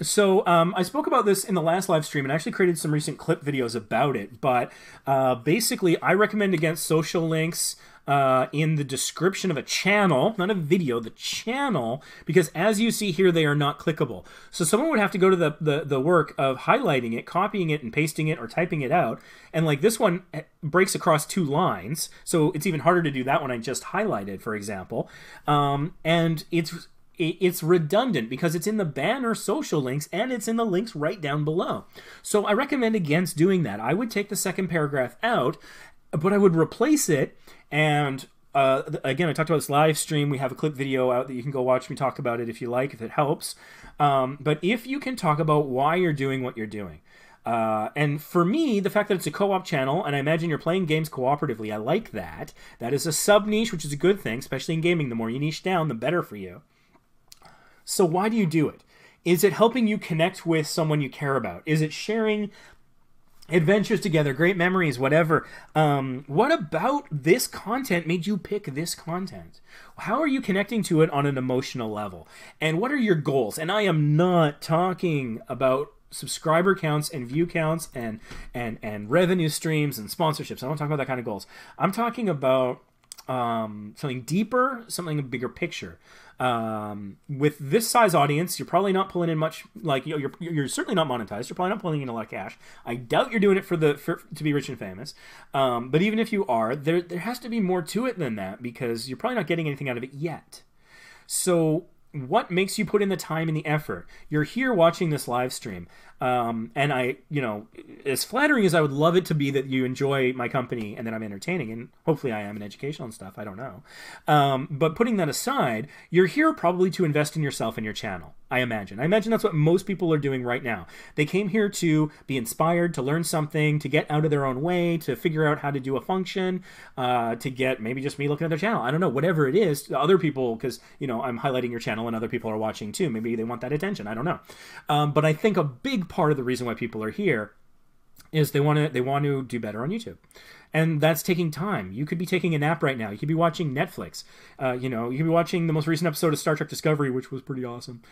S1: So I spoke about this in the last live stream and actually created some recent clip videos about it. But basically, I recommend against social links in the description of a channel, not a video, the channel, because as you see here, they are not clickable. So someone would have to go to the work of highlighting it, copying it, and pasting it, or typing it out. And like this one breaks across 2 lines, so it's even harder to do that one I just highlighted, for example. And it's redundant because it's in the banner social links and it's in the links right down below. So I recommend against doing that. I would take the second paragraph out, but I would replace it. And again, I talked about this live stream. We have a clip video out that you can go watch me talk about it if you like, if it helps. But if you can talk about why you're doing what you're doing. And for me, the fact that it's a co-op channel, and I imagine you're playing games cooperatively, I like that. That is a sub-niche, which is a good thing, especially in gaming. The more you niche down, the better for you. So why do you do it? Is it helping you connect with someone you care about? Is it sharing adventures together, great memories, whatever? What about this content made you pick this content? How are you connecting to it on an emotional level? And what are your goals? And I am not talking about subscriber counts and view counts and revenue streams and sponsorships. I don't talk about that kind of goals. I'm talking about something deeper, something a bigger picture. With this size audience, you're probably not pulling in much. Like you're certainly not monetized. You're probably not pulling in a lot of cash. I doubt you're doing it to be rich and famous. But even if you are, there has to be more to it than that, because you're probably not getting anything out of it yet. So what makes you put in the time and the effort? You're here watching this live stream. And I, as flattering as I would love it to be that you enjoy my company and that I'm entertaining, and hopefully I am in educational and stuff, I don't know. But putting that aside, you're here probably to invest in yourself and your channel, I imagine. I imagine that's what most people are doing right now. They came here to be inspired, to learn something, to get out of their own way, to figure out how to do a function, to get maybe just me looking at their channel. I don't know, whatever it is. Other people, because, I'm highlighting your channel and other people are watching too. Maybe they want that attention. I don't know. But I think a big part of the reason why people are here is they want to do better on YouTube. And that's taking time. You could be taking a nap right now. You could be watching Netflix. You could be watching the most recent episode of Star Trek Discovery, which was pretty awesome.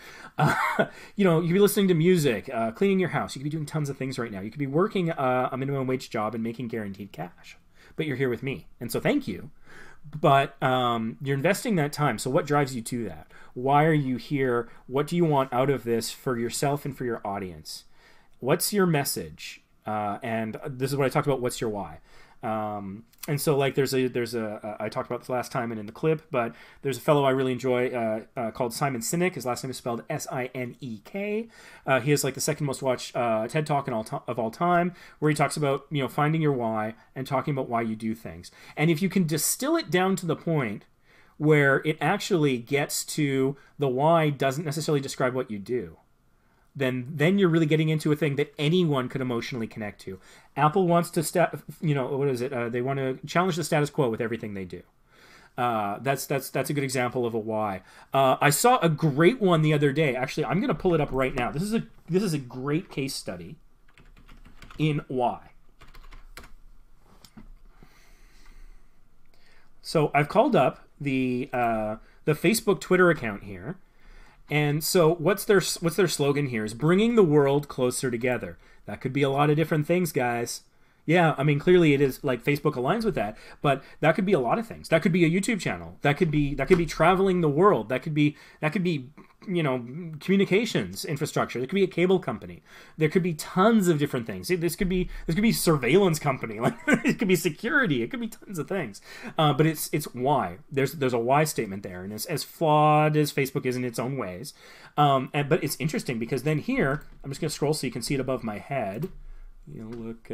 S1: You could be listening to music, cleaning your house. You could be doing tons of things right now. You could be working a minimum wage job and making guaranteed cash. But you're here with me. And so thank you. But you're investing that time. So what drives you to that? Why are you here? What do you want out of this for yourself and for your audience? What's your message? And this is what I talked about. What's your why? And so like there's a I talked about this last time and in the clip, but there's a fellow I really enjoy called Simon Sinek. His last name is spelled S-I-N-E-K. He has like the second most watched TED Talk of all time, where he talks about finding your why and talking about why you do things. And if you can distill it down to the point where it actually gets to the why doesn't necessarily describe what you do, then you're really getting into a thing that anyone could emotionally connect to. Apple wants to they want to challenge the status quo with everything they do. That's a good example of a why. I saw a great one the other day. Actually, I'm going to pull it up right now. This is a great case study in why. So I've called up the Facebook Twitter account here. And so what's their slogan here is bringing the world closer together. That could be a lot of different things, guys. Yeah, I mean, clearly it is like Facebook aligns with that, but that could be a lot of things. That could be a YouTube channel. That could be traveling the world. That could be communications infrastructure. It could be a cable company. There could be tons of different things. This could be surveillance company. Like it could be security. It could be tons of things. But it's why. There's a why statement there, and as flawed as Facebook is in its own ways. But it's interesting because then here I'm just gonna scroll so you can see it above my head. Look,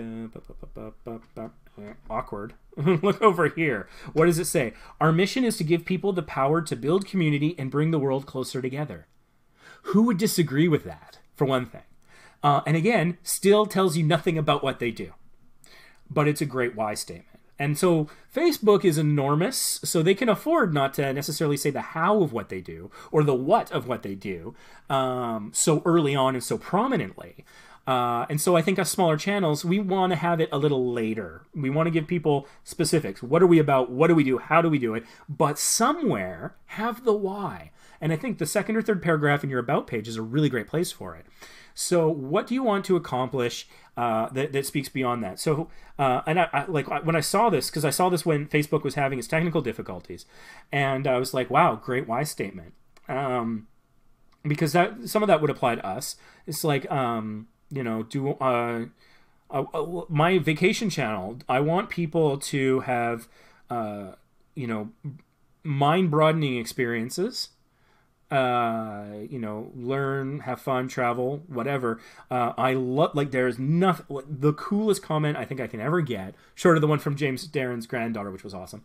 S1: awkward. Look over here. What does it say? Our mission is to give people the power to build community and bring the world closer together. Who would disagree with that, for one thing? And again, still tells you nothing about what they do. But it's a great why statement. And so Facebook is enormous, so they can afford not to necessarily say the how of what they do or the what of what they do so early on and so prominently. And so I think us smaller channels, we want to have it a little later. We want to give people specifics. What are we about? What do we do? How do we do it? But somewhere have the why. And I think the second or third paragraph in your about page is a really great place for it. So what do you want to accomplish that speaks beyond that? So, and I like when I saw this, because I saw this when Facebook was having its technical difficulties, and I was like, wow, great why statement. Because that some of that would apply to us. It's like, you know, my vacation channel, I want people to have, you know, mind-broadening experiences. You know, learn, have fun, travel, whatever. I love, like, there's nothing, the coolest comment I think I can ever get, short of the one from James Darren's granddaughter, which was awesome.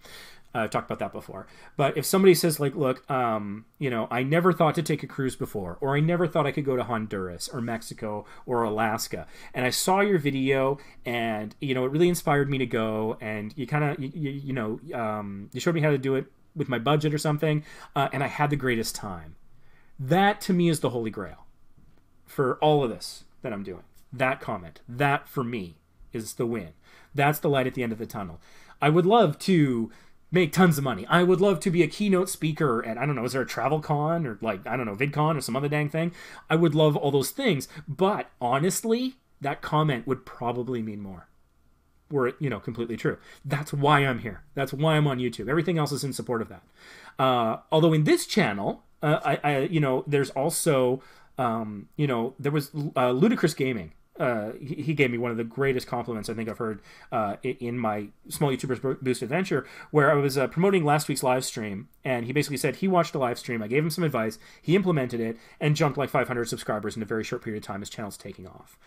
S1: I've talked about that before. But if somebody says, like, look, you know, I never thought to take a cruise before, or I never thought I could go to Honduras or Mexico or Alaska, and I saw your video, and, you know, it really inspired me to go, and you kind of, you know, you showed me how to do it with my budget or something, and I had the greatest time. That, to me, is the holy grail for all of this that I'm doing. That comment, that, for me, is the win. That's the light at the end of the tunnel. I would love to make tons of money. I would love to be a keynote speaker at, I don't know, is there a travel con or, like, I don't know, VidCon or some other dang thing? I would love all those things. But honestly, that comment would probably mean more, were it, you know, completely true. That's why I'm here. That's why I'm on YouTube. Everything else is in support of that. Although in this channel, you know, there's also, you know, there was Ludicrous Gaming. He gave me one of the greatest compliments I think I've heard in my Small YouTubers Boost Adventure, where I was promoting last week's live stream, and he basically said he watched a live stream, I gave him some advice, he implemented it, and jumped like 500 subscribers in a very short period of time. His channel's taking off.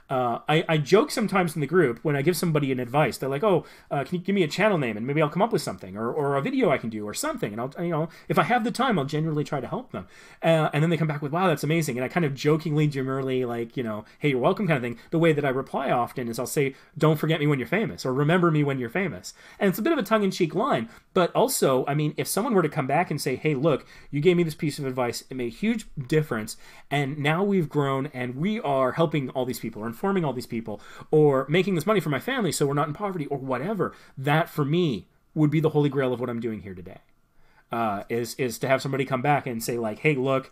S1: I joke sometimes in the group when I give somebody an advice. They're like, "Oh, can you give me a channel name and maybe I'll come up with something, or a video I can do, or something." And I'll, you know, if I have the time, I'll genuinely try to help them. And then they come back with, "Wow, that's amazing." And I kind of jokingly, demurely, like, you know, "Hey, you're welcome," kind of thing. The way that I reply often is I'll say, "Don't forget me when you're famous," or "Remember me when you're famous." And it's a bit of a tongue-in-cheek line, but also, I mean, if someone were to come back and say, "Hey, look, you gave me this piece of advice, it made a huge difference, and now we've grown and we are helping all these people, or informing all these people, or making this money for my family so we're not in poverty," or whatever, that for me would be the holy grail of what I'm doing here today. Is to have somebody come back and say, like, "Hey, look,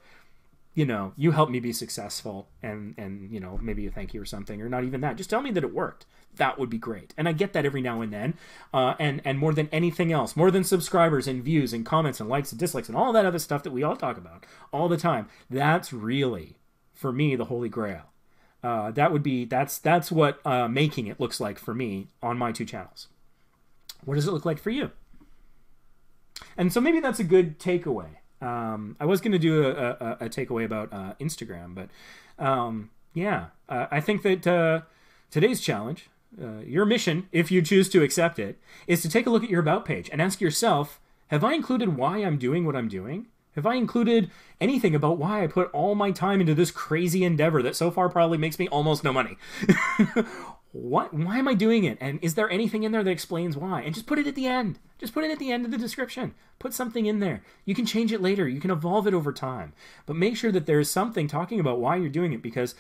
S1: you know, you helped me be successful, and you know, maybe a thank you or something," or not even that. Just tell me that it worked. That would be great. And I get that every now and then. And more than anything else, more than subscribers and views and comments and likes and dislikes and all that other stuff that we all talk about all the time, that's really, for me, the holy grail. That would be, that's what making it looks like for me on my two channels. What does it look like for you? And so maybe that's a good takeaway. I was going to do a takeaway about Instagram, but yeah, I think that today's challenge, your mission, if you choose to accept it, is to take a look at your About page and ask yourself, have I included why I'm doing what I'm doing? Have I included anything about why I put all my time into this crazy endeavor that so far probably makes me almost no money? Why am I doing it? And is there anything in there that explains why? And just put it at the end. Just put it at the end of the description. Put something in there. You can change it later. You can evolve it over time. But make sure that there is something talking about why you're doing it, because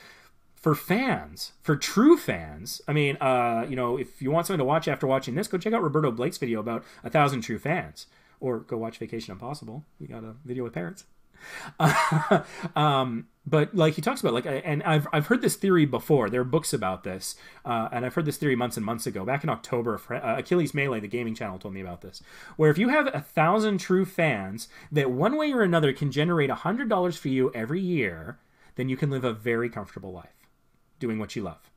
S1: for fans, for true fans, I mean, you know, if you want something to watch after watching this, go check out Roberto Blake's video about 1,000 true fans. Or go watch Vacation Impossible. We got a video with parents. But like he talks about, like, and I've heard this theory before. There are books about this, and I've heard this theory months and months ago. Back in October, Achilles Melee, the gaming channel, told me about this. Where if you have 1,000 true fans that one way or another can generate $100 for you every year, then you can live a very comfortable life doing what you love.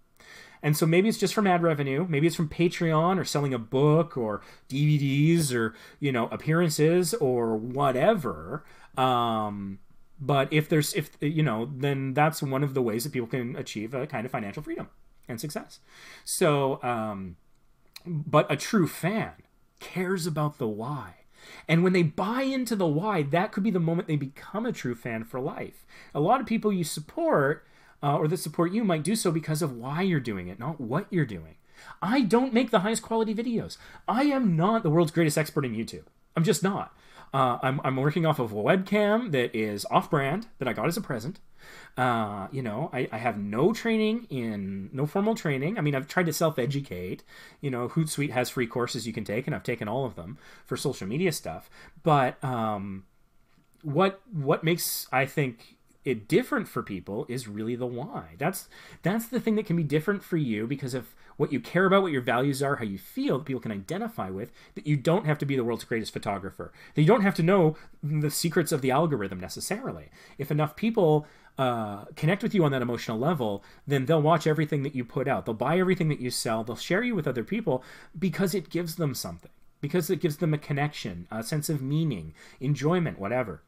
S1: And so maybe it's just from ad revenue, maybe it's from Patreon or selling a book or DVDs or, you know, appearances or whatever. But if you know, then that's one of the ways that people can achieve a kind of financial freedom and success. So, but a true fan cares about the why. And when they buy into the why, that could be the moment they become a true fan for life. A lot of people you support or that support you might do so because of why you're doing it, not what you're doing. I don't make the highest quality videos. I am not the world's greatest expert in YouTube. I'm just not. I'm working off of a webcam that is off-brand, that I got as a present. You know, I have no training no formal training. I mean, I've tried to self-educate. You know, Hootsuite has free courses you can take, and I've taken all of them for social media stuff. But what makes, I think, it different for people is really the why. That's the thing that can be different for you, because of what you care about, what your values are, how you feel, that people can identify with, that you don't have to be the world's greatest photographer, that you don't have to know the secrets of the algorithm necessarily. If enough people connect with you on that emotional level, then they'll watch everything that you put out. They'll buy everything that you sell. They'll share you with other people because it gives them something, because it gives them a connection, a sense of meaning, enjoyment, whatever.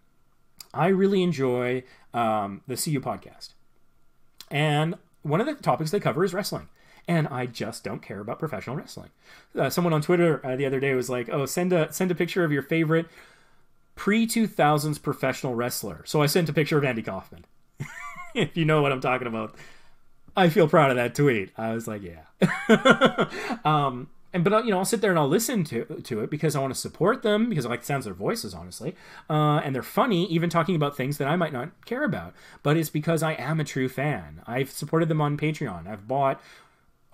S1: I really enjoy the CU podcast. And one of the topics they cover is wrestling. And I just don't care about professional wrestling. Someone on Twitter the other day was like, oh, send a picture of your favorite pre-2000s professional wrestler. So I sent a picture of Andy Kaufman. If you know what I'm talking about. I feel proud of that tweet. I was like, yeah. But I'll sit there and I'll listen to it because I want to support them, because I like the sounds of their voices, honestly. And they're funny, even talking about things that I might not care about. But it's because I am a true fan. I've supported them on Patreon. I've bought,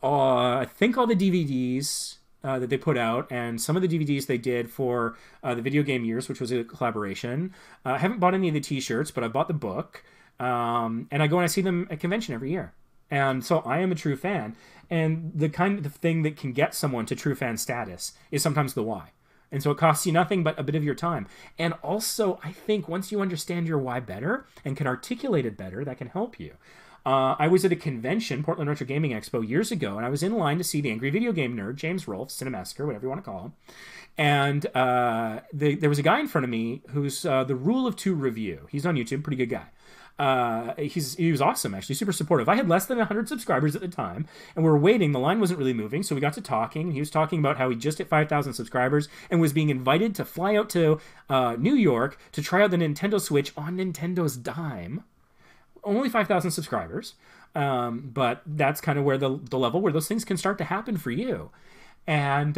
S1: I think, all the DVDs that they put out, and some of the DVDs they did for the Video Game Years, which was a collaboration. I haven't bought any of the t-shirts, but I bought the book. And I go and I see them at convention every year. And so I am a true fan. And the kind of thing that can get someone to true fan status is sometimes the why. And so it costs you nothing but a bit of your time. And also, I think once you understand your why better and can articulate it better, that can help you. I was at a convention, Portland Retro Gaming Expo, years ago, and I was in line to see the angry video game nerd, James Rolfe, Cinemassacre, whatever you want to call him. And there was a guy in front of me who's the Rule of Two review. He's on YouTube, pretty good guy. He was awesome, actually, super supportive. I had less than 100 subscribers at the time, and we were waiting. The line wasn't really moving, so we got to talking. He was talking about how he just hit 5,000 subscribers and was being invited to fly out to New York to try out the Nintendo Switch on Nintendo's dime. Only 5,000 subscribers, but that's kind of where the level where those things can start to happen for you. And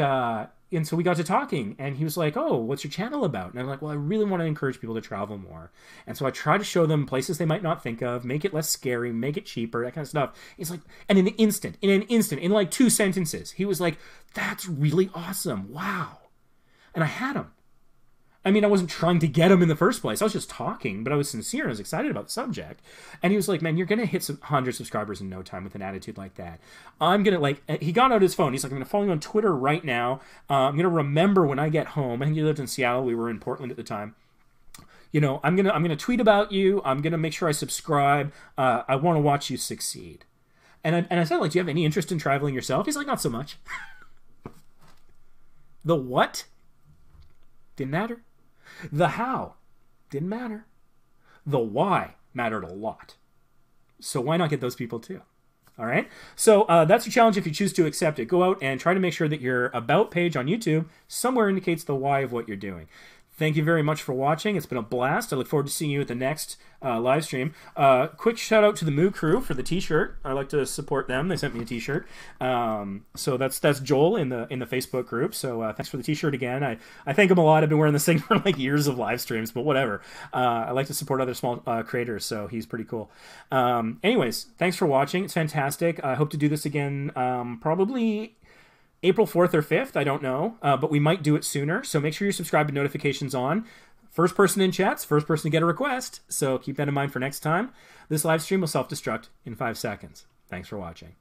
S1: so we got to talking, and he was like, oh, what's your channel about? And I'm like, well, I really want to encourage people to travel more. And so I try to show them places they might not think of, make it less scary, make it cheaper, that kind of stuff. He's like, and in an instant, in like 2 sentences, he was like, that's really awesome. Wow. And I had him. I mean, I wasn't trying to get him in the first place. I was just talking, but I was sincere and I was excited about the subject. And he was like, man, you're going to hit some 100 subscribers in no time with an attitude like that. I'm going to, he got out his phone. He's like, I'm going to follow you on Twitter right now. I'm going to remember when I get home. I think he lived in Seattle. We were in Portland at the time. I'm going to tweet about you. I'm going to make sure I subscribe. I want to watch you succeed. And I said, like, do you have any interest in traveling yourself? He's like, not so much. The what? Didn't matter. The how didn't matter. The why mattered a lot. So why not get those people too? All right. So that's your challenge if you choose to accept it. Go out and try to make sure that your About page on YouTube somewhere indicates the why of what you're doing. Thank you very much for watching. It's been a blast. I look forward to seeing you at the next live stream. Quick shout out to the Moo crew for the t-shirt. I like to support them. They sent me a t-shirt. So that's Joel in the Facebook group. So thanks for the t-shirt again. I thank him a lot. I've been wearing this thing for like years of live streams, but whatever. I like to support other small creators, so he's pretty cool. Anyways, thanks for watching. It's fantastic. I hope to do this again probably April 4th or 5th, I don't know, but we might do it sooner, so make sure you're subscribed and notifications on. First person in chat's first person to get a request, so keep that in mind for next time. This live stream will self-destruct in 5 seconds. Thanks for watching.